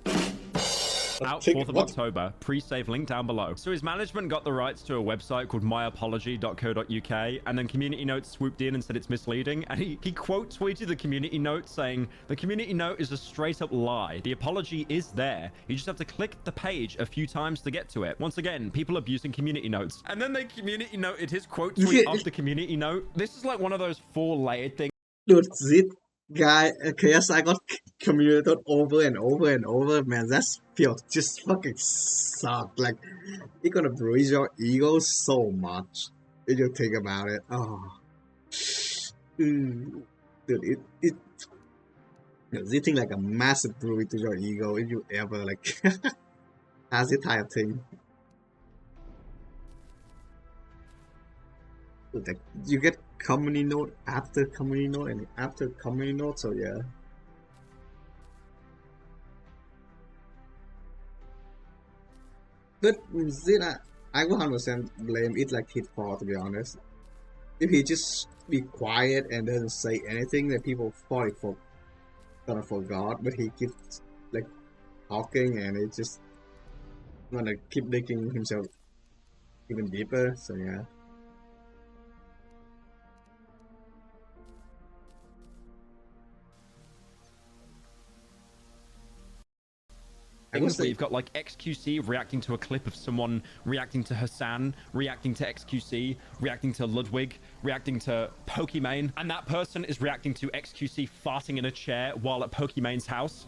Out 4th of October. Pre-save link down below. So his management got the rights to a website called myapology.co.uk, and then community notes swooped in and said it's misleading. And he quote tweeted the community note saying, the community note is a straight up lie. The apology is there. You just have to click the page a few times to get to it. Once again, people abusing community notes. And then they community noted his quote tweet of the community note. This is like one of those 4-layered things. Dude, this guy, KSI got communicated over and over and over, man. That's just fucking suck. Like, it's gonna bruise your ego so much if you think about it. Oh, dude, this thing like a massive bruise to your ego if you ever like has this type of thing. Like, you get community note after community note and after community note, so yeah. But Zina, I 100% blame it like his fault, to be honest. If he just be quiet and doesn't say anything, then people probably gonna forgot. But he keeps like talking, and it's just gonna keep digging himself even deeper. So yeah. Things where you've got like XQC reacting to a clip of someone reacting to Hassan, reacting to XQC, reacting to Ludwig, reacting to Pokimane, and that person is reacting to XQC farting in a chair while at Pokimane's house.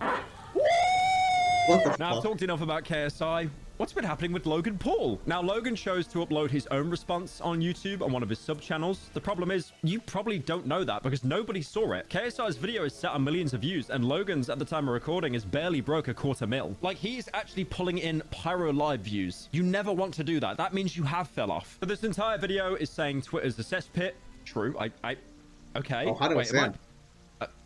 What the Now, I've talked enough about KSI. What's been happening with Logan Paul? Now, Logan chose to upload his own response on YouTube on one of his sub-channels. The problem is, you probably don't know that because nobody saw it. KSI's video is set on millions of views, and Logan's, at the time of recording, is barely broke a 250,000. Like, he's actually pulling in Pyro Live views. You never want to do that. That means you have fell off. So this entire video is saying Twitter's a cesspit. True. Okay. Oh, 100%.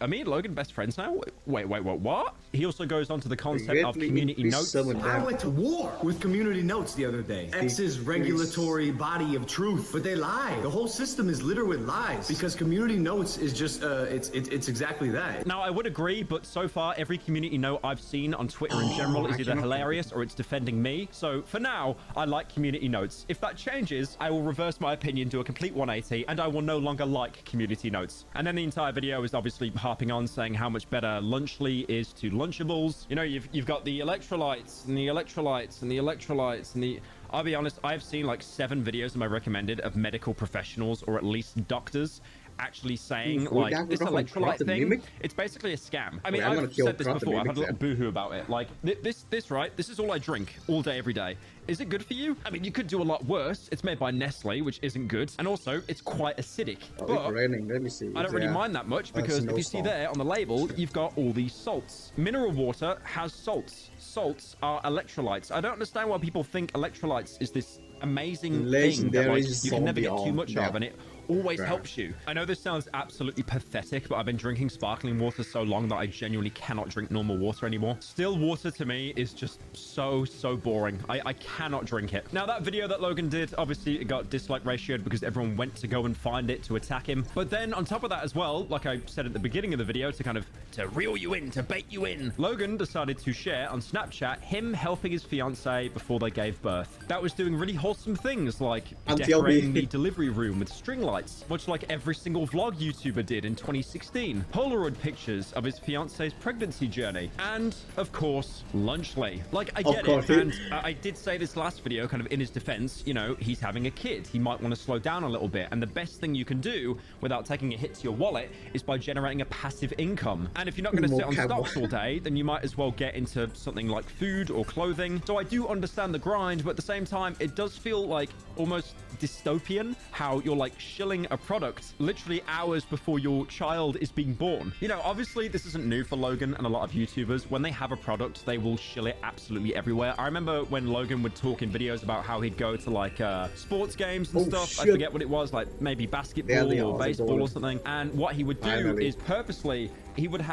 Are me and Logan best friends now? Wait, what? He also goes on to the concept of community notes. I went to war with community notes the other day. X's regulatory body of truth, but they lie. The whole system is littered with lies because community notes is just, it's exactly that. Now, I would agree, but so far, every community note I've seen on Twitter in general is either hilarious or it's defending me. So for now, I like community notes. If that changes, I will reverse my opinion, do a complete 180, and I will no longer like community notes. And then the entire video is obviously harping on saying how much better Lunchley is to Lunchables. You know, you've got the electrolytes and the electrolytes and the electrolytes and the... I'll be honest, I've seen like 7 videos in my recommended of medical professionals or at least doctors actually saying like this electrolyte thing, it's basically a scam. I mean, I've said this before, I've had a lot of boohoo about it. Like this is all I drink all day, every day. Is it good for you? I mean, you could do a lot worse. It's made by Nestle, which isn't good. And also, it's quite acidic. Oh, but it's raining. Let me see. I don't really mind that much because if you see there on the label, you've got all these salts. Mineral water has salts. Salts are electrolytes. I don't understand why people think electrolytes is this amazing thing that like, you can never get too much of, and it always helps you. I know this sounds absolutely pathetic, but I've been drinking sparkling water so long that I genuinely cannot drink normal water anymore. Still water to me is just so boring. I cannot drink it. Now that video that Logan did, obviously it got dislike ratioed because everyone went to go and find it to attack him. But then on top of that as well, like I said at the beginning of the video, to reel you in, to bait you in, Logan decided to share on Snapchat him helping his fiance before they gave birth. That was doing really wholesome things like decorating the delivery room with string lights, much like every single vlog YouTuber did in 2016. Polaroid pictures of his fiance's pregnancy journey. And, of course, Lunchley. Like, I get it. And I did say this last video, kind of in his defense, you know, he's having a kid. He might want to slow down a little bit. And the best thing you can do without taking a hit to your wallet is by generating a passive income. And if you're not going to sit on stocks all day, then you might as well get into something like food or clothing. So I do understand the grind, but at the same time, it does feel like almost dystopian how you're like shilling a product literally hours before your child is being born. You know, obviously this isn't new for Logan and a lot of YouTubers. When they have a product, they will shill it absolutely everywhere. I remember when Logan would talk in videos about how he'd go to like sports games and stuff. Shit. I forget what it was, like maybe basketball or baseball or something. And what he would do is purposely, he would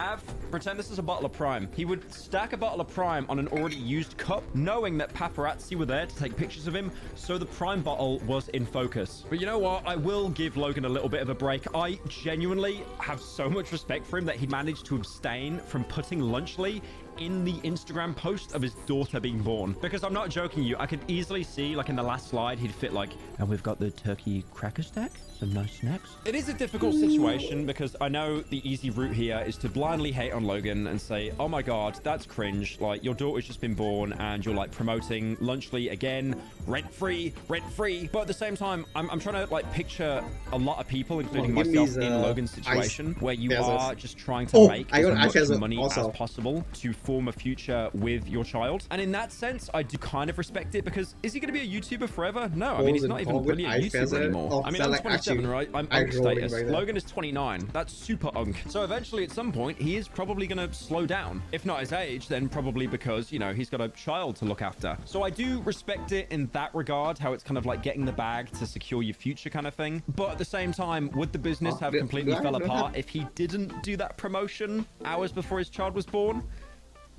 pretend this is a bottle of Prime. He would stack a bottle of Prime on an already used cup, knowing that paparazzi were there to take pictures of him, so the Prime bottle was in focus. But you know what? I will give Logan a little bit of a break. I genuinely have so much respect for him that he managed to abstain from putting Lunchley in the Instagram post of his daughter being born. Because I'm not joking you, I could easily see, like in the last slide, he'd fit like, and we've got the turkey cracker stack, some nice snacks. It is a difficult situation because I know the easy route here is to blindly hate on Logan and say, oh my God, that's cringe. Like your daughter's just been born and you're like promoting Lunchley again, rent-free. But at the same time, I'm trying to like picture a lot of people, including myself, in Logan's situation where you are just trying to make as much money as possible to form a future with your child. And in that sense, I do kind of respect it because is he going to be a YouTuber forever? No, I mean, he's not even really a YouTuber anymore. I mean, I'm 27, right? I'm unk status. Logan is 29. That's super unk. So eventually at some point, he is probably going to slow down. If not his age, then probably because, you know, he's got a child to look after. So I do respect it in that regard, how it's kind of like getting the bag to secure your future kind of thing. But at the same time, would the business have completely fell apart if he didn't do that promotion hours before his child was born?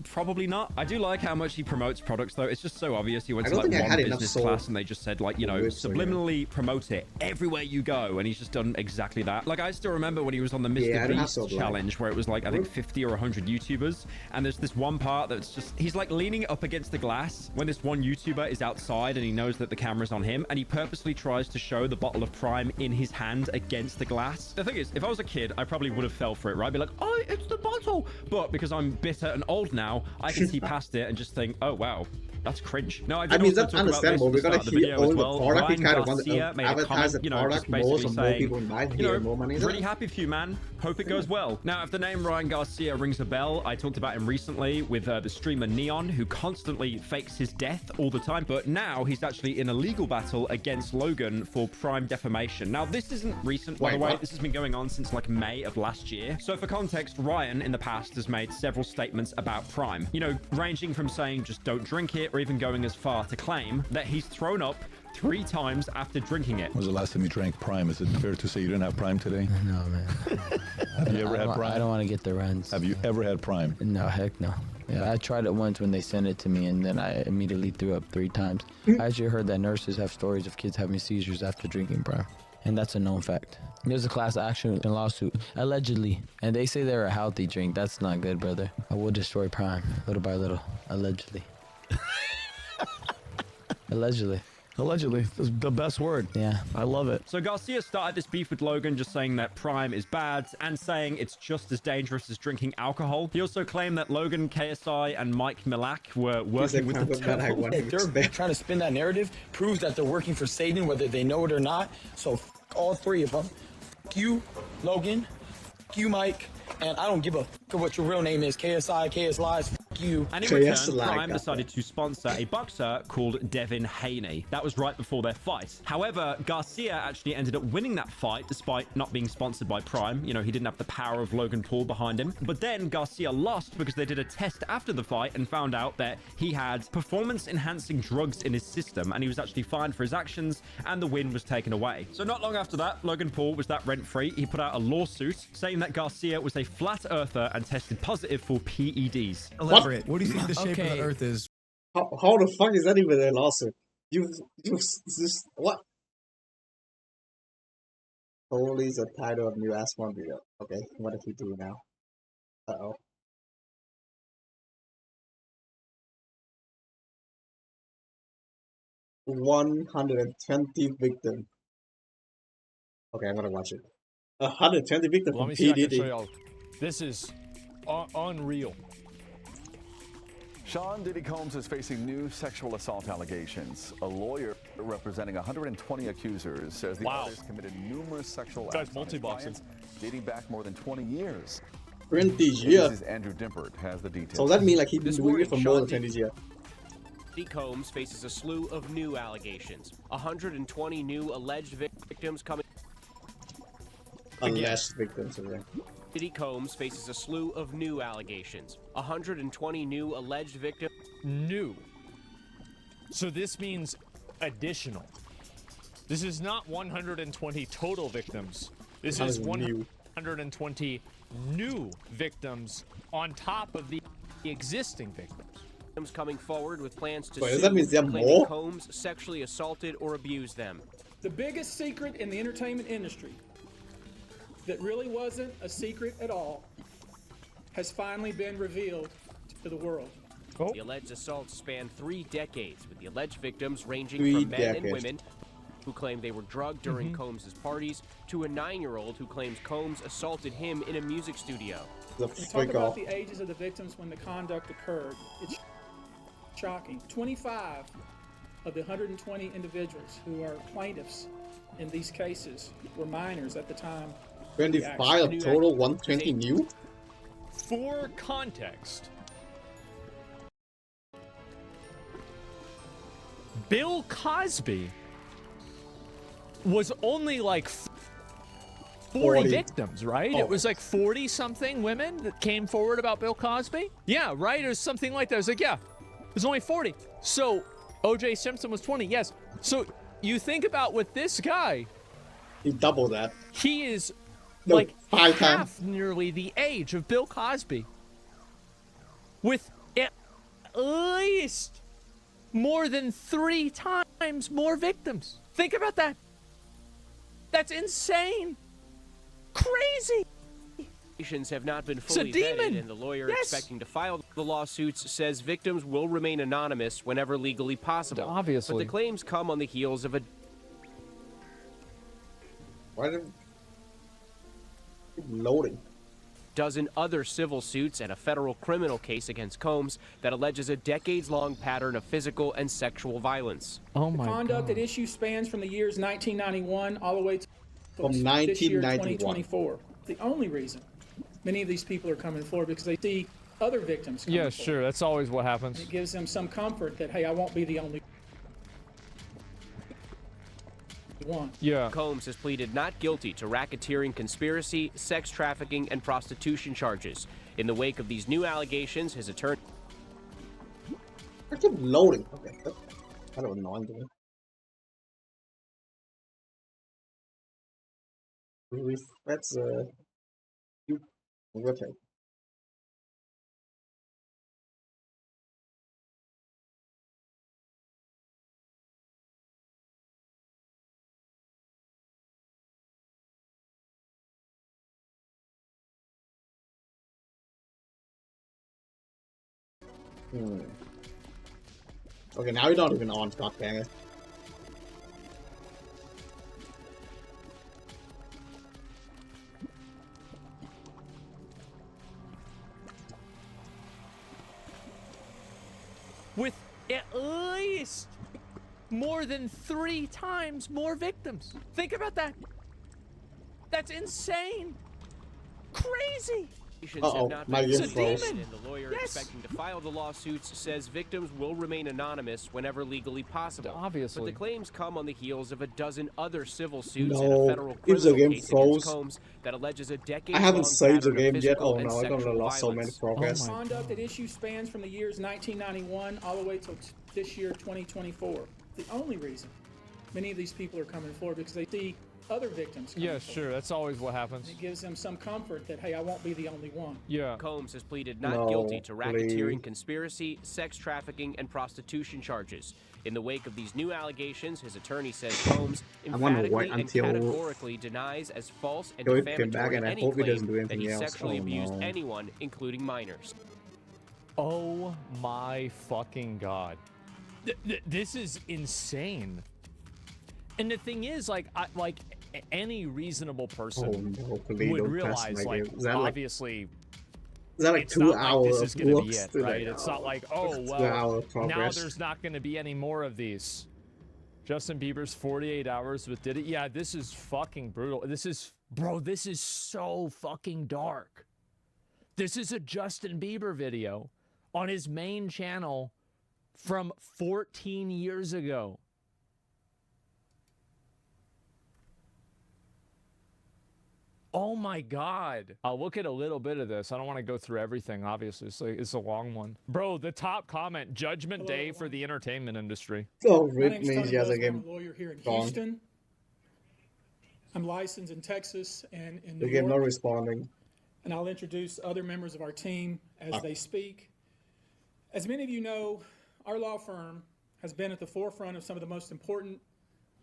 Probably not. I do like how much he promotes products though. It's just so obvious. He went to like one business class and they just said like, you know, subliminally promote it everywhere you go, and he's just done exactly that. Like I still remember when he was on the Mr. Beast challenge where it was like I think 50 or 100 YouTubers, and there's this one part that's just he's like leaning up against the glass when this one YouTuber is outside and he knows that the camera's on him, and he purposely tries to show the bottle of Prime in his hand against the glass. The thing is, if I was a kid, I probably would have fell for it, right? I'd be like, oh, it's the bottle. But because I'm bitter and old now, I can see past it and just think, oh wow, that's cringe. No, I mean that's understandable. We're gonna hear all the product. He kind of wants to advertise the product more, so more people buy it, more money. Really happy for you, man. Hope it goes well. Now, if the name Ryan Garcia rings a bell, I talked about him recently with the streamer Neon, who constantly fakes his death all the time. But now he's actually in a legal battle against Logan for Prime defamation. Now, this isn't recent, by the way. This has been going on since like May of last year. So for context, Ryan in the past has made several statements about Prime. You know, ranging from saying just don't drink it, or even going as far to claim that he's thrown up 3 times after drinking it. When was the last time you drank Prime? Is it fair to say you didn't have Prime today? No, man. Have you ever had Prime? I don't want to get the runs. Have you ever had Prime? No, heck no. Yeah, I tried it once when they sent it to me, and then I immediately threw up 3 times. I actually heard that nurses have stories of kids having seizures after drinking Prime. And that's a known fact. There's a class action lawsuit, allegedly. And they say they're a healthy drink. That's not good, brother. I will destroy Prime, little by little. Allegedly. Allegedly. Allegedly. That's the best word. Yeah. I love it. So Garcia started this beef with Logan just saying that Prime is bad and saying it's just as dangerous as drinking alcohol. He also claimed that Logan, KSI, and Mike Milak were working with the devil. They're trying to spin that narrative, prove that they're working for Satan, whether they know it or not. So all three of them. You, Logan, you, Mike, and I don't give a what your real name is. KSI, KS Lies, you. And in return, Prime decided to sponsor a boxer called Devin Haney. That was right before their fight. However, Garcia actually ended up winning that fight despite not being sponsored by Prime. You know, he didn't have the power of Logan Paul behind him. But then Garcia lost because they did a test after the fight and found out that he had performance-enhancing drugs in his system, and he was actually fined for his actions, and the win was taken away. So not long after that, Logan Paul was that rent-free. He put out a lawsuit saying that Garcia was a flat earther and tested positive for PEDs. Elaborate. What do you think the shape of the Earth is? How the fuck is that even a lawsuit? You just what? Holy is the title of new ass one video. Okay, what did he do now? Uh-oh. $120 victims. Okay, I'm gonna watch it. 120 victims Let from me see if I can PDD. show y'all. This is unreal. Sean Diddy Combs is facing new sexual assault allegations. A lawyer representing 120 accusers says the artist committed numerous sexual acts on his clients, dating back more than 20 years. 20 years. This is Andrew Dimpert has the details. So that means like he's been doing it for more than 20 years. Diddy Combs faces a slew of new allegations. 120 new alleged victims coming. Alleged victims, okay. Diddy Combs faces a slew of new allegations. 120 new alleged victims. New. So this means additional. This is not 120 total victims. This is 120 new victims on top of the existing victims. Coming forward with plans to Wait, does that mean there are claiming more? Combs sexually assaulted or abused them. The biggest secret in the entertainment industry that really wasn't a secret at all has finally been revealed to the world. The alleged assaults span 3 decades, with the alleged victims ranging 3 from men decades. and women who claim they were drugged during Combs' parties to a 9-year-old who claims Combs assaulted him in a music studio. The We talk about the ages of the victims when the conduct occurred. It's shocking. 25 of the 120 individuals who are plaintiffs in these cases were minors at the time. 25 total, 120 new? For context, Bill Cosby was only like 40 victims, right? It was like 40 something women that came forward about Bill Cosby. Yeah, right? It was something like that. I was like, yeah, it was only 40. So OJ Simpson was 20. Yes. So you think about with this guy, he doubled that. He is No, like 5 half times. nearly the age of Bill Cosby, with at least more than 3 times more victims. Think about that. That's insane. Crazy. Have not been fully vetted, and the lawyer expecting to file the lawsuits says victims will remain anonymous whenever legally possible. Obviously. But the claims come on the heels of a loading. dozen other civil suits and a federal criminal case against Combs that alleges a decades-long pattern of physical and sexual violence. Oh The conduct at issue spans from the years 1991 all the way to From this year, 1991. 2024. The only reason many of these people are coming forward because they see other victims coming Yeah, forward. sure. That's always what happens. It gives them some comfort that, hey, I won't be the only one. Yeah. Combs has pleaded not guilty to racketeering, conspiracy, sex trafficking, and prostitution charges. In the wake of these new allegations, his attorney... I keep loading. Okay, that's kind of annoying to me. That's website. Okay, now you're not even on, god dang it. with at least more than 3 times more victims. Think about that. That's insane. Crazy. Have not been It's a demon. and the lawyer expecting to file the lawsuits says victims will remain anonymous whenever legally possible. Obviously. But the claims come on the heels of a dozen other civil suits No, and a federal if the criminal game case froze, against Combs that alleges a decade I haven't saved the pattern of game yet. physical Oh and no, I sexual don't lost so many violence. progress. Conduct at issue spans from the years 1991 all the way till this year, 2024. The only reason many of these people are coming forward because they see other victims coming Yeah, forward. sure. That's always what happens. It gives them some comfort that, hey, I won't be the only one. Yeah. Combs has pleaded not No, guilty to racketeering, please. conspiracy, sex trafficking, and prostitution charges. In the wake of these new allegations, his attorney says Combs I wanna emphatically wait and until categorically denies as false and Joey came back, defamatory and I any hope he claim doesn't do that anything he else. sexually Oh, abused no. anyone, including minors. Oh my fucking god. This is insane. And the thing is, like, any reasonable person Oh, no, please would don't pass realize, my like, game. Is that like- obviously, Is that like it's 2 not hours like this is gonna be looks it, today? right? It's not like, oh, 2 well, hour now progress. there's not going to be any more of these. Justin Bieber's 48 hours with Did It. Yeah, this is fucking brutal. This is, bro, this is so fucking dark. This is a Justin Bieber video on his main channel from 14 years ago. Oh my God. I'll look at a little bit of this. I don't want to go through everything, obviously. It's a long one. Bro, the top comment, Judgment Day for the entertainment industry. So My Rick name's means Tony he has a Busby. I'm game a lawyer here in gone. Houston. I'm licensed in Texas and in The New game not York. responding. And I'll introduce other members of our team as they speak. As many of you know, our law firm has been at the forefront of some of the most important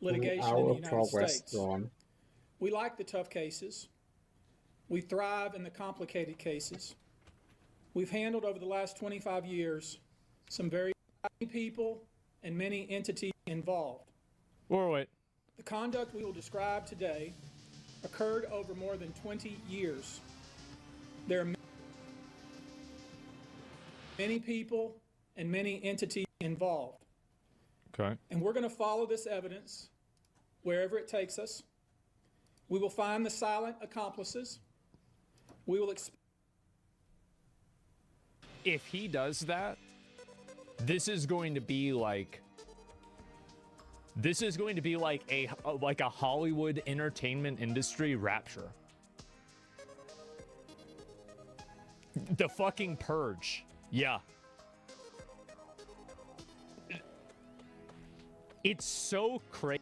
litigation in the Our United progress States. gone. We like the tough cases. We thrive in the complicated cases. We've handled over the last 25 years some very people and many entities involved. Wait. The conduct we will describe today occurred over more than 20 years. There are many people and many entities involved. Okay. And we're going to follow this evidence wherever it takes us. We will find the silent accomplices. We will If he does that, this is going to be like a Hollywood entertainment industry rapture. The fucking Purge. Yeah. It's so crazy.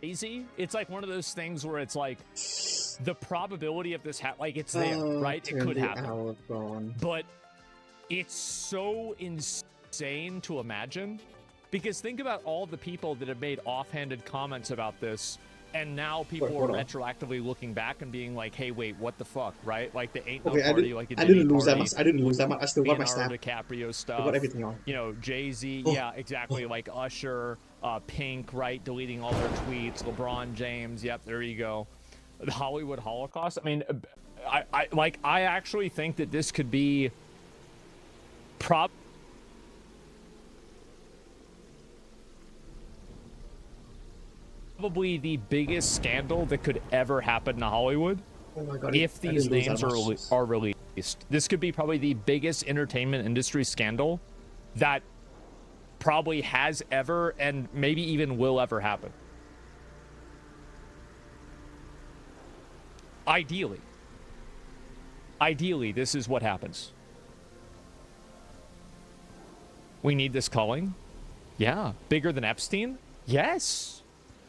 It's like one of those things where it's like the probability of this like it's there, right? It could happen. But it's so insane to imagine, because think about all the people that have made offhanded comments about this, and now people are retroactively looking back and being like, "Hey, wait, what the fuck?" Right? Like the ain't no party, like a I didn't lose that much. I didn't lose that much. I still got my Leonardo snap. DiCaprio stuff. I got everything on. You know, Jay-Z. Oh. Yeah, exactly. Like Usher, Pink, right? Deleting all their tweets. LeBron James. Yep, there you go. The Hollywood Holocaust. I mean, I actually think that this could be probably the biggest scandal that could ever happen to Hollywood. Oh my God, If I these didn't lose names that much. are released, this could be probably the biggest entertainment industry scandal that probably has ever and maybe even will ever happen. Ideally, this is what happens. We need this culling? Yeah. Bigger than Epstein? Yes.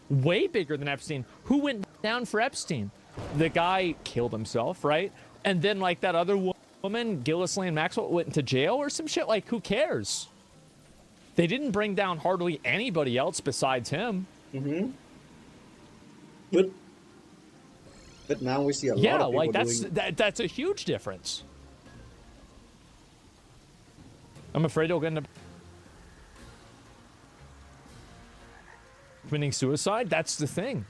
Way bigger than Epstein. Who went down for Epstein? The guy killed himself, right? And then, like, that other woman, Ghislaine Maxwell, went into jail or some shit. Like, who cares? They didn't bring down hardly anybody else besides him. Mm-hmm. But now we see a lot Yeah, of people like, doing... that's a huge difference. I'm afraid he'll end up committing suicide. That's the thing.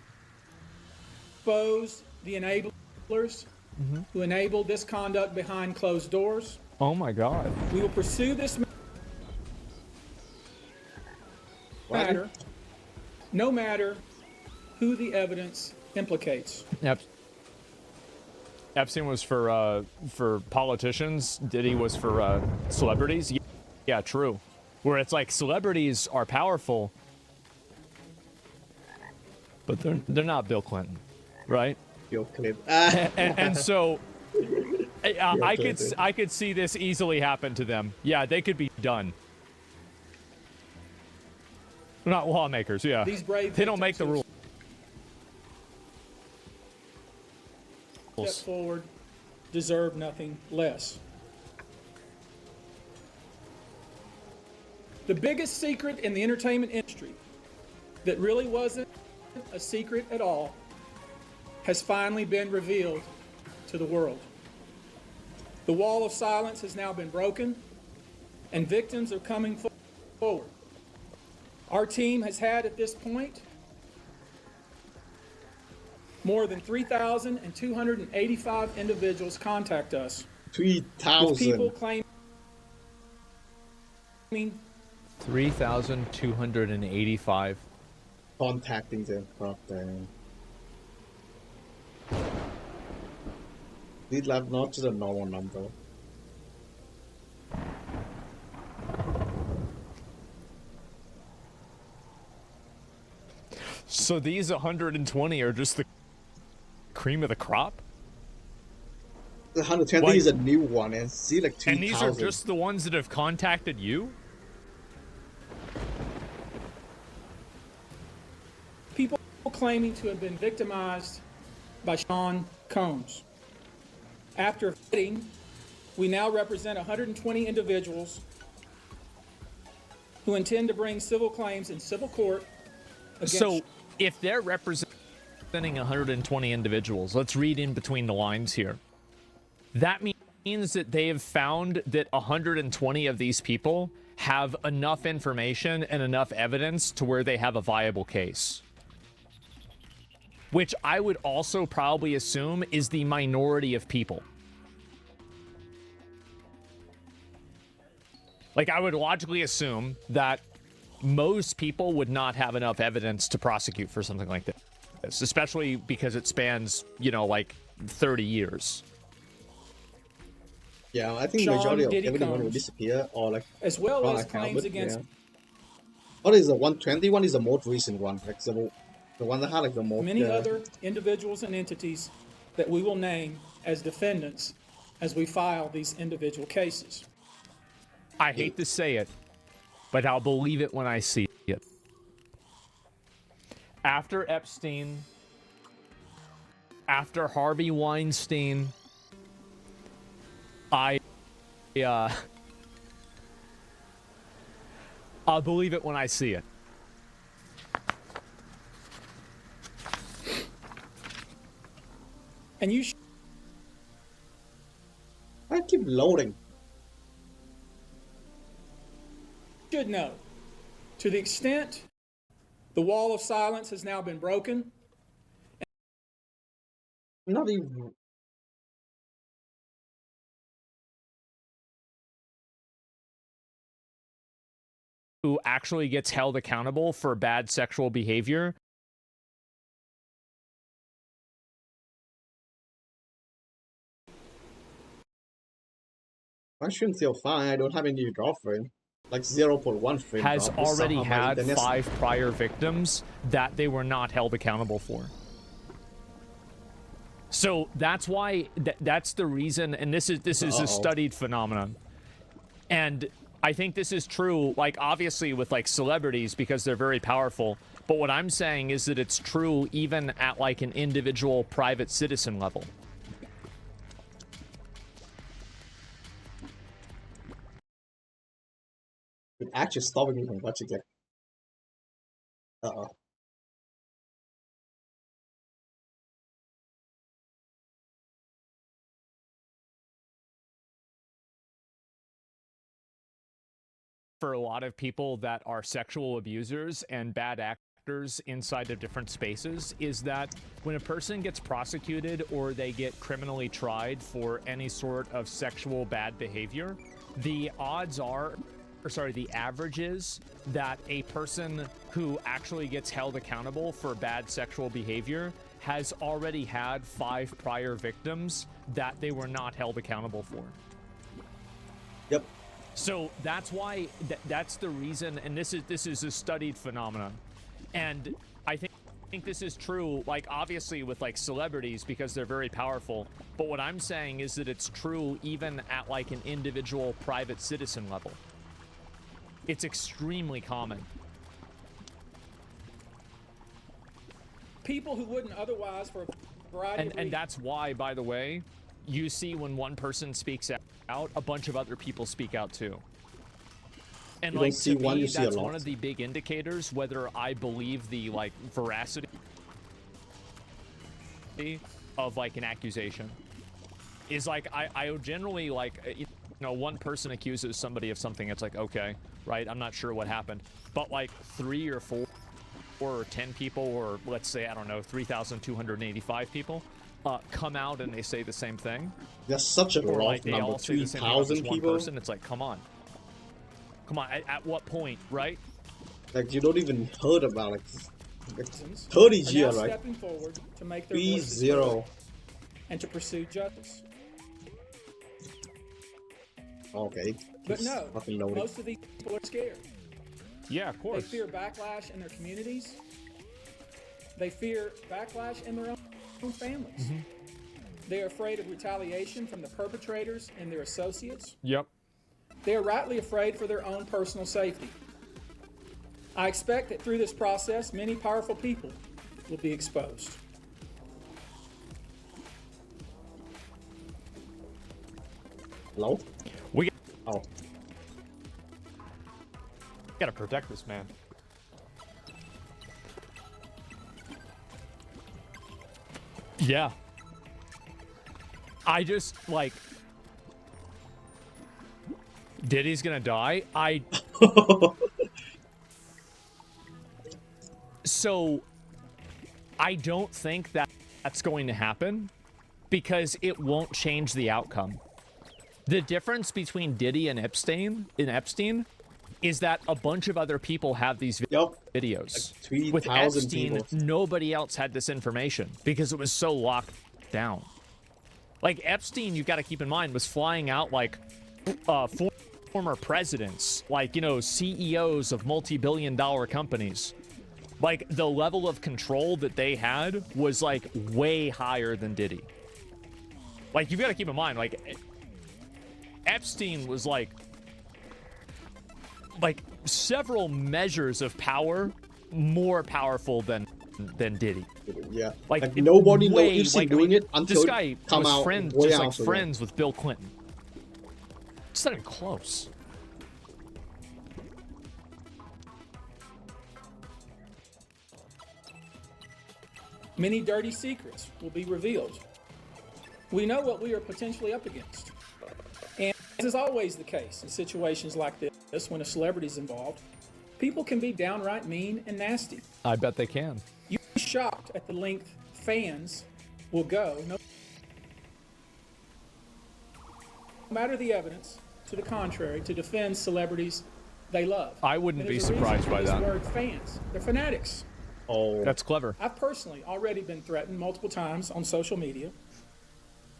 expose the enablers who enabled this conduct behind closed doors. Oh my God. We will pursue this matter, no matter who the evidence implicates. Epstein was for politicians. Diddy was for celebrities. Yeah, true. Where it's like celebrities are powerful, but they're not Bill Clinton, right? Bill Clinton. and so I could see this easily happen to them. Yeah, they could be done. They're not lawmakers. Yeah, These brave they don't make the rules. Step forward, deserve nothing less. The biggest secret in the entertainment industry that really wasn't a secret at all has finally been revealed to the world. The wall of silence has now been broken, and victims are coming forward. Our team has had at this point more than 3,285 individuals contact us. 3,000. People claiming 3,285 contacting them. God These are not just a normal number. So these 120 are just the cream of the crop? The 120 is a new one, and see like 2,000. And these are just the ones that have contacted you? people claiming to have been victimized by Sean Combs. After vetting, we now represent 120 individuals who intend to bring civil claims in civil court against. So if they're representing 120 individuals, let's read in between the lines here. That means that they have found that 120 of these people have enough information and enough evidence to where they have a viable case. Which I would also probably assume is the minority of people. Like, I would logically assume that most people would not have enough evidence to prosecute for something like this, especially because it spans, you know, like 30 years. Yeah, I think majority of everyone will disappear or like as well as claims against. Yeah. What is the 120 one? Is the most recent one, like the one that had like the most. Many other individuals and entities that we will name as defendants as we file these individual cases. I hate to say it, but I'll believe it when I see it. After Epstein, after Harvey Weinstein, I'll believe it when I see it. And you I keep loading. Should know, to the extent the wall of silence has now been broken. Not even. Who actually gets held accountable for bad sexual behavior. I shouldn't feel fine. I don't have any girlfriend. Like 0.1 frame has drop, already had somehow 5 prior victims that they were not held accountable for. So that's why that's the reason, and this is a studied phenomenon. And I think this is true, like obviously with like celebrities because they're very powerful. But what I'm saying is that it's true even at like an individual private citizen level. It's actually stopping me from watching it. For a lot of people that are sexual abusers and bad actors factors inside of different spaces is that when a person gets prosecuted or they get criminally tried for any sort of sexual bad behavior, the average is that a person who actually gets held accountable for bad sexual behavior has already had 5 prior victims that they were not held accountable for. Yep. So that's why that's the reason, and this is a studied phenomenon, and I think this is true, like obviously with like celebrities because they're very powerful. But what I'm saying is that it's true even at like an individual private citizen level. It's extremely common. People who wouldn't otherwise, for a variety of reasons. And that's why, by the way, you see when one person speaks out, a bunch of other people speak out too. And you like see to one, me, you see that's a lot. one of the big indicators whether I believe the like veracity of like an accusation. Is like I generally like, you know, one person accuses somebody of something, it's like, okay, right, I'm not sure what happened. But like 3 or 4 or 10 people, or let's say, I don't know, 3,285 people come out and they say the same thing. That's such a or large like they number. all say the same thing about this 3,000 one people. person. It's like, come on, at what point, right? Like you don't even heard about like 30 are G, now right? stepping forward to make their 3 voices 0. heard and to pursue justice. Okay. But no, Fucking loaded. most of these people are scared. Yeah, of course. They fear backlash in their communities. They fear backlash in their own families. Mm-hmm. They are afraid of retaliation from the perpetrators and their associates. Yep. They are rightly afraid for their own personal safety. I expect that through this process, many powerful people will be exposed. Hello? Oh. Gotta protect this man. Yeah. I just, like... Diddy's gonna die? So, I don't think that that's going to happen because it won't change the outcome. The difference between Diddy and Epstein is that a bunch of other people have these videos. Like With Epstein, people. nobody else had this information because it was so locked down. Like Epstein, you got to keep in mind, was flying out like former presidents, like, you know, CEOs of multi-billion-dollar companies. Like the level of control that they had was like way higher than Diddy. Like you've got to keep in mind, like Epstein was like several measures of power more powerful than Diddy. Yeah. Like nobody knows way, he's like, doing it until this guy come was out friends, way just like after friends with Bill Clinton. It's not even close. Many dirty secrets will be revealed. We know what we are potentially up against. And as is always the case in situations like this, when a celebrity is involved, people can be downright mean and nasty. I bet they can. You'd be shocked at the length fans will go, no matter the evidence, to the contrary, to defend celebrities they love. I wouldn't And be there's a reason surprised for by this that. word fans. They're fanatics. Oh, that's clever. I've personally already been threatened multiple times on social media.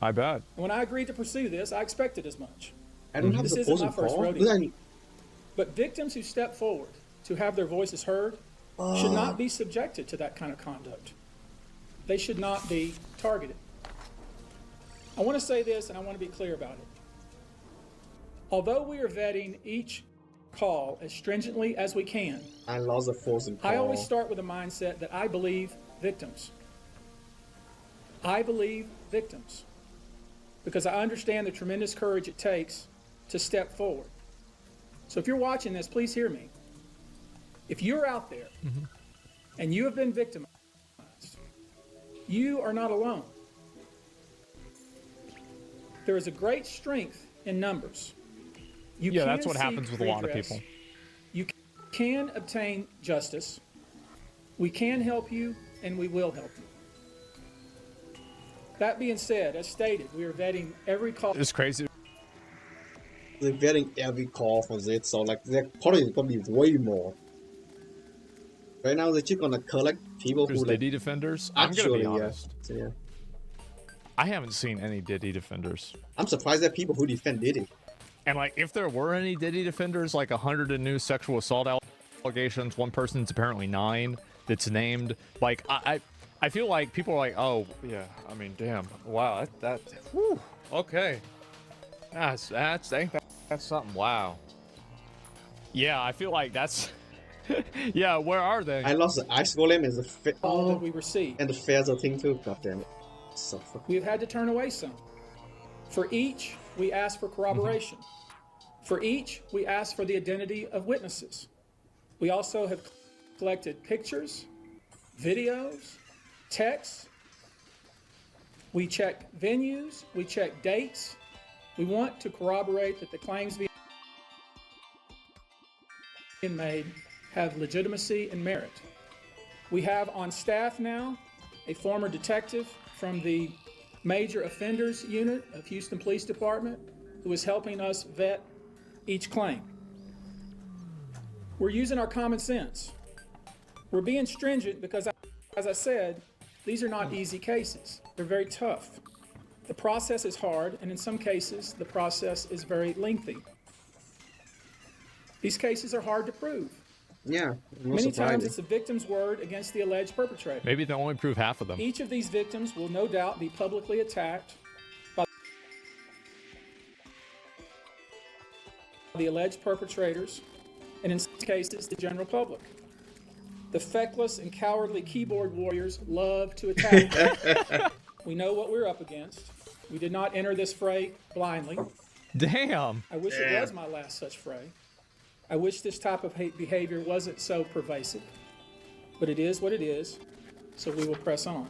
I bet. When I agreed to pursue this, I expected as much. I don't have This the isn't my opposing first call. rodeo. But victims who step forward to have their voices heard should not be subjected to that kind of conduct. They should not be targeted. I want to say this, and I want to be clear about it. Although we are vetting each call as stringently as we can, And laws of opposing call. I always start with a mindset that I believe victims. I believe victims. Because I understand the tremendous courage it takes to step forward. So if you're watching this, please hear me. If you're out there and you have been victimized, you are not alone. There is a great strength in numbers. You Yeah, can that's what seek happens with a lot of redress. people. You can obtain justice We can help you, and we will help you. That being said, as stated, we are vetting every call. It's crazy. They're getting every call for it, so like they're probably gonna be way more. Right now, they're just gonna collect people who like Diddy defenders. I'm gonna be honest. Yeah. I haven't seen any Diddy defenders. I'm surprised at people who defend Diddy. And like, if there were any Diddy defenders, like 100 new sexual assault allegations, one person's apparently 9 that's named. Like, I feel like people are like, oh yeah, I mean, damn, wow, that whew, okay, that's something. Wow. Yeah, I feel like that's. Yeah, where are they? I lost the ice golem and the that we received. And the Phaser thing too. God damn it. So We've had to turn away some. For each, we ask for corroboration. For each, we ask for the identity of witnesses. We also have collected pictures, videos, texts. We check venues. We check dates. We want to corroborate that the claims being made have legitimacy and merit. We have on staff now a former detective from the Major Offenders Unit of Houston Police Department who is helping us vet each claim. We're using our common sense. We're being stringent because, as I said, these are not easy cases. They're very tough. The process is hard, and in some cases, the process is very lengthy. These cases are hard to prove. Yeah. Many times it's the victim's word against the alleged perpetrator. Maybe they'll only prove half of them. Each of these victims will no doubt be publicly attacked by the alleged perpetrators, and in some cases, the general public. The feckless and cowardly keyboard warriors love to attack. We know what we're up against. We did not enter this fray blindly. Damn. I wish it was my last such fray. I wish this type of hate behavior wasn't so pervasive, but it is what it is, so we will press on.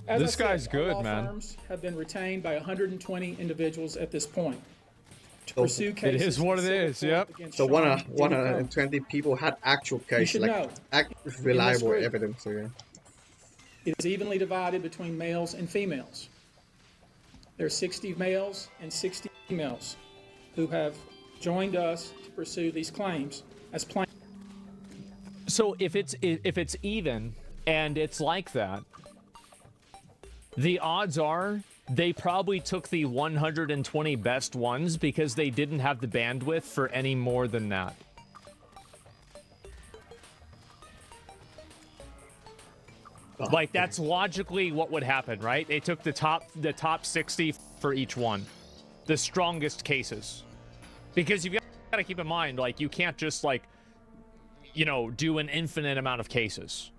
As This guy's good, our law man. Firms have been retained by 120 individuals at this point to pursue It cases. is what it is. Yep. So 120 people had actual case, should like know, reliable group, evidence. So yeah. It is evenly divided between males and females. There are 60 males and 60 females who have joined us to pursue these claims as plaintiffs. So if it's even and it's like that, the odds are they probably took the 120 best ones because they didn't have the bandwidth for any more than that. Like, that's logically what would happen, right? They took the top 60 for each one, the strongest cases, because you've got to keep in mind, like, you can't just, like, you know, do an infinite amount of cases.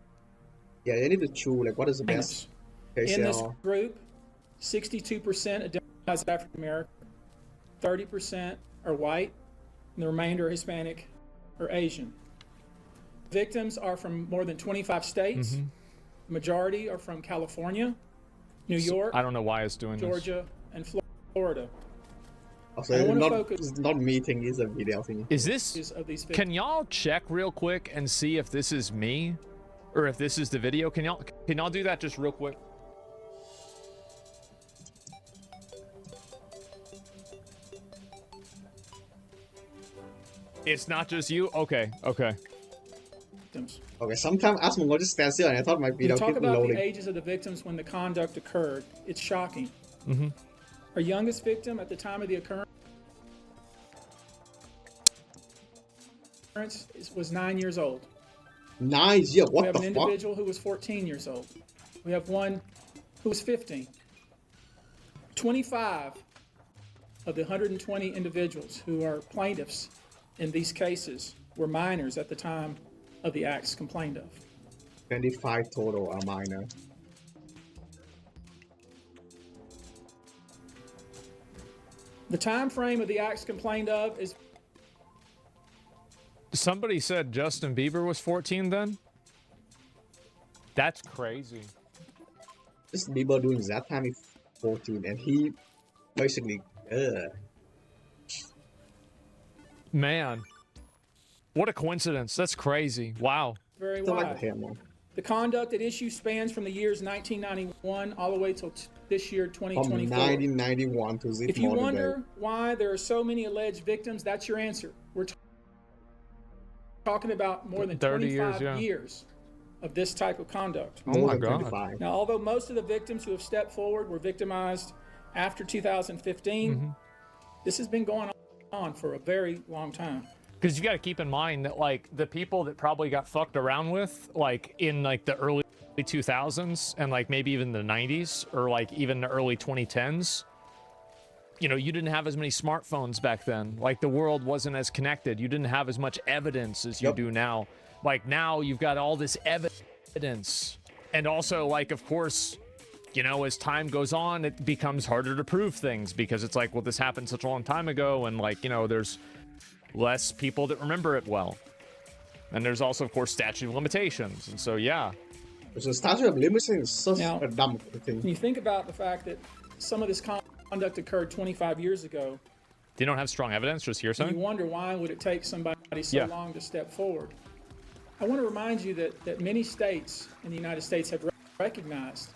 Yeah, they need to choose like what is the best case. In this group, 62% identifies African American, 30% are white, and the remainder are Hispanic or Asian. Victims are from more than 25 states. Mm-hmm. The majority are from California, New York, I don't know why it's doing Georgia, and Florida. Also, I want to not, focus it's not meeting, it's a video thing. Is this? of these victims. Can y'all check real quick and see if this is me, or if this is the video? Can y'all do that just real quick? It's not just you. Okay. Okay. Okay, sometimes Asmon will just stand still, and I thought my When video you talk keep about loading. the ages of the victims when the conduct occurred, it's shocking. Mm-hmm. Our youngest victim at the time of the occurrence was 9 years old. 9 years? What We have the an fuck? individual who was 14 years old. We have one who was 15. 25 of the 120 individuals who are plaintiffs in these cases were minors at the time of the acts complained of. 25 total are minor. The time frame of the acts complained of is Somebody said Justin Bieber was 14 then? That's crazy. This Bieber doing that time is 14, and he basically, Man. What a coincidence. That's crazy. Wow. Very wide. The conduct at issue spans from the years 1991 all the way till this year, 2024. From 1991 to this If you modern wonder day. why there are so many alleged victims, that's your answer. We're talking about more than 25 years of this type of conduct. Oh my God. Now, although most of the victims who have stepped forward were victimized after 2015, this has been going on for a very long time. Because you got to keep in mind that, like, the people that probably got fucked around with, like, in, like, the early 2000s and, like, maybe even the 90s or, like, even the early 2010s, you know, you didn't have as many smartphones back then. Like, the world wasn't as connected. You didn't have as much evidence as you do now. Like, now you've got all this evidence. And also, like, of course, you know, as time goes on, it becomes harder to prove things because it's like, well, this happened such a long time ago. And, like, you know, there's less people that remember it well. And there's also, of course, statute of limitations. And so, yeah. So statute of limitations is such a dumb thing. When you think about the fact that some of this conduct occurred 25 years ago, They don't have strong evidence, just hearsay? you wonder why would it take somebody so long to step forward. I want to remind you that many states in the United States have recognized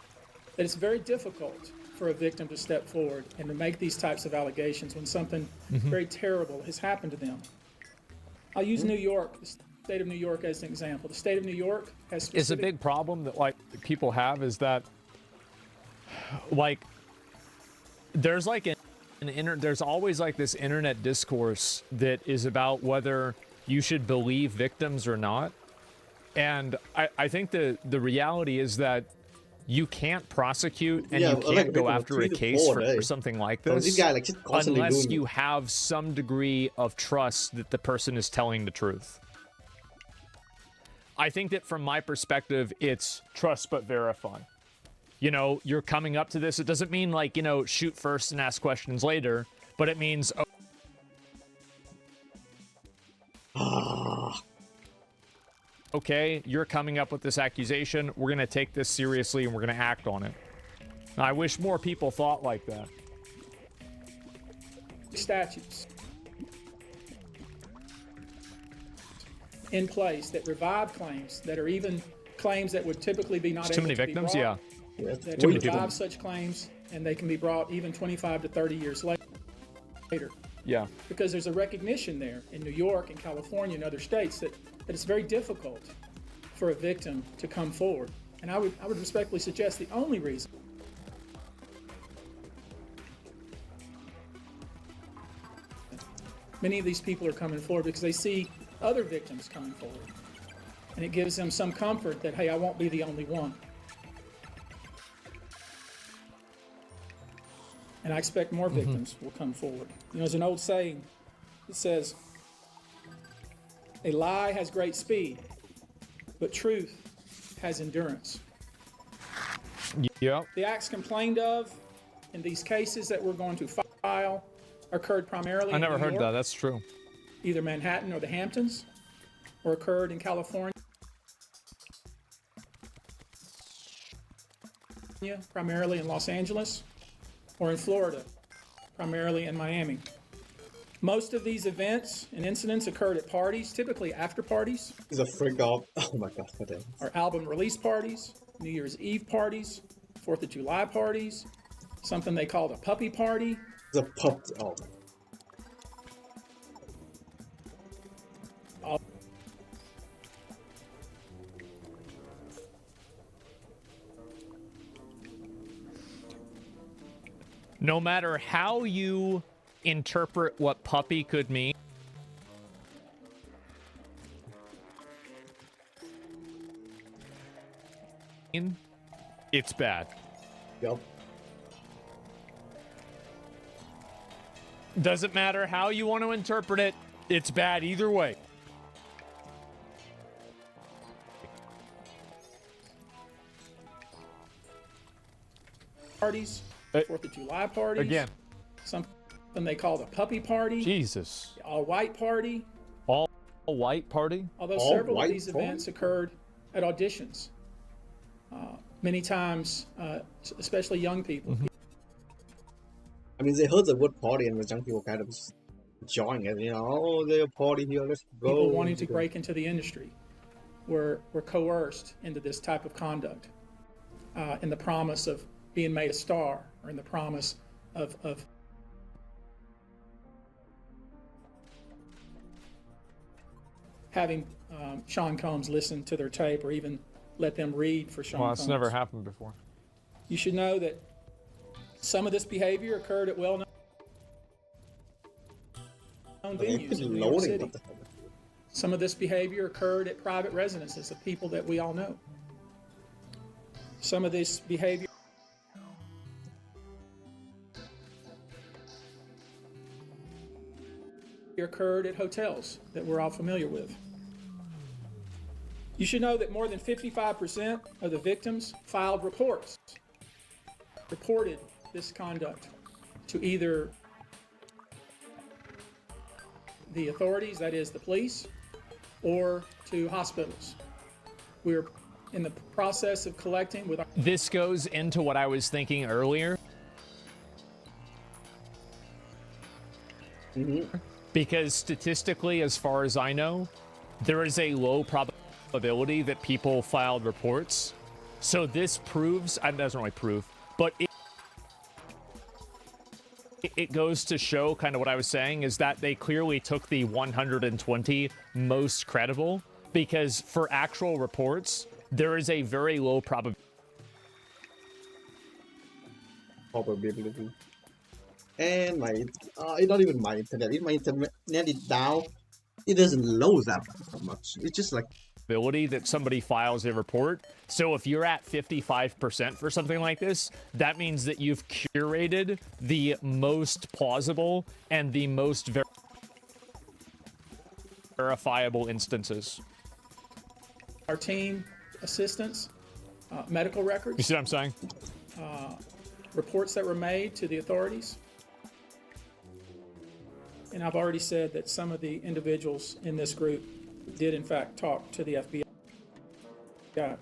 that it's very difficult for a victim to step forward and to make these types of allegations when something very terrible has happened to them. I'll use New York, the state of New York, as an example. The state of New York has specific... It's a big problem that, like, people have is that, like, there's, like, there's always, like, this internet discourse that is about whether you should believe victims or not. And I think the reality is that you can't prosecute and you can't go after a case for something like this unless you have some degree of trust that the person is telling the truth. I think that from my perspective, it's trust but verify. You know, you're coming up to this. It doesn't mean, like, you know, shoot first and ask questions later, but it means... okay, you're coming up with this accusation. We're going to take this seriously and we're going to act on it. I wish more people thought like that. Statutes in place that revive claims that are even claims that would typically be not able too many to be victims, brought, yeah. that Too would many people. revive such claims, and they can be brought even 25 to 30 years later. Yeah. Because there's a recognition there in New York and California and other states that it's very difficult for a victim to come forward. And I would respectfully suggest the only reason many of these people are coming forward because they see other victims coming forward. And it gives them some comfort that, hey, I won't be the only one. And I expect more victims will come forward. You know, there's an old saying that says, a lie has great speed, but truth has endurance. Yep. The acts complained of in these cases that we're going to file occurred primarily I never in New heard York, that. That's true. either Manhattan or the Hamptons, or occurred in California, primarily in Los Angeles, or in Florida, primarily in Miami. Most of these events and incidents occurred at parties, typically after parties. He's a freak out. Oh my God, what else? Or album release parties, New Year's Eve parties, 4th of July parties, something they called a puppy party. It's a pup. Oh. No matter how you interpret what puppy could mean, it's bad. Yep. Doesn't matter how you want to interpret it, it's bad either way. Parties, 4th of July parties. Again. Something they called a puppy party. Jesus. All white party. All white party? Although several of these events occurred at auditions. Many times, especially young people. I mean, they heard the word party and the young people kind of Join it, you know. Oh, there's a party here. Let's go. People wanting to break into the industry were coerced into this type of conduct in the promise of being made a star, or in the promise of having Sean Combs listen to their tape, or even let them read for Sean Combs. Well, that's never happened before. You should know that some of this behavior occurred at well-known venues in New York City. Some of this behavior occurred at private residences of people that we all know. Some of this behavior occurred at hotels that we're all familiar with. You should know that more than 55% of the victims filed reported this conduct to either the authorities, that is the police, or to hospitals. We're in the process of collecting with our... This goes into what I was thinking earlier. Because statistically, as far as I know, there is a low probability that people filed reports. So this proves, it doesn't really prove, but it goes to show kind of what I was saying, is that they clearly took the 120 most credible, because for actual reports, there is a very low probability. And my, it's not even my internet. If my internet is down, it doesn't load that much. It's just like ability that somebody files a report. So if you're at 55% for something like this, that means that you've curated the most plausible and the most verifiable instances. Our team assistants, medical records. You see what I'm saying? Reports that were made to the authorities. And I've already said that some of the individuals in this group did in fact talk to the FBI.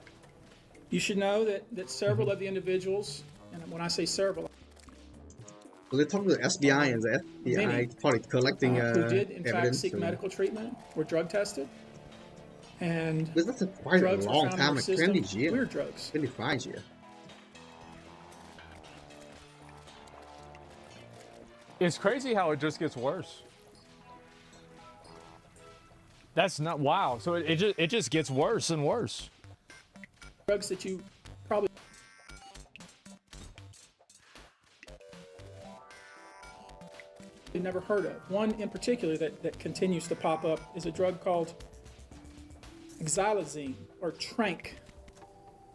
You should know that several of the individuals, and when I say several, well, they talk to the SBI, and the FBI probably collecting who did in fact evidence, seek medical treatment were drug tested, and that's quite a long time, like 20 years. Weird drugs. 25 years. It's crazy how it just gets worse. That's not, wow. So it just gets worse and worse. Drugs that you probably never heard of. One in particular that continues to pop up is a drug called xylazine, or trank,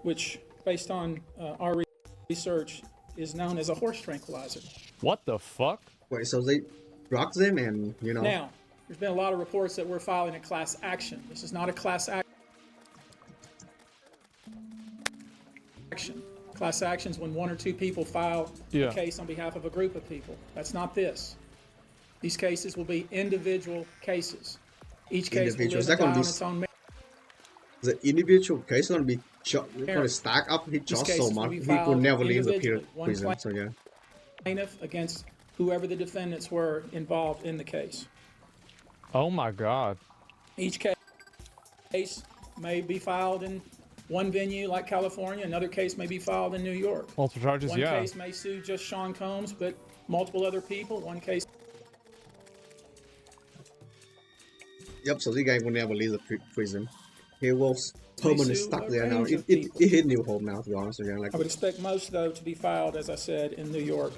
which, based on our research, is known as a horse tranquilizer. What the fuck? Wait, so they drug them and, you know... Now, there's been a lot of reports that we're filing a class action. This is not a class action. Class actions when one or two people file a case on behalf of a group of people. That's not this. These cases will be individual cases. Each case will live on its own merit. The individual case is going to be going to stack up his charge so much. He will never leave the prison. So yeah. Plaintiff against whoever the defendants were involved in the case. Oh my God. Each case may be filed in one venue like California. Another case may be filed in New York. Multiple charges, one case may sue just Sean Combs, but multiple other people. One case. Yep, so this guy will never leave the prison. He was permanently stuck there now. It hit new home now, to be honest. Again, like, I would expect most, though, to be filed, as I said, in New York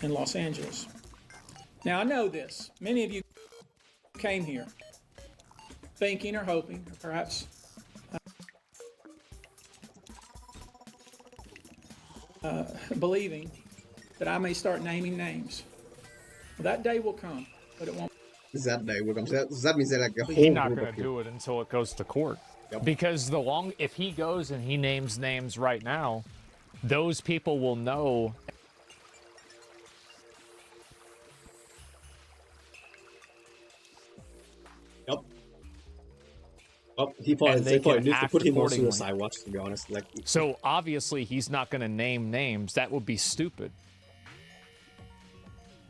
and Los Angeles. Now, I know this. Many of you came here thinking or hoping, or perhaps believing that I may start naming names. Well, that day will come, but it won't. That day will come. That means that like a whole He's not group going of to people. do it until it goes to court. Because if he goes and he names names right now, those people will know. Yep. Oh, they probably need to put him on suicide watch, to be honest. Like, so obviously he's not going to name names. That would be stupid.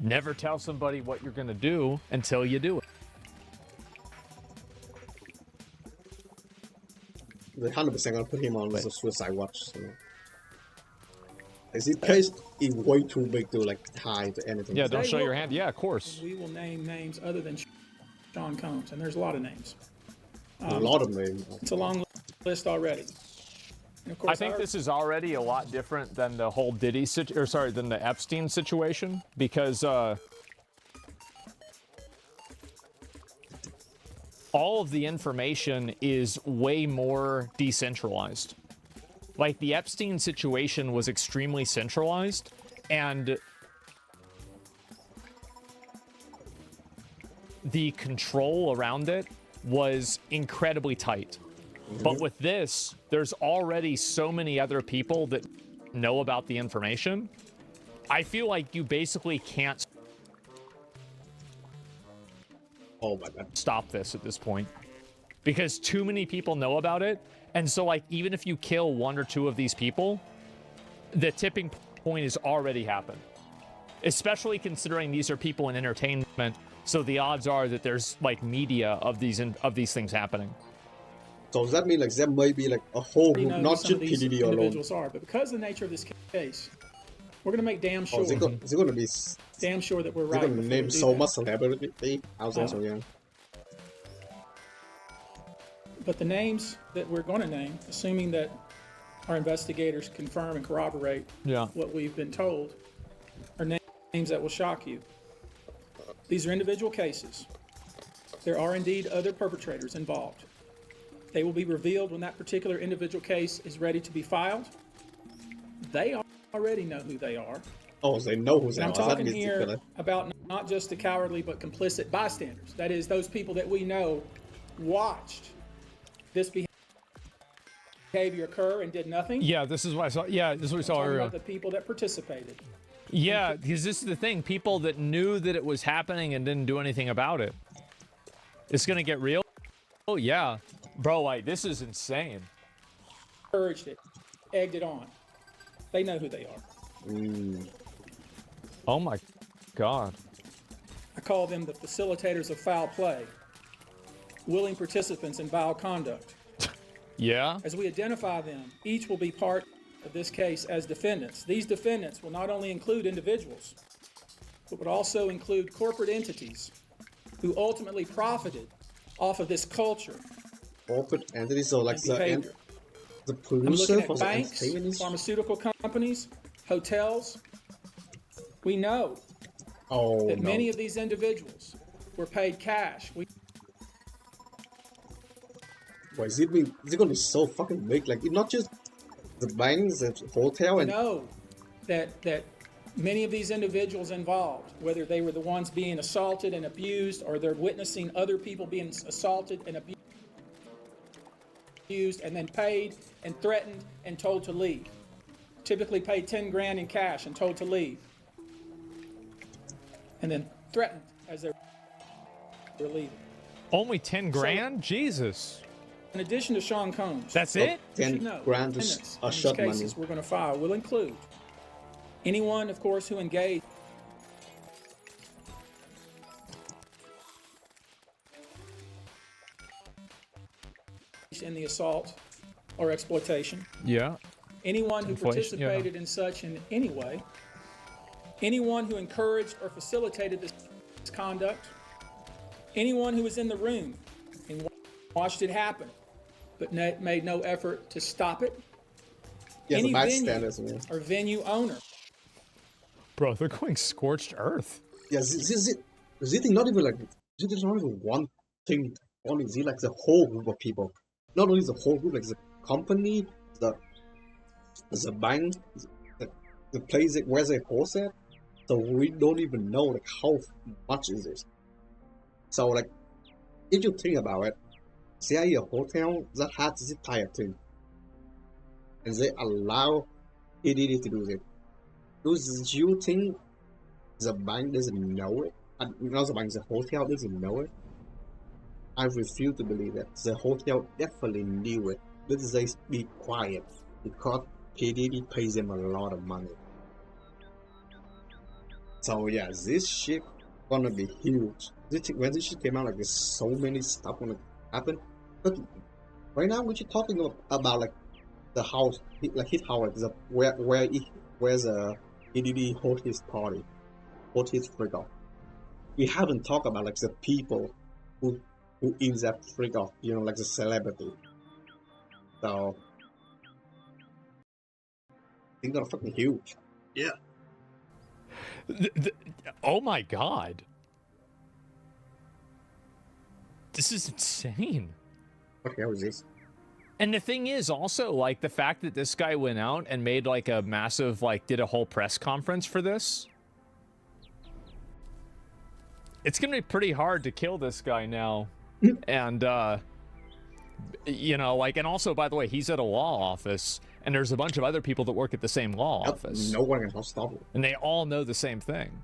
Never tell somebody what you're going to do until you do it. They're 100% gonna put him on as a suicide watch. So. His case is way too big to like tie to anything. Yeah, don't show your hand. Yeah, of course. We will name names other than Sean Combs, and there's a lot of names. A lot of names. It's a long list already. And of course, I think this is already a lot different than the whole than the Epstein situation, because all of the information is way more decentralized. Like, the Epstein situation was extremely centralized, and the control around it was incredibly tight. But with this, there's already so many other people that know about the information. I feel like you basically can't stop this at this point, because too many people know about it. And so, like, even if you kill one or two of these people, the tipping point has already happened, especially considering these are people in entertainment. So the odds are that there's like media of these things happening. So does that mean like there may be like a whole group, not just PDD alone? Individuals are, but because of the nature of this case, we're going to make damn sure. Is it going to be damn sure that we're right? They're going to name so much celebrity. I was also young. But the names that we're going to name, assuming that our investigators confirm and corroborate what we've been told, are names that will shock you. These are individual cases. There are indeed other perpetrators involved. They will be revealed when that particular individual case is ready to be filed. They already know who they are. Oh, they know who they are. I'm talking here about not just the cowardly but complicit bystanders. That is, those people that we know watched this behavior occur and did nothing. Yeah, this is what I saw. Yeah, this is what we saw earlier. About the people that participated. Yeah, because this is the thing. People that knew that it was happening and didn't do anything about it. It's going to get real. Oh, yeah. Bro, like, this is insane. Encouraged it. Egged it on. They know who they are. Oh, my God. I call them the facilitators of foul play. Willing participants in vile conduct. Yeah? As we identify them, each will be part of this case as defendants. These defendants will not only include individuals, but would also include corporate entities who ultimately profited off of this culture. Corporate entities, so like the producer. I'm looking at banks, pharmaceutical companies, hotels. We know that many of these individuals were paid cash. Why is it going to be so fucking big? Like, not just the banks, the hotel, and... We know that many of these individuals involved, whether they were the ones being assaulted and abused, or they're witnessing other people being assaulted and abused, and then paid and threatened and told to leave. Typically paid 10 grand in cash and told to leave. And then threatened as they were leaving. Only 10 grand? Jesus. In addition to Sean Combs, that's it? 10 grand is a shot money. Cases we're going to file will include anyone, of course, who engaged in the assault or exploitation. Yeah. Anyone who participated in such in any way. Anyone who encouraged or facilitated this conduct. Anyone who was in the room and watched it happen, but made no effort to stop it. Yeah, any venue or venue owner. Bro, they're going scorched earth. Yeah, is it not even like, is it not even one thing only? Is it like the whole group of people? Not only the whole group, like the company, the bank, the place where they host it. So we don't even know like how much is this. So like, if you think about it, say a hotel that has this entire thing, and they allow PDD to do it. Do you think the bank doesn't know it? Not the bank, the hotel doesn't know it? I refuse to believe that. The hotel definitely knew it, but they be quiet because PDD pays them a lot of money. So yeah, this shit gonna be huge. When this shit came out, like there's so many stuff gonna happen. But right now, we're just talking about like the house, like his house, where's EDD hold his party, hold his freak off. We haven't talked about like the people who in that freak off, you know, like the celebrity. So things are fucking huge. Yeah. Oh my god. This is insane. What the hell is this? And the thing is also, like, the fact that this guy went out and made, like, a massive, like, did a whole press conference for this. It's gonna be pretty hard to kill this guy now. And, you know, like, and also, by the way, he's at a law office, and there's a bunch of other people that work at the same law office. No one can stop it. And they all know the same thing.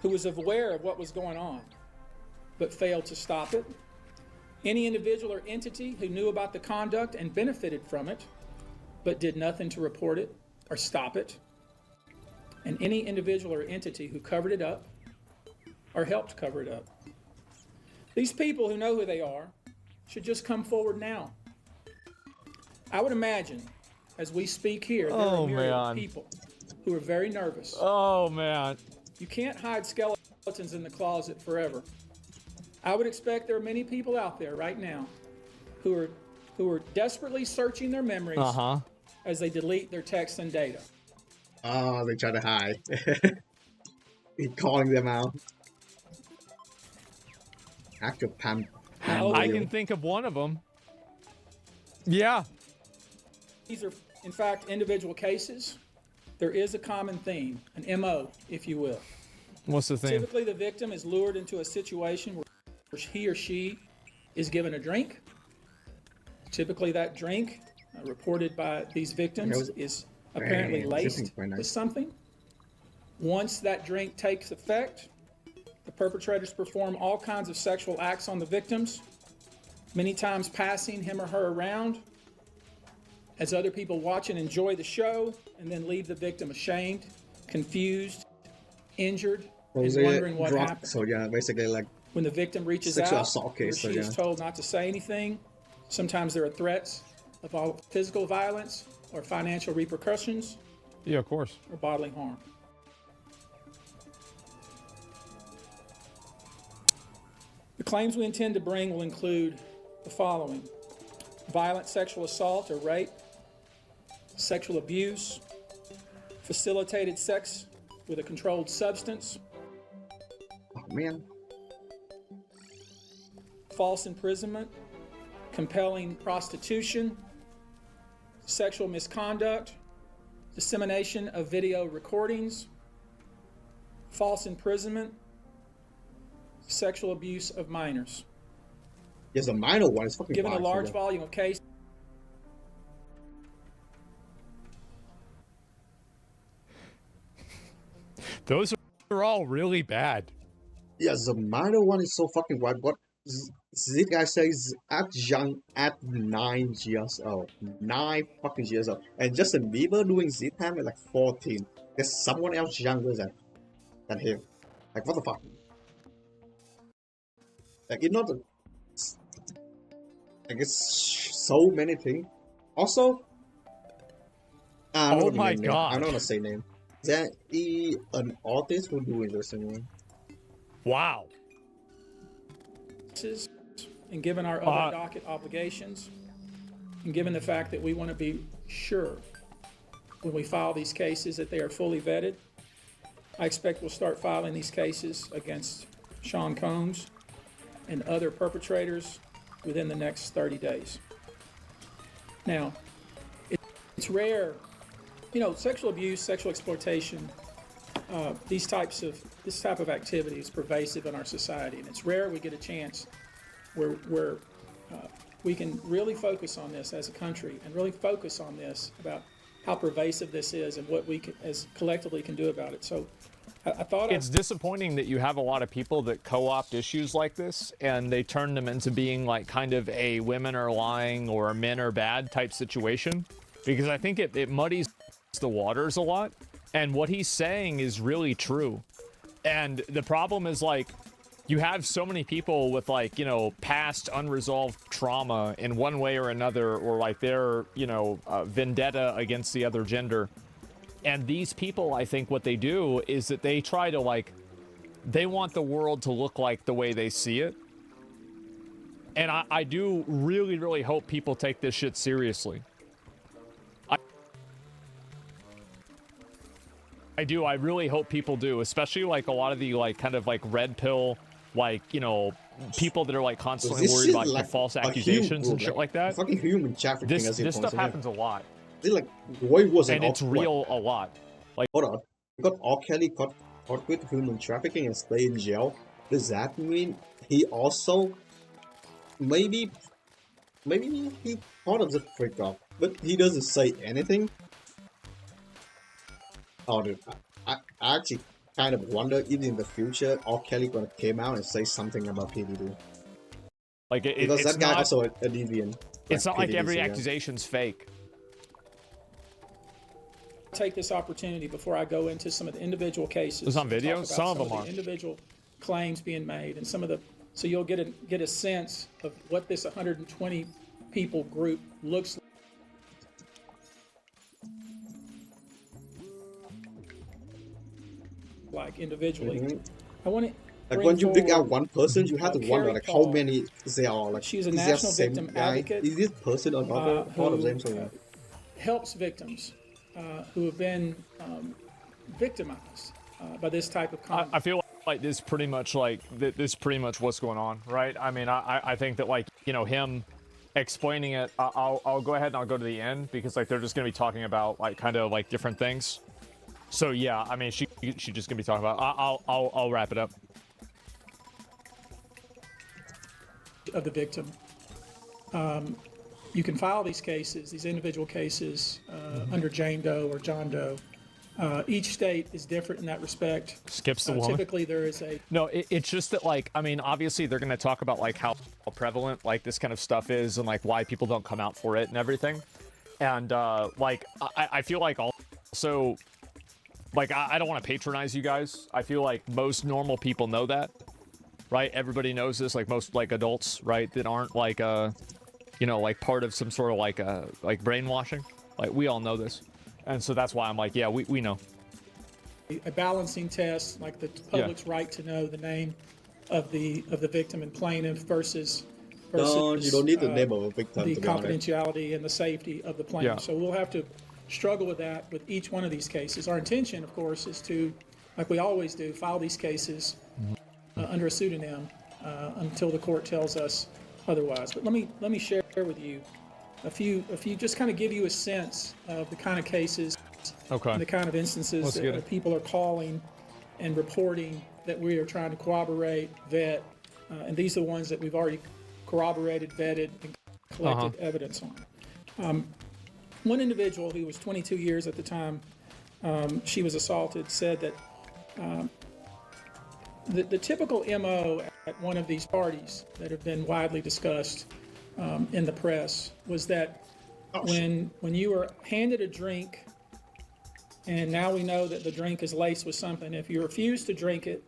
Who was aware of what was going on, but failed to stop it. Any individual or entity who knew about the conduct and benefited from it, but did nothing to report it or stop it. And any individual or entity who covered it up or helped cover it up. These people who know who they are should just come forward now. I would imagine, as we speak here, there are a myriad of people who are very nervous. Oh, man. You can't hide skeletons in the closet forever. I would expect there are many people out there right now who are desperately searching their memories as they delete their texts and data. Oh, they try to hide. He's calling them out. Actual Pam. I can think of one of them. Yeah. These are, in fact, individual cases. There is a common theme, an MO, if you will. What's the theme? Typically, the victim is lured into a situation where he or she is given a drink. Typically, that drink, reported by these victims, is apparently laced with something. Once that drink takes effect, the perpetrators perform all kinds of sexual acts on the victims, many times passing him or her around as other people watch and enjoy the show, and then leave the victim ashamed, confused, injured, and wondering what happened. So yeah, basically like when the victim reaches sexual out, assault he or case, she is told not to say anything. Sometimes there are threats of all physical violence or financial repercussions. Yeah, of course. Or bodily harm. The claims we intend to bring will include the following: violent sexual assault or rape, sexual abuse, facilitated sex with a controlled substance, oh man, false imprisonment, compelling prostitution, sexual misconduct, dissemination of video recordings, false imprisonment, sexual abuse of minors. Yes, a minor one is fucking. Given a large volume of cases. Those are all really bad. Yes, the minor one is so fucking wide. What this guy says at young at 9 years old. 9 fucking years old. And Justin Bieber doing this time at like 14. There's someone else younger than him. Like what the fuck? Like it's not like it's so many things. Also, oh my god! I'm not gonna say name. That an artist who doing this anyway. Wow. And given our other docket obligations, and given the fact that we want to be sure when we file these cases that they are fully vetted, I expect we'll start filing these cases against Sean Combs and other perpetrators within the next 30 days. Now, it's rare, you know, sexual abuse, sexual exploitation, this type of activity is pervasive in our society, and it's rare we get a chance where we can really focus on this as a country and really focus on this about how pervasive this is and what we can, as collectively can do about it. So I thought it's disappointing that you have a lot of people that co-opt issues like this and they turn them into being like kind of a women are lying or men are bad type situation, because I think it muddies the waters a lot, and what he's saying is really true. And the problem is, like, you have so many people with, like, you know, past unresolved trauma in one way or another, or like their, you know, vendetta against the other gender. And these people, I think what they do is that they try to, like, they want the world to look like the way they see it. And I do really, really hope people take this shit seriously. I do. I really hope people do, especially like a lot of the like kind of like red pill, like, you know, people that are like constantly worried about like, the false accusations and shit like that. Fucking human trafficking. This stuff happens a lot. Like, why was it? And it's real a lot. Like, hold on, you got R. Kelly caught with human trafficking and stay in jail. Does that mean he also maybe he part of the freak off, but he doesn't say anything? Oh, dude, I actually kind of wonder if in the future R. Kelly gonna come out and say something about PDD. Like, because it's that guy not, also a deviant. It's not like PDD, every so yeah. accusation's fake. Take this opportunity before I go into some of the individual cases. It's on video. Talk about Some of them the are. individual claims being made, and some of the, so you'll get a sense of what this 120 people group looks like individually. I want to. Like when you pick out one person, you have to wonder like how many there are. Like, she's a is national there victim same guy? advocate. Is this person another part of them? So Helps victims who have been victimized by this type of conduct. I feel like this pretty much like this is pretty much what's going on, right? I mean, I think that, like, you know, him explaining it. I'll go ahead and I'll go to the end because like they're just gonna be talking about like kind of like different things. So yeah, I mean, she's just gonna be talking about. I'll wrap it up. Of the victim. You can file these cases, these individual cases, under Jane Doe or John Doe. Each state is different in that respect. Skips the woman. Typically, there is a. No, it's just that, like, I mean, obviously they're gonna talk about like how prevalent like this kind of stuff is and like why people don't come out for it and everything. And like I feel like also, like, I don't want to patronize you guys. I feel like most normal people know that, right? Everybody knows this, like most like adults, right? That aren't like you know, like part of some sort of like brainwashing. Like, we all know this. And so that's why I'm like, yeah, we know. A balancing test, like the public's right to know the name of the victim and plaintiff versus no, you don't need the name of a victim. The confidentiality and the safety of the plaintiff. Yeah. So we'll have to struggle with that with each one of these cases. Our intention, of course, is to, like we always do, file these cases under a pseudonym until the court tells us otherwise. But let me share with you a few just kind of give you a sense of the kind of cases, and the kind of instances that people are calling and reporting that we are trying to corroborate, vet, and these are the ones that we've already corroborated, vetted, and collected evidence on. One individual who was 22 years at the time she was assaulted said that the typical MO at one of these parties that have been widely discussed in the press was that when you were handed a drink, and now we know that the drink is laced with something, if you refused to drink it,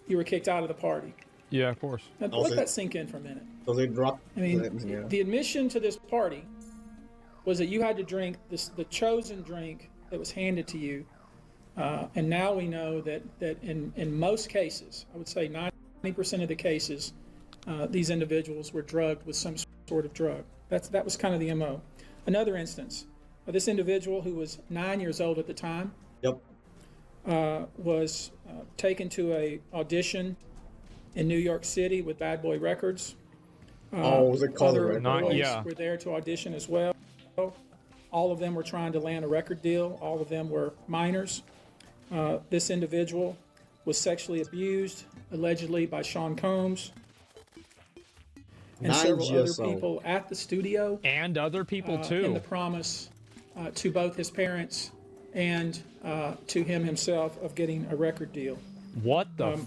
you were kicked out of the party. Yeah, of course. Now, let that sink in for a minute. So they drop. I mean, the admission to this party was that you had to drink the chosen drink that was handed to you. And now we know that in most cases, I would say 90% of the cases, these individuals were drugged with some sort of drug. That was kind of the MO. Another instance, this individual who was 9 years old at the time was taken to a audition in New York City with Bad Boy Records. Was it called other boys were there to audition as well. All of them were trying to land a record deal. All of them were minors. This individual was sexually abused, allegedly by Sean Combs and several other people at the studio. And other people too. In the promise to both his parents and to him himself of getting a record deal. What the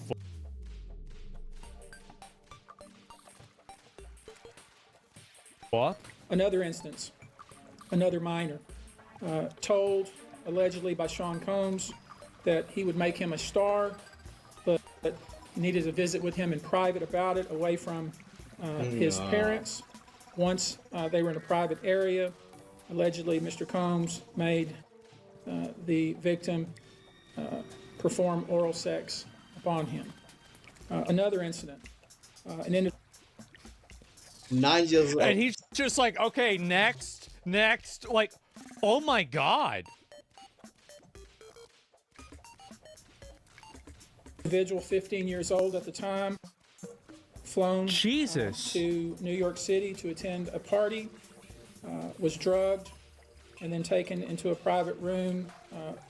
fuck? Another instance, another minor told allegedly by Sean Combs, that he would make him a star, but needed to visit with him in private about it, away from his parents. Once they were in a private area, allegedly Mr. Combs made the victim perform oral sex upon him. Another incident, an individual. 9 years old. And he's just like, okay, next. Like, oh my God. Individual, 15 years old at the time, flown to New York City to attend a party, was drugged, and then taken into a private room,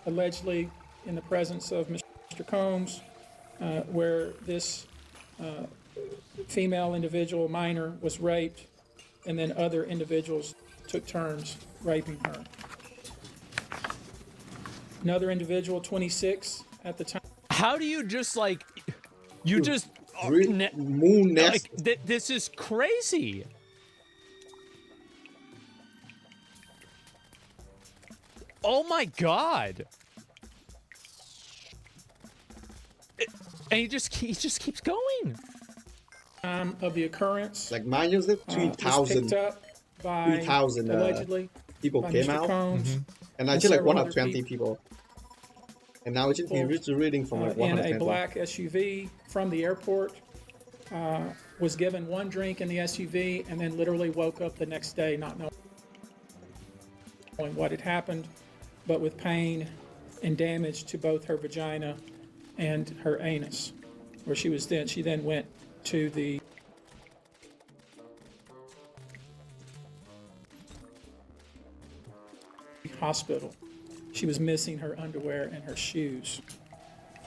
allegedly in the presence of Mr. Combs, where this female individual, minor, was raped, and then other individuals took turns raping her. Another individual, 26 at the time. How do you just like, you just moon nest? Like, this is crazy. Oh my God. And he just keeps going. Of the occurrence, like mine was it 3,000 allegedly people by came Mr. out, Combs and I just like 120 people. And now it's just reached the reading from like 120. In a black SUV from the airport, was given one drink in the SUV, and then literally woke up the next day not knowing what had happened, but with pain and damage to both her vagina and her anus, where she then went to the hospital. She was missing her underwear and her shoes.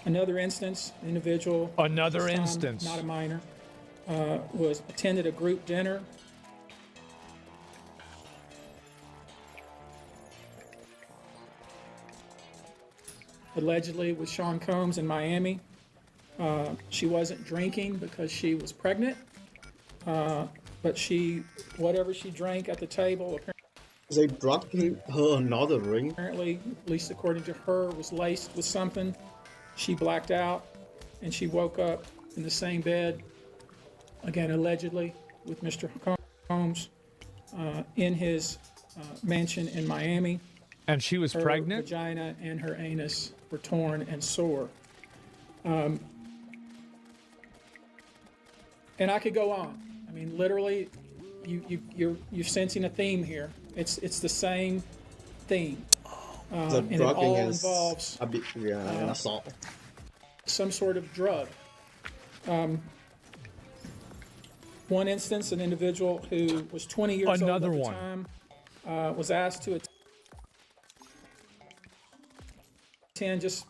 Another instance, individual, not a minor, was attended a group dinner. Allegedly with Sean Combs in Miami. She wasn't drinking because she was pregnant, but whatever she drank at the table, they brought her another ring. Apparently, at least according to her, was laced with something. She blacked out, and she woke up in the same bed, again allegedly, with Mr. Combs in his mansion in Miami. And she was pregnant? Her vagina and her anus were torn and sore. And I could go on. I mean, literally, you're sensing a theme here. It's the same theme, and it all involves an assault, some sort of drug. One instance, an individual who was 20 years old at the time was asked to attend. Just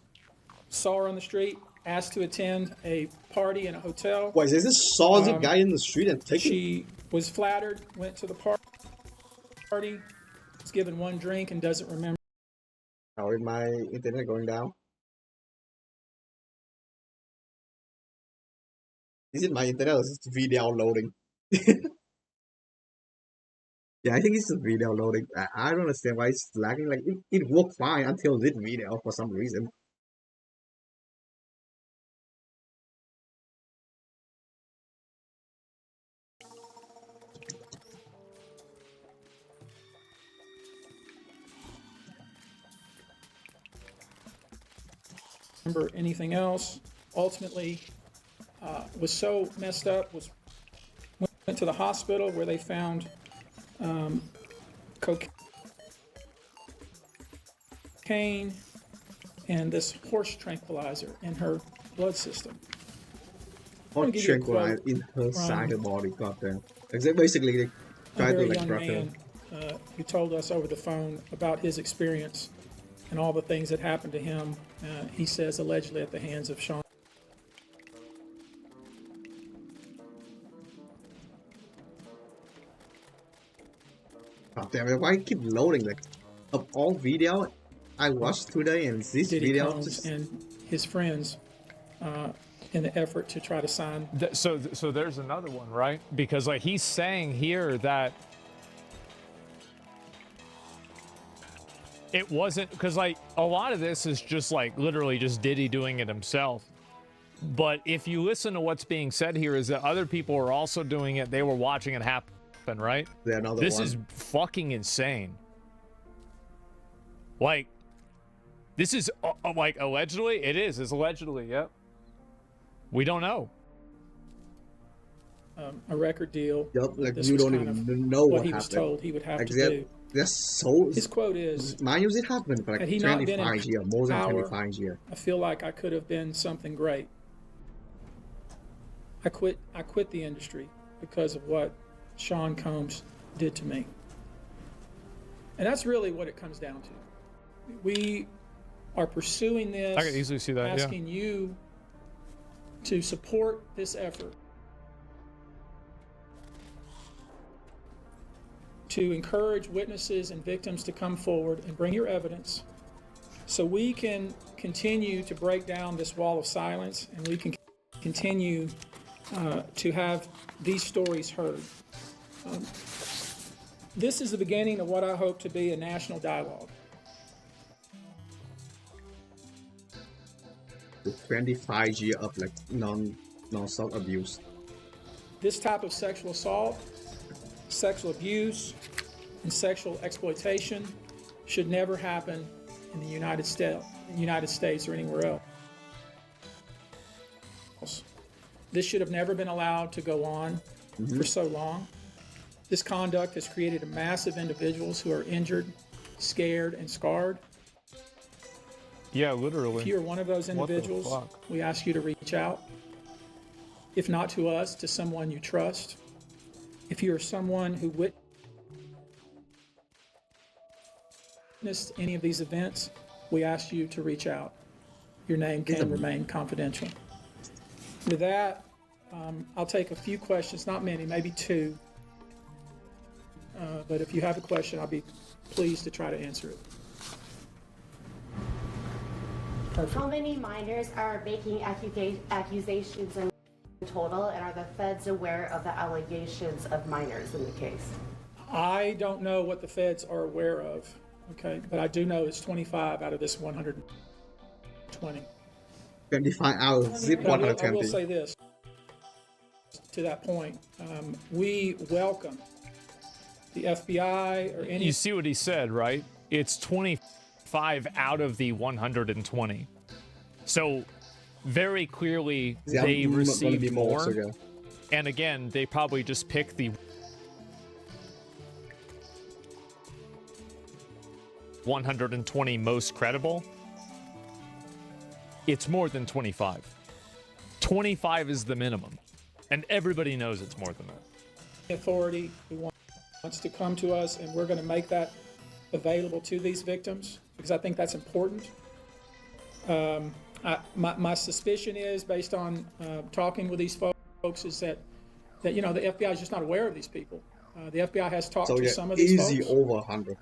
saw her on the street. Asked to attend a party in a hotel. Wait, is this saw the guy in the street and take She was flattered, went to the party, was given one drink and doesn't remember. How is my internet going down? Is it my internet or is it video loading? Yeah, I think it's the video loading. I don't understand why it's lagging. Like it worked fine until this video for some reason. Remember anything else. Ultimately, was so messed up. Went to the hospital where they found cocaine and this horse tranquilizer in her blood system. Horse tranquilizer in her side of the body. Goddamn. Basically, they tried to like rough her. Who told us over the phone about his experience and all the things that happened to him, he says allegedly at the hands of Sean. God damn it, why keep loading? Like, of all video I watched today and this video just... and his friends in the effort to try to sign. So there's another one, right? Because like he's saying here that It wasn't, because like a lot of this is just like literally just Diddy doing it himself. But if you listen to what's being said here, is that other people are also doing it. They were watching it happen, right? Yeah, another this one. is fucking insane. Like, this is like allegedly. It's allegedly. Yep. We don't know. A record deal. Yep, like This you was don't kind even of know what what he happened. was told he would have like to they're, do. they're so. His quote is, mind you, it happened for like had he not been in 25 years, more than power, 25 years. I feel like I could have been something great. I quit the industry because of what Sean Combs did to me. And that's really what it comes down to. We are pursuing this, I can easily see that, asking you to support this effort, to encourage witnesses and victims to come forward and bring your evidence so we can continue to break down this wall of silence and we can continue to have these stories heard. This is the beginning of what I hope to be a national dialogue. The 25 years of like non-stop abuse. This type of sexual assault, sexual abuse, and sexual exploitation should never happen in the United States or anywhere else. This should have never been allowed to go on for so long. This conduct has created a mass of individuals who are injured, scared, and scarred. Yeah, literally. If you are one of those individuals, we ask you to reach out. If not to us, to someone you trust. If you are someone who witnessed any of these events, we ask you to reach out. Your name can remain confidential. With that, I'll take a few questions, not many, maybe two. But if you have a question, I'll be pleased to try to answer it. Perfect. How many minors are making accusations in total, and are the feds aware of the allegations of minors in the case? I don't know what the feds are aware of, okay, but I do know it's 25 out of this 120. 25 hours, zip 120. I will say this, to that point, we welcome the FBI or any... You see what he said, right? It's 25 out of the 120. So very clearly they received more. And again, they probably just picked the 120 most credible. It's more than 25. 25 is the minimum. And everybody knows it's more than that. Authority who wants to come to us, and we're going to make that available to these victims because I think that's important. My suspicion is, based on talking with these folks, is that you know the FBI is just not aware of these people. The FBI has talked to some of these folks. Easy over 100.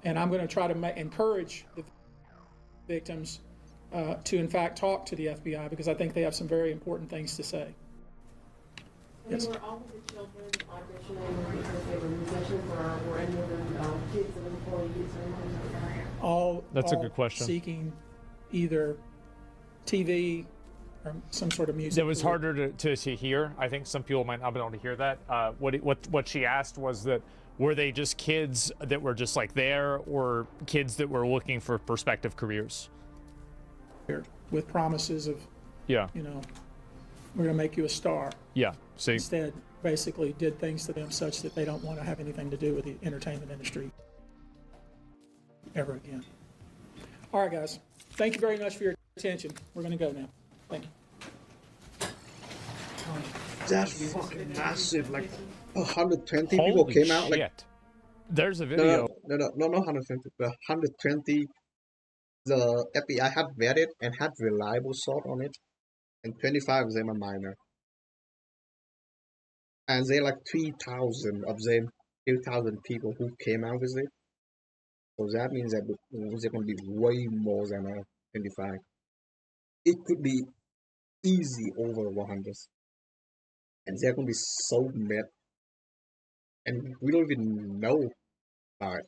And I'm going to try to encourage the victims to, in fact, talk to the FBI because I think they have some very important things to say. Yes. Were all of the children auditioning because they were musicians, or were any of them kids of employees or anything like that? That's a good question. Seeking either TV or some sort of music. It was harder to hear. I think some people might not be able to hear that. What she asked was that were they just kids that were just like there, or kids that were looking for prospective careers? With promises of, yeah, you know, we're going to make you a star. Yeah. See. Instead, basically did things to them such that they don't want to have anything to do with the entertainment industry ever again. All right, guys. Thank you very much for your attention. We're going to go now. Thank you. That's fucking massive. Like 120 people came out. Like, there's a video. No, 120. The 120. The FBI had vetted and had reliable sort on it, and 25 of them are minor. And they like 3,000 of them, 2,000 people who came out with it. So that means that there's going to be way more than 25. It could be easy over 100. And they're going to be so mad. And we don't even know about it.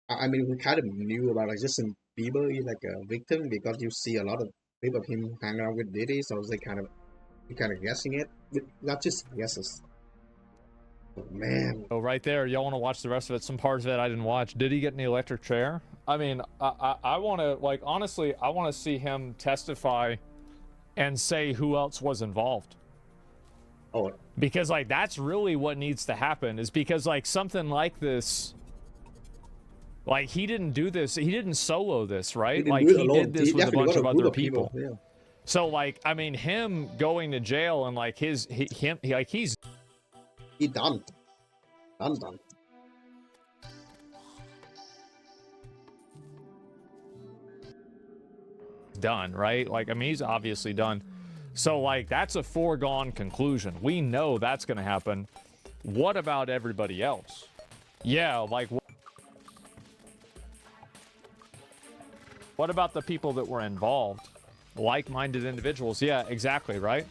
I mean, we kind of knew about like Justin Bieber is like a victim because you see a lot of clip of him hanging out with Diddy, so they we kind of guessing it, not just guesses. Oh, man. Oh, right there. Y'all want to watch the rest of it? Some parts of it I didn't watch. Did he get in the electric chair? I mean, I want to, like, honestly, I want to see him testify and say who else was involved. Oh. Because, like, that's really what needs to happen, is because, like, something like this, like, he didn't do this. He didn't solo this, right? He did this with a bunch of other people. Yeah. So, like, I mean, him going to jail and, like, he's done. Done. Done, right? Like, I mean, he's obviously done. So, like, that's a foregone conclusion. We know that's going to happen. What about everybody else? Yeah, like, what about the people that were involved? Like-minded individuals. Yeah, exactly, right?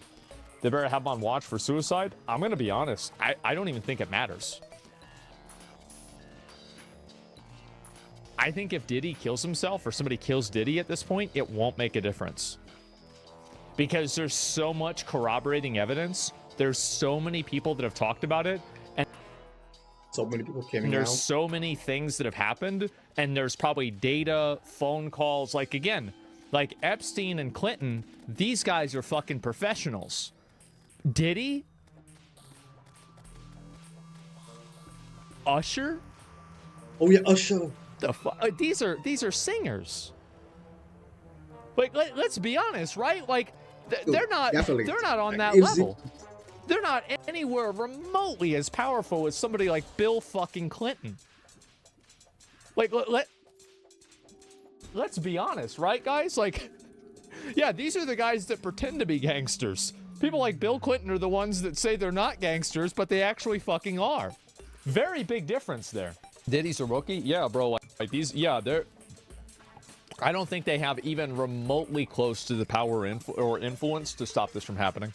They better have them on watch for suicide. I'm going to be honest. I don't even think it matters. I think if Diddy kills himself or somebody kills Diddy at this point, it won't make a difference. Because there's so much corroborating evidence. There's so many people that have talked about it. And so many people came out. There's so many things that have happened. And there's probably data, phone calls. Like, again, like Epstein and Clinton, these guys are fucking professionals. Diddy? Usher? Oh yeah, Usher. The fuck? These are singers. Like, let's be honest, right? Like, they're not on that level. They're not anywhere remotely as powerful as somebody like Bill fucking Clinton. Like, let's be honest, right, guys? Like, yeah, these are the guys that pretend to be gangsters. People like Bill Clinton are the ones that say they're not gangsters, but they actually fucking are. Very big difference there. Diddy's a rookie? Yeah, bro. Like these, yeah, they're... I don't think they have even remotely close to the power or influence to stop this from happening.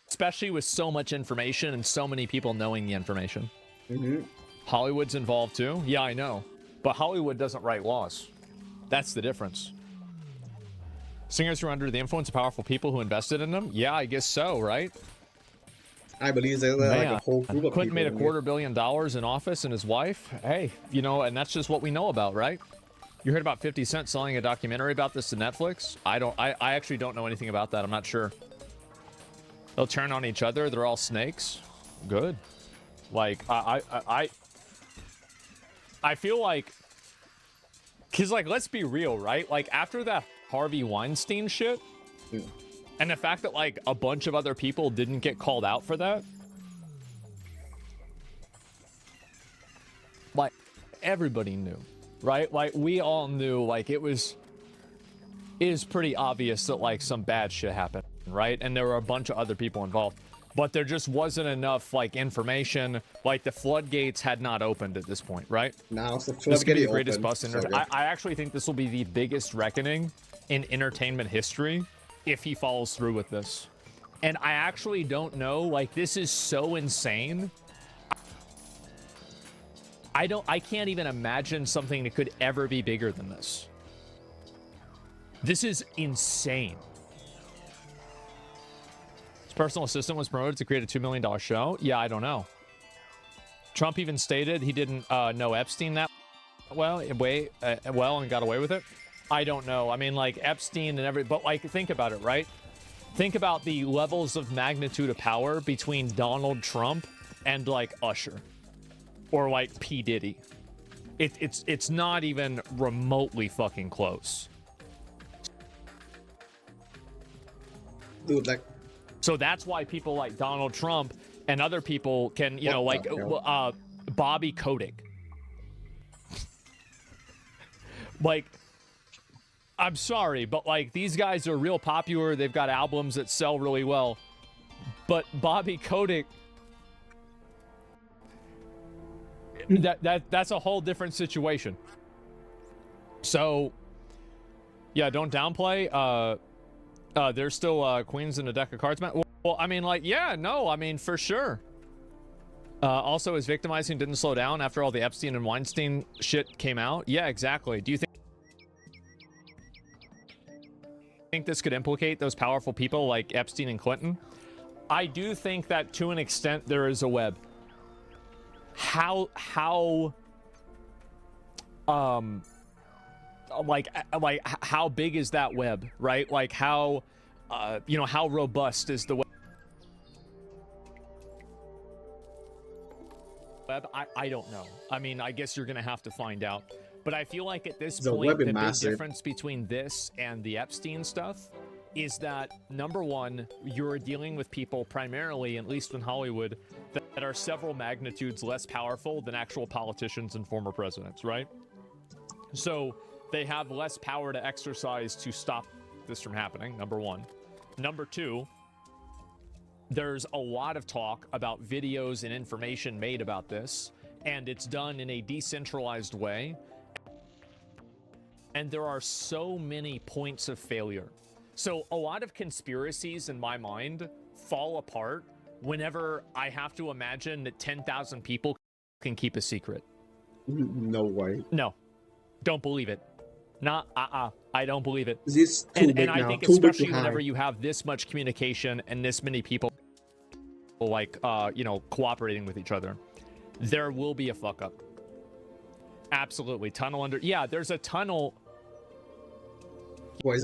Especially with so much information and so many people knowing the information. Mm-hmm. Hollywood's involved too? Yeah, I know. But Hollywood doesn't write laws. That's the difference. Singers who are under the influence of powerful people who invested in them? Yeah, I guess so, right? I believe there's like a whole group of Clinton made people. $250 million in office and his wife. Hey, you know, and that's just what we know about, right? You heard about 50 Cent selling a documentary about this to Netflix? I actually don't know anything about that. I'm not sure. They'll turn on each other. They're all snakes. Good. Like, I feel like, because, like, let's be real, right? Like, after that Harvey Weinstein shit, and the fact that, like, a bunch of other people didn't get called out for that, like, everybody knew, right? Like, we all knew, like, it is pretty obvious that, like, some bad shit happened, right? And there were a bunch of other people involved. But there just wasn't enough, like, information. Like, the floodgates had not opened at this point, right? Now it's the This could be floodgate the greatest open, bust in so I actually think this will be the biggest reckoning in entertainment history if he follows through with this. And I actually don't know. Like, this is so insane. I can't even imagine something that could ever be bigger than this. This is insane. His personal assistant was promoted to create a $2 million show. Yeah, I don't know. Trump even stated he didn't know Epstein that well and got away with it. I don't know. I mean, like, Epstein and but, like, think about it, right? Think about the levels of magnitude of power between Donald Trump and, like, Usher. Or, like, P. Diddy. It's not even remotely fucking close. Dude, like... So that's why people like Donald Trump and other people can, you know, like Bobby Kotick. Like, I'm sorry, but, like, these guys are real popular. They've got albums that sell really well. But Bobby Kotick, that's a whole different situation. So, yeah, don't downplay. There's still queens in a deck of cards, man. Well, I mean, like, yeah, no, I mean, for sure. Also, is victimizing didn't slow down after all the Epstein and Weinstein shit came out? Yeah, exactly. Do you think this could implicate those powerful people like Epstein and Clinton? I do think that to an extent there is a web. How how big is that web, right? Like how you know, how robust is the web? I don't know. I mean, I guess you're gonna have to find out. But I feel like at this point, the big difference between this and the Epstein stuff is that, number one, you're dealing with people primarily, at least in Hollywood, that are several magnitudes less powerful than actual politicians and former presidents, right? So they have less power to exercise to stop this from happening, number one. Number two, there's a lot of talk about videos and information made about this, and it's done in a decentralized way. And there are so many points of failure. So a lot of conspiracies in my mind fall apart whenever I have to imagine that 10,000 people can keep a secret. No way. No, don't believe it. Not, I don't believe it. This and I think especially whenever you have this much communication and this many people like, you know, cooperating with each other, there will be a fuck up. Absolutely. Tunnel under. Yeah, there's a tunnel.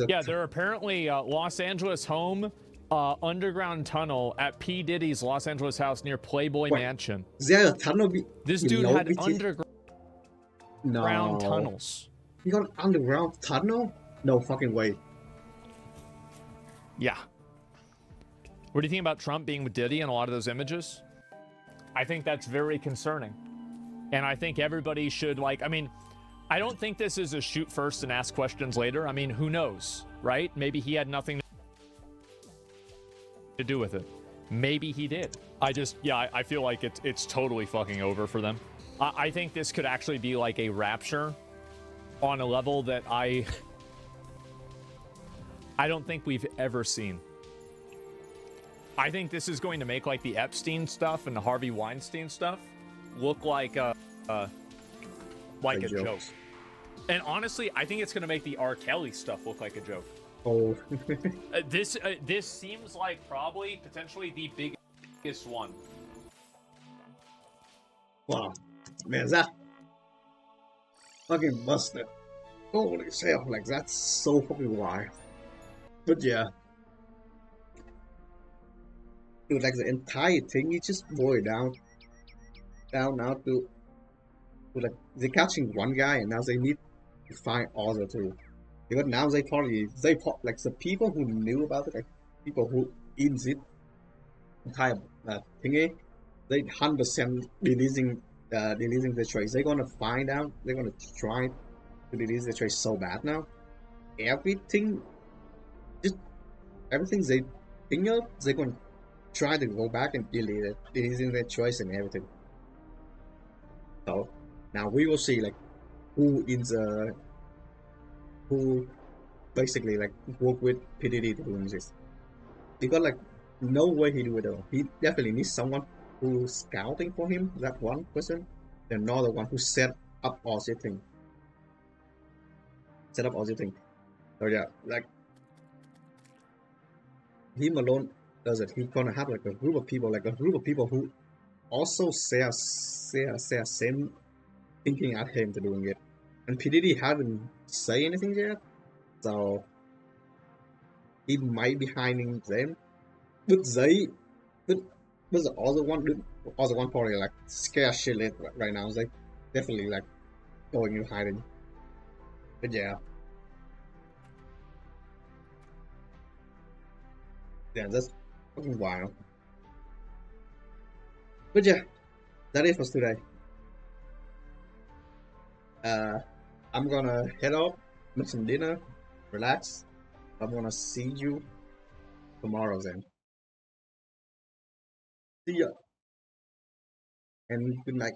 Yeah, there are apparently Los Angeles home underground tunnel at P. Diddy's Los Angeles house near Playboy Mansion. Is there a tunnel? This dude had underground tunnels. You got an underground tunnel? No fucking way. Yeah. What do you think about Trump being with Diddy in a lot of those images? I think that's very concerning. And I think everybody should, like, I mean, I don't think this is a shoot first and ask questions later. I mean, who knows, right? Maybe he had nothing to do with it. Maybe he did. I feel like it's totally fucking over for them. I think this could actually be like a rapture on a level that I don't think we've ever seen. I think this is going to make like the Epstein stuff and the Harvey Weinstein stuff look like a joke. And honestly, I think it's going to make the R. Kelly stuff look like a joke. Oh. This seems like probably potentially the biggest one. Wow. Man, that fucking busted. Holy shit, like that's so fucking wild. But yeah. Dude, like the entire thing, you just boil down now to like they're catching one guy and now they need to find other two. Because now they like the people who knew about it, like people who in it entire thingy, they 100% releasing the trace. They're gonna find out. They're gonna try to release the trace so bad now. Everything they think of, they're gonna try to go back and delete it, releasing the trace and everything. So now we will see like who basically like work with PDD doing this. Because like no way he do it all. He definitely needs someone who's scouting for him, that one person, and another one who set up all the thing. So yeah, like him alone does it. He's gonna have like a group of people who also share same thinking at him to doing it. And PDD haven't say anything yet, so he might be hiding them. But the other one probably like scare shitless right now. They definitely like going in hiding. But yeah, that's fucking wild. But yeah, that is for today. I'm gonna head out, make some dinner, relax. I'm gonna see you tomorrow then. See ya. And good night.